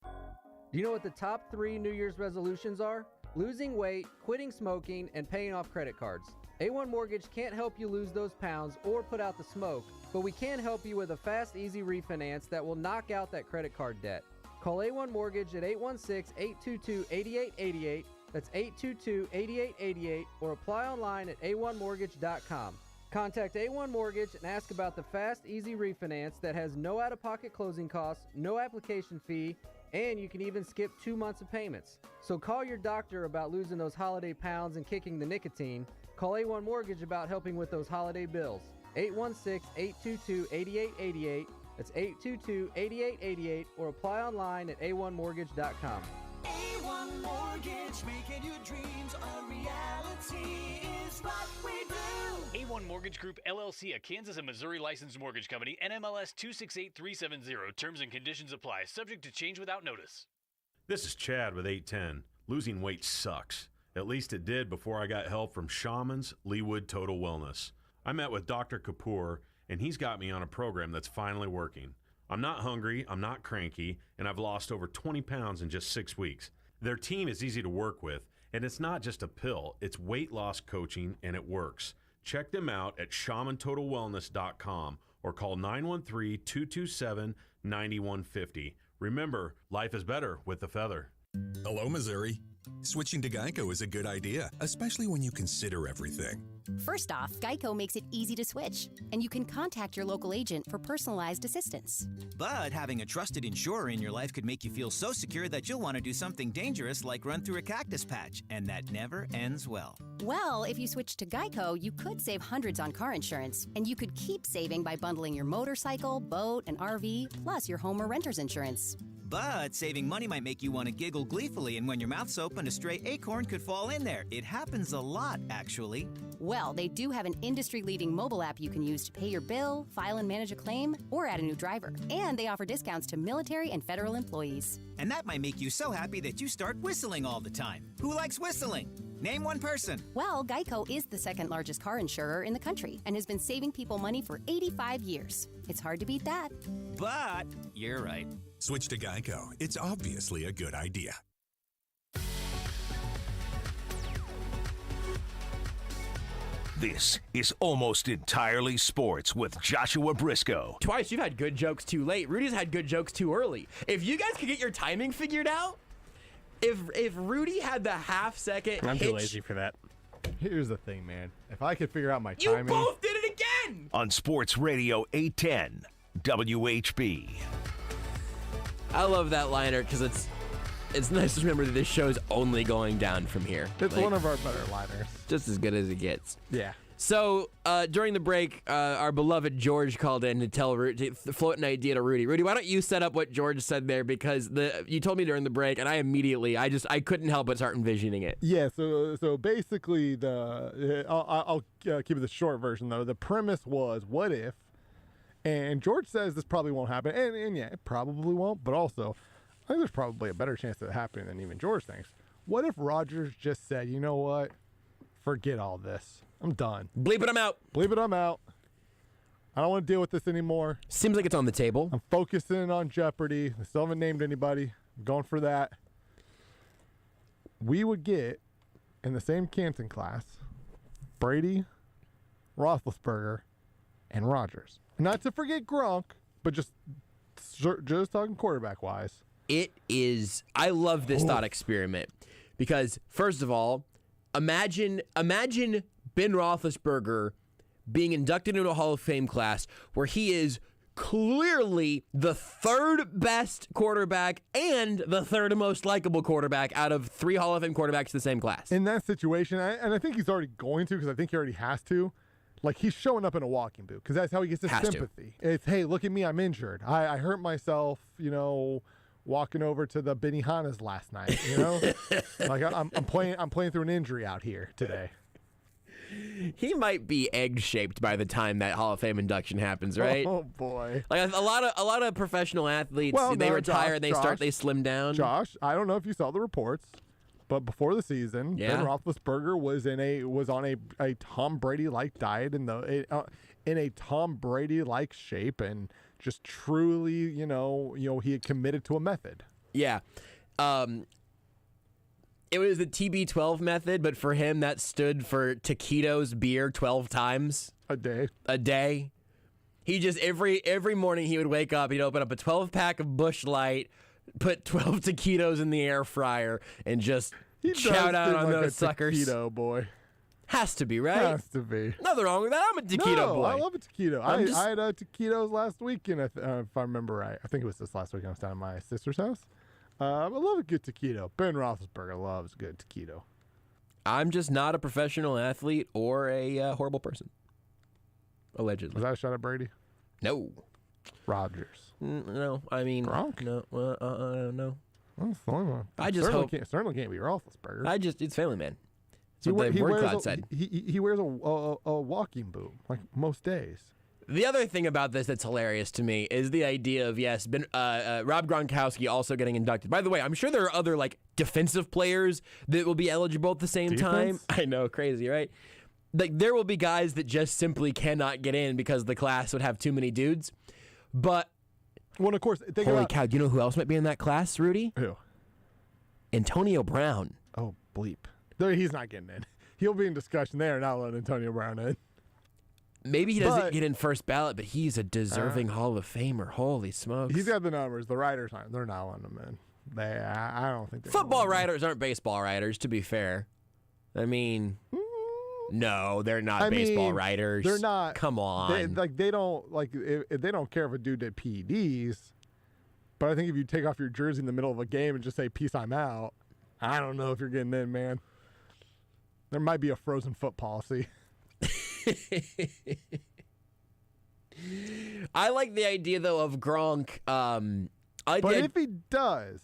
[SPEAKER 15] Do you know what the top 3 New Year's resolutions are? Losing weight, quitting smoking, and paying off credit cards. A1 Mortgage can't help you lose those pounds or put out the smoke, but we can help you with a fast, easy refinance that will knock out that credit card debt. Call A1 Mortgage at 816-822-8888. That's 822-8888, or apply online at a1mortgage.com. Contact A1 Mortgage and ask about the fast, easy refinance that has no out-of-pocket closing costs, no application fee, and you can even skip 2 months of payments. So call your doctor about losing those holiday pounds and kicking the nicotine. Call A1 Mortgage about helping with those holiday bills. 816-822-8888. That's 822-8888, or apply online at a1mortgage.com.
[SPEAKER 6] A1 Mortgage, making your dreams a reality is what we do.
[SPEAKER 16] A1 Mortgage Group, LLC, a Kansas and Missouri licensed mortgage company, NMLS 268370. Terms and conditions apply. Subject to change without notice.
[SPEAKER 17] This is Chad with 810. Losing weight sucks. At least it did before I got help from Shaman's Leewood Total Wellness. I met with Dr. Kapoor, and he's got me on a program that's finally working. I'm not hungry, I'm not cranky, and I've lost over 20 pounds in just 6 weeks. Their team is easy to work with, and it's not just a pill, it's weight loss coaching, and it works. Check them out at shamantotalwellness.com or call 913-227-9150. Remember, life is better with the feather.
[SPEAKER 18] Hello, Missouri. Switching to Geico is a good idea, especially when you consider everything.
[SPEAKER 19] First off, Geico makes it easy to switch, and you can contact your local agent for personalized assistance.
[SPEAKER 20] But having a trusted insurer in your life could make you feel so secure that you'll want to do something dangerous like run through a cactus patch, and that never ends well.
[SPEAKER 19] Well, if you switch to Geico, you could save hundreds on car insurance, and you could keep saving by bundling your motorcycle, boat, and RV, plus your home or renter's insurance.
[SPEAKER 20] But saving money might make you want to giggle gleefully, and when your mouth's open, a stray acorn could fall in there. It happens a lot, actually.
[SPEAKER 19] Well, they do have an industry-leading mobile app you can use to pay your bill, file and manage a claim, or add a new driver. And they offer discounts to military and federal employees.
[SPEAKER 20] And that might make you so happy that you start whistling all the time. Who likes whistling? Name one person.
[SPEAKER 19] Well, Geico is the second largest car insurer in the country and has been saving people money for 85 years. It's hard to beat that.
[SPEAKER 20] But you're right.
[SPEAKER 18] Switch to Geico. It's obviously a good idea.
[SPEAKER 2] This is Almost Entirely Sports with Joshua Brisco.
[SPEAKER 3] Twice you've had good jokes too late. Rudy's had good jokes too early. If you guys could get your timing figured out, if Rudy had the half-second
[SPEAKER 7] I'm
[SPEAKER 3] hitch,
[SPEAKER 7] too lazy for that.
[SPEAKER 4] Here's the thing, man. If I could figure out my
[SPEAKER 3] you
[SPEAKER 4] timing.
[SPEAKER 3] both did it again!
[SPEAKER 2] On Sports Radio 810 WHB.
[SPEAKER 3] I love that liner because it's nice to remember that this show's only going down from here.
[SPEAKER 4] It's one of our better liners.
[SPEAKER 3] Just as good as it gets.
[SPEAKER 4] Yeah.
[SPEAKER 3] So during the break, our beloved George called in to tell Rudy, to float an idea to Rudy. Rudy, why don't you set up what George said there? Because you told me during the break, and I couldn't help but start envisioning it.
[SPEAKER 4] Yeah. So basically, I'll keep it the short version though. The premise was, what if? And George says this probably won't happen, and yeah, it probably won't. But also, I think there's probably a better chance of it happening than even George thinks. What if Rodgers just said, you know what? Forget all this. I'm done.
[SPEAKER 3] Bleep it, I'm out.
[SPEAKER 4] Bleep it, I'm out. I don't want to deal with this anymore.
[SPEAKER 3] Seems like it's on the table.
[SPEAKER 4] I'm focusing on Jeopardy. I still haven't named anybody. I'm going for that. We would get, in the same Canton class, Brady, Roethlisberger, and Rodgers. Not to forget Gronk, but just talking quarterback-wise.
[SPEAKER 3] It is. I love this thought experiment because, first of all, imagine Ben Roethlisberger being inducted into a Hall of Fame class where he is clearly the third best quarterback and the third most likable quarterback out of 3 Hall of Fame quarterbacks in the same class.
[SPEAKER 4] In that situation, and I think he's already going to because I think he already has to. Like, he's showing up in a walking boot because that's how he gets his sympathy. It's, hey, look at me, I'm injured. I hurt myself, walking over to the Benihana's last night, like I'm playing through an injury out here today.
[SPEAKER 3] He might be egg-shaped by the time that Hall of Fame induction happens, right?
[SPEAKER 4] Oh boy!
[SPEAKER 3] Like a lot of professional athletes, they retire and they slim down.
[SPEAKER 4] Josh, I don't know if you saw the reports, but before the season, Ben Roethlisberger was on a Tom Brady-like diet in a Tom Brady-like shape and just truly, he had committed to a method.
[SPEAKER 3] Yeah. It was the TB12 method, but for him that stood for taquitos beer 12 times
[SPEAKER 4] a
[SPEAKER 3] day. He just every morning he would wake up, he'd open up a 12-pack of Busch Light, put 12 taquitos in the air fryer, and just shout out on those suckers.
[SPEAKER 4] Taquito boy.
[SPEAKER 3] Has to be, right?
[SPEAKER 4] Has to be.
[SPEAKER 3] Nothing wrong with that. I'm a taquito boy.
[SPEAKER 4] I love a taquito. I had taquitos last weekend, if I remember right. I think it was this last weekend. I was down at my sister's house. I love a good taquito. Ben Roethlisberger loves good taquito.
[SPEAKER 3] I'm just not a professional athlete or a horrible person. Allegedly.
[SPEAKER 4] Was that a shot at Brady?
[SPEAKER 3] No.
[SPEAKER 4] Rodgers.
[SPEAKER 3] No. I mean,
[SPEAKER 4] Gronk?
[SPEAKER 3] No. No.
[SPEAKER 4] Well,
[SPEAKER 3] I just
[SPEAKER 4] certainly
[SPEAKER 3] hope.
[SPEAKER 4] Certainly can't be Roethlisberger.
[SPEAKER 3] It's Family Man. That's what the word cloud said.
[SPEAKER 4] He wears a walking boot like most days.
[SPEAKER 3] The other thing about this that's hilarious to me is the idea of, Rob Gronkowski also getting inducted. By the way, I'm sure there are other, defensive players that will be eligible at the same time. I know, crazy, right? There will be guys that just simply cannot get in because the class would have too many dudes. But,
[SPEAKER 4] well, of course,
[SPEAKER 3] holy cow, do you know who else might be in that class, Rudy?
[SPEAKER 4] Who?
[SPEAKER 3] Antonio Brown.
[SPEAKER 4] Oh, bleep. He's not getting in. He'll be in discussion there, not letting Antonio Brown in.
[SPEAKER 3] Maybe he doesn't get in first ballot, but he's a deserving Hall of Famer. Holy smokes.
[SPEAKER 4] He's got the numbers. The writers aren't. They're not letting him in. I don't think they're
[SPEAKER 3] Football writers aren't baseball writers, to be fair. I mean, no, they're not baseball writers.
[SPEAKER 4] They're not.
[SPEAKER 3] Come on.
[SPEAKER 4] They don't care if a dude did PEDs, but I think if you take off your jersey in the middle of a game and just say, peace, I'm out, I don't know if you're getting in, man. There might be a frozen foot policy.
[SPEAKER 3] I like the idea, though, of Gronk
[SPEAKER 4] But if he does,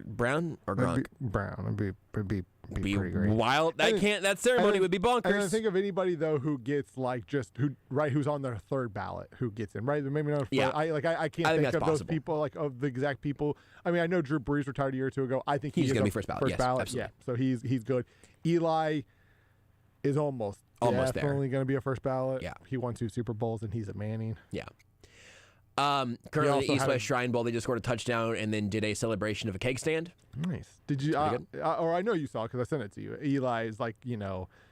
[SPEAKER 3] Brown or Gronk?
[SPEAKER 4] Brown. It'd be pretty great.
[SPEAKER 3] Wild. That ceremony would be bonkers.
[SPEAKER 4] And then think of anybody though who gets who's on their third ballot who gets in, right? Maybe not.
[SPEAKER 3] Yeah.
[SPEAKER 4] I can't think of those people, like of the exact people. I mean, I know Drew Brees retired a year or two ago. I think
[SPEAKER 3] he's going to be first ballot. Yes,
[SPEAKER 4] ballot.
[SPEAKER 3] absolutely.
[SPEAKER 4] Yeah. So he's good. Eli is almost definitely going to be a first ballot.
[SPEAKER 3] Yeah.
[SPEAKER 4] He won 2 Super Bowls and he's a Manning.
[SPEAKER 3] Yeah. Currently, the East West Shrine Bowl, they just scored a touchdown and then did a celebration of a keg stand.
[SPEAKER 4] Nice. Did you? Or I know you saw because I sent it to you. Eli is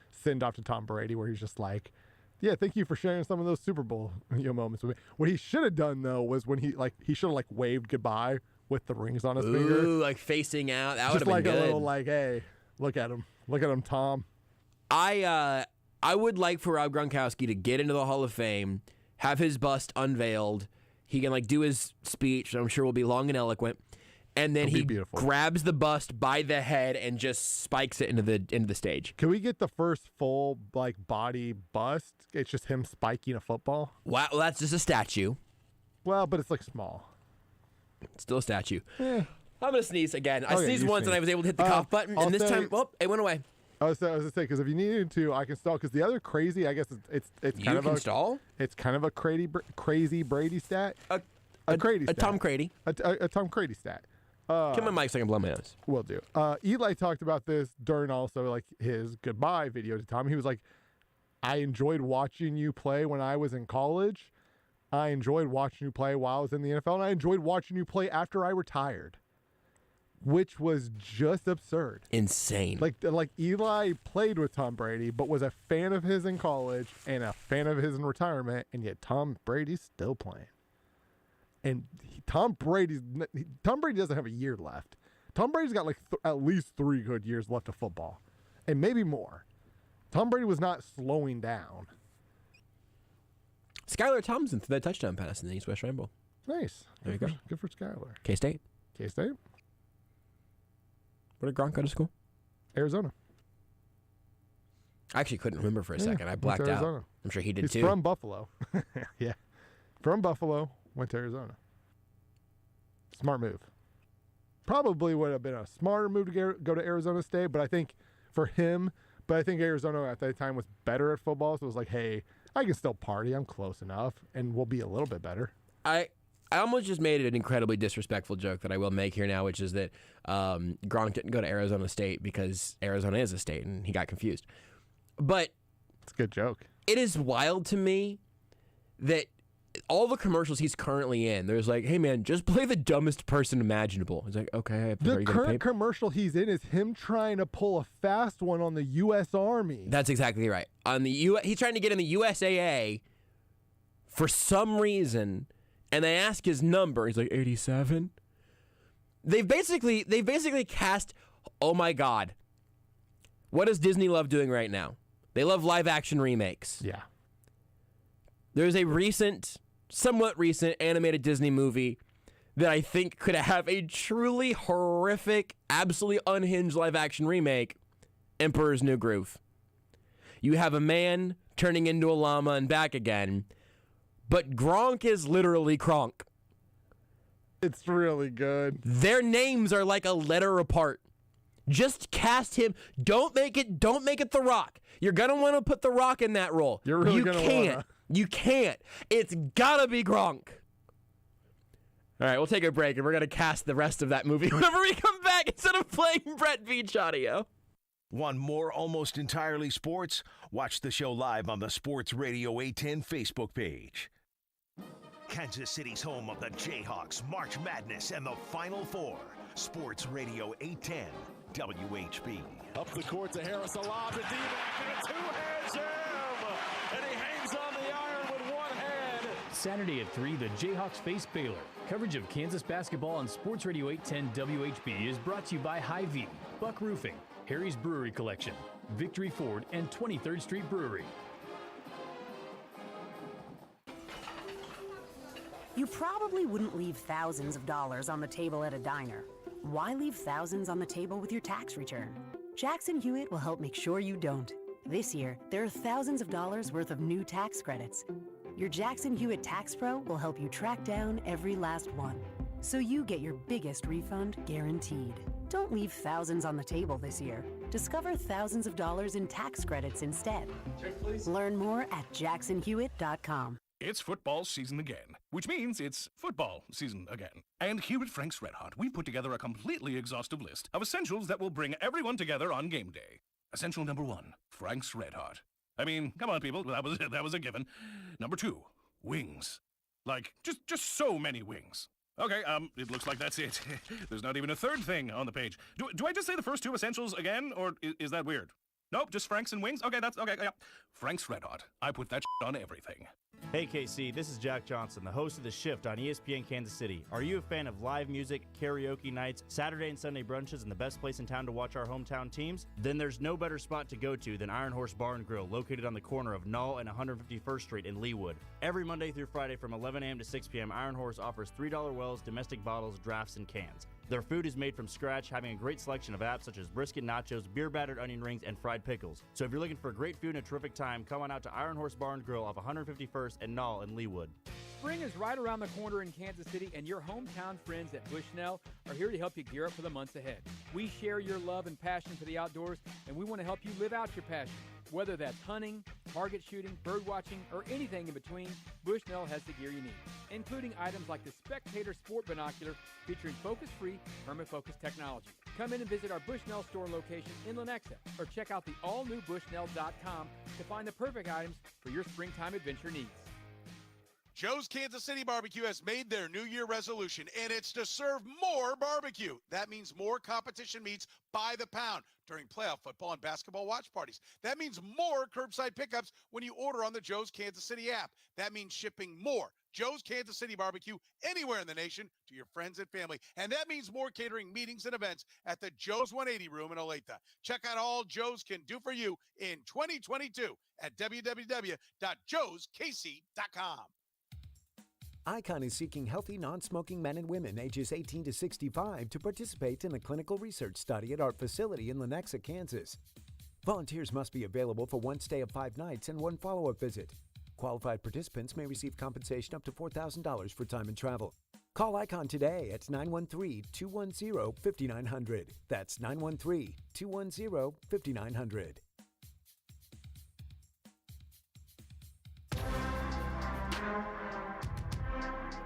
[SPEAKER 4] send off to Tom Brady, where he's just like, "Yeah, thank you for sharing some of those Super Bowl moments with me." What he should have done though was when he should have waved goodbye with the rings on his finger,
[SPEAKER 3] like facing out. That would have been good.
[SPEAKER 4] Just a little hey, look at him, Tom.
[SPEAKER 3] I would like for Rob Gronkowski to get into the Hall of Fame, have his bust unveiled. He can do his speech, which I'm sure will be long and eloquent, and then he grabs the bust by the head and just spikes it into the stage.
[SPEAKER 4] Can we get the first full body bust? It's just him spiking a football.
[SPEAKER 3] Wow, well, that's just a statue.
[SPEAKER 4] Well, but it's small.
[SPEAKER 3] It's still a statue.
[SPEAKER 4] Yeah.
[SPEAKER 3] I'm gonna sneeze again. I sneezed once and I was able to hit the cough button, and this time, it went away.
[SPEAKER 4] I was gonna say because if you needed to, I can stall. Because the other crazy, I guess it's kind of
[SPEAKER 3] stall.
[SPEAKER 4] It's kind of a crazy Brady stat.
[SPEAKER 3] A
[SPEAKER 4] Brady stat.
[SPEAKER 3] Tom Brady.
[SPEAKER 4] A Tom Brady stat.
[SPEAKER 3] Give my mic so I can blow my nose.
[SPEAKER 4] Will do. Eli talked about this during also his goodbye video to Tom. He was like, "I enjoyed watching you play when I was in college. I enjoyed watching you play while I was in the NFL, and I enjoyed watching you play after I retired." Which was just absurd.
[SPEAKER 3] Insane.
[SPEAKER 4] Like Eli played with Tom Brady, but was a fan of his in college and a fan of his in retirement, and yet Tom Brady's still playing. And Tom Brady doesn't have a year left. Tom Brady's got at least 3 good years left of football, and maybe more. Tom Brady was not slowing down.
[SPEAKER 3] Skylar Thompson threw that touchdown pass in the East West Shrine Bowl.
[SPEAKER 4] Nice.
[SPEAKER 3] There you go.
[SPEAKER 4] Good for Skylar.
[SPEAKER 3] K-State.
[SPEAKER 4] K-State.
[SPEAKER 3] Where did Gronk go to school?
[SPEAKER 4] Arizona.
[SPEAKER 3] I actually couldn't remember for a second. I blacked out. I'm sure he did too.
[SPEAKER 4] He's from Buffalo. Yeah. From Buffalo, went to Arizona. Smart move. Probably would have been a smarter move to go to Arizona State, but I think for him, Arizona at that time was better at football, so it was like, hey, I can still party. I'm close enough, and we'll be a little bit better.
[SPEAKER 3] I almost just made it an incredibly disrespectful joke that I will make here now, which is that Gronk didn't go to Arizona State because Arizona is a state, and he got confused. But
[SPEAKER 4] it's a good joke.
[SPEAKER 3] It is wild to me that all the commercials he's currently in, there's like, hey, man, just play the dumbest person imaginable. He's like, okay.
[SPEAKER 4] The current commercial he's in is him trying to pull a fast one on the U.S. Army.
[SPEAKER 3] That's exactly right. He's trying to get in the USAA for some reason, and they ask his number. He's like, 87. They've basically cast, oh my God, what does Disney love doing right now? They love live action remakes.
[SPEAKER 4] Yeah.
[SPEAKER 3] There's a somewhat recent animated Disney movie that I think could have a truly horrific, absolutely unhinged live action remake, Emperor's New Groove. You have a man turning into a llama and back again, but Gronk is literally Kronk.
[SPEAKER 4] It's really good.
[SPEAKER 3] Their names are like a letter apart. Just cast him. Don't make it The Rock. You're going to want to put The Rock in that role.
[SPEAKER 4] You're really going to want to.
[SPEAKER 3] You can't. It's got to be Gronk. All right, we'll take a break, and we're going to cast the rest of that movie whenever we come back instead of playing Brett Veach audio.
[SPEAKER 2] Want more Almost Entirely Sports? Watch the show live on the Sports Radio 810 Facebook page. Kansas City's home of the Jayhawks, March Madness, and the Final Four. Sports Radio 810, WHB.
[SPEAKER 7] Up the court to Harris, a lob to D-back, and a two-hand jam! And he hangs on the iron with one hand.
[SPEAKER 16] Saturday at 3, the Jayhawks face Baylor. Coverage of Kansas basketball on Sports Radio 810 WHB is brought to you by Hy-Vee, Buck Roofing, Harry's Brewery Collection, Victory Ford, and 23rd Street Brewery.
[SPEAKER 10] You probably wouldn't leave thousands of dollars on the table at a diner. Why leave thousands on the table with your tax return? Jackson Hewitt will help make sure you don't. This year, there are thousands of dollars worth of new tax credits. Your Jackson Hewitt Tax Pro will help you track down every last one. so you get your biggest refund guaranteed. Don't leave thousands on the table this year. Discover thousands of dollars in tax credits instead.
[SPEAKER 1] Check, please.
[SPEAKER 10] Learn more at jacksonhewitt.com.
[SPEAKER 1] It's football season again, which means it's football season again. And here at Frank's Red Hot, we've put together a completely exhaustive list of essentials that will bring everyone together on game day. Essential number 1, Frank's Red Hot. I mean, come on, people, that was a given. Number 2, wings. Like, just so many wings. Okay, it looks like that's it. There's not even a third thing on the page. Do I just say the first 2 essentials again, or is that weird? Nope, just Frank's and wings? Okay, yeah. Frank's Red Hot. I put that on everything.
[SPEAKER 5] Hey KC, this is Jack Johnson, the host of The Shift on ESPN Kansas City. Are you a fan of live music, karaoke nights, Saturday and Sunday brunches, and the best place in town to watch our hometown teams? Then there's no better spot to go to than Iron Horse Bar and Grill, located on the corner of Null and 151st Street in Leawood. Every Monday through Friday from 11 a.m. to 6 p.m., Iron Horse offers $3 wells, domestic bottles, drafts, and cans. Their food is made from scratch, having a great selection of apps such as brisket nachos, beer-battered onion rings, and fried pickles. So if you're looking for great food and a terrific time, come on out to Iron Horse Bar and Grill off 151st and Null in Leawood.
[SPEAKER 21] Spring is right around the corner in Kansas City, and your hometown friends at Bushnell are here to help you gear up for the months ahead. We share your love and passion for the outdoors, and we want to help you live out your passion. Whether that's hunting, target shooting, bird watching, or anything in between, Bushnell has the gear you need, including items like the Spectator Sport Binocular featuring focus-free, perma-focus technology. Come in and visit our Bushnell store location in Lenexa, or check out the all-new Bushnell.com to find the perfect items for your springtime adventure needs.
[SPEAKER 22] Joe's Kansas City Barbecue has made their New Year resolution, and it's to serve more barbecue. That means more competition meats by the pound during playoff football and basketball watch parties. That means more curbside pickups when you order on the Joe's Kansas City app. That means shipping more Joe's Kansas City Barbecue anywhere in the nation to your friends and family. And that means more catering meetings and events at the Joe's 180 room in Olathe. Check out all Joe's can do for you in 2022 at www.joeskc.com.
[SPEAKER 23] Icon is seeking healthy, non-smoking men and women ages 18 to 65 to participate in a clinical research study at our facility in Lenexa, Kansas. Volunteers must be available for one stay of 5 nights and one follow-up visit. Qualified participants may receive compensation up to $4,000 for time and travel. Call Icon today at 913-210-5900. That's 913-210-5900.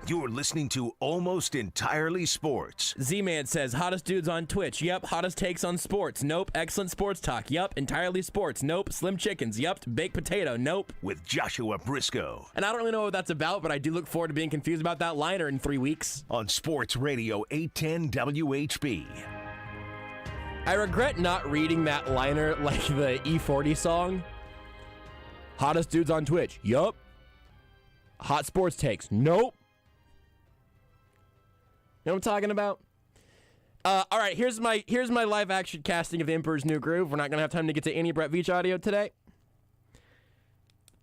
[SPEAKER 2] You're listening to Almost Entirely Sports.
[SPEAKER 3] Z-Man says, hottest dudes on Twitch. Yep. Hottest takes on sports. Nope. Excellent sports talk. Yep. Entirely sports. Nope. Slim chickens. Yep. Baked potato. Nope.
[SPEAKER 2] With Joshua Brisco.
[SPEAKER 3] And I don't really know what that's about, but I do look forward to being confused about that liner in 3 weeks.
[SPEAKER 2] On Sports Radio 810 WHB.
[SPEAKER 3] I regret not reading that liner like the E40 song. Hottest dudes on Twitch. Yup. Hot sports takes. Nope. You know what I'm talking about? All right, here's my live action casting of The Emperor's New Groove. We're not gonna have time to get to any Brett Veach audio today.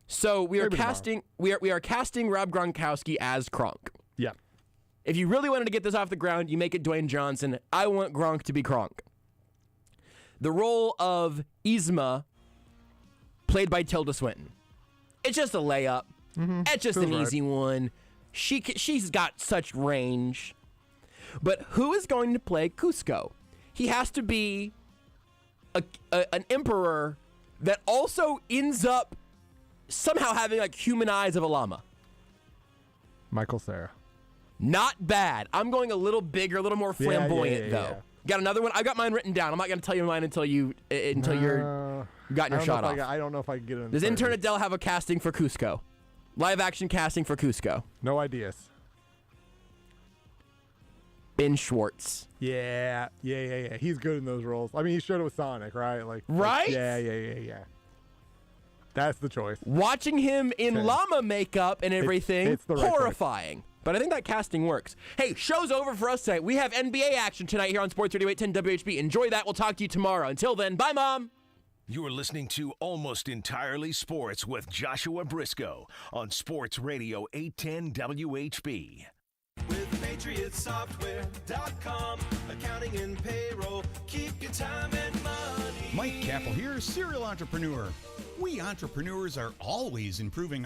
[SPEAKER 3] So we are casting Rob Gronkowski as Kronk.
[SPEAKER 4] Yeah.
[SPEAKER 3] If you really wanted to get this off the ground, you make it Dwayne Johnson. I want Gronk to be Kronk. The role of Yzma, played by Tilda Swinton. It's just a layup.
[SPEAKER 4] Mm-hmm.
[SPEAKER 3] It's just an easy one. She's got such range. But who is going to play Kuzco? He has to be an emperor that also ends up somehow having like human eyes of a llama.
[SPEAKER 4] Michael Cera.
[SPEAKER 3] Not bad. I'm going a little bigger, a little more flamboyant though.
[SPEAKER 4] Yeah.
[SPEAKER 3] Got another one? I got mine written down. I'm not going to tell you mine until you've gotten your shot off.
[SPEAKER 4] I don't know if I can get it.
[SPEAKER 3] Does Intern Adele have a casting for Kuzco? Live action casting for Kuzco.
[SPEAKER 4] No ideas.
[SPEAKER 3] Ben Schwartz.
[SPEAKER 4] Yeah. He's good in those roles. I mean, he showed it with Sonic, right?
[SPEAKER 3] Right?
[SPEAKER 4] Yeah. That's the choice.
[SPEAKER 3] Watching him in llama makeup and everything,
[SPEAKER 4] it's the right
[SPEAKER 3] horrifying. But I think that casting works. Hey, show's over for us tonight. We have NBA action tonight here on Sports Radio 810 WHB. Enjoy that. We'll talk to you tomorrow. Until then, bye, Mom.
[SPEAKER 2] You're listening to Almost Entirely Sports with Joshua Brisco on Sports Radio 810 WHB.
[SPEAKER 6] With PatriotSoftware.com, accounting and payroll, keep your time and money.
[SPEAKER 24] Mike Capel here, serial entrepreneur. We entrepreneurs are always improving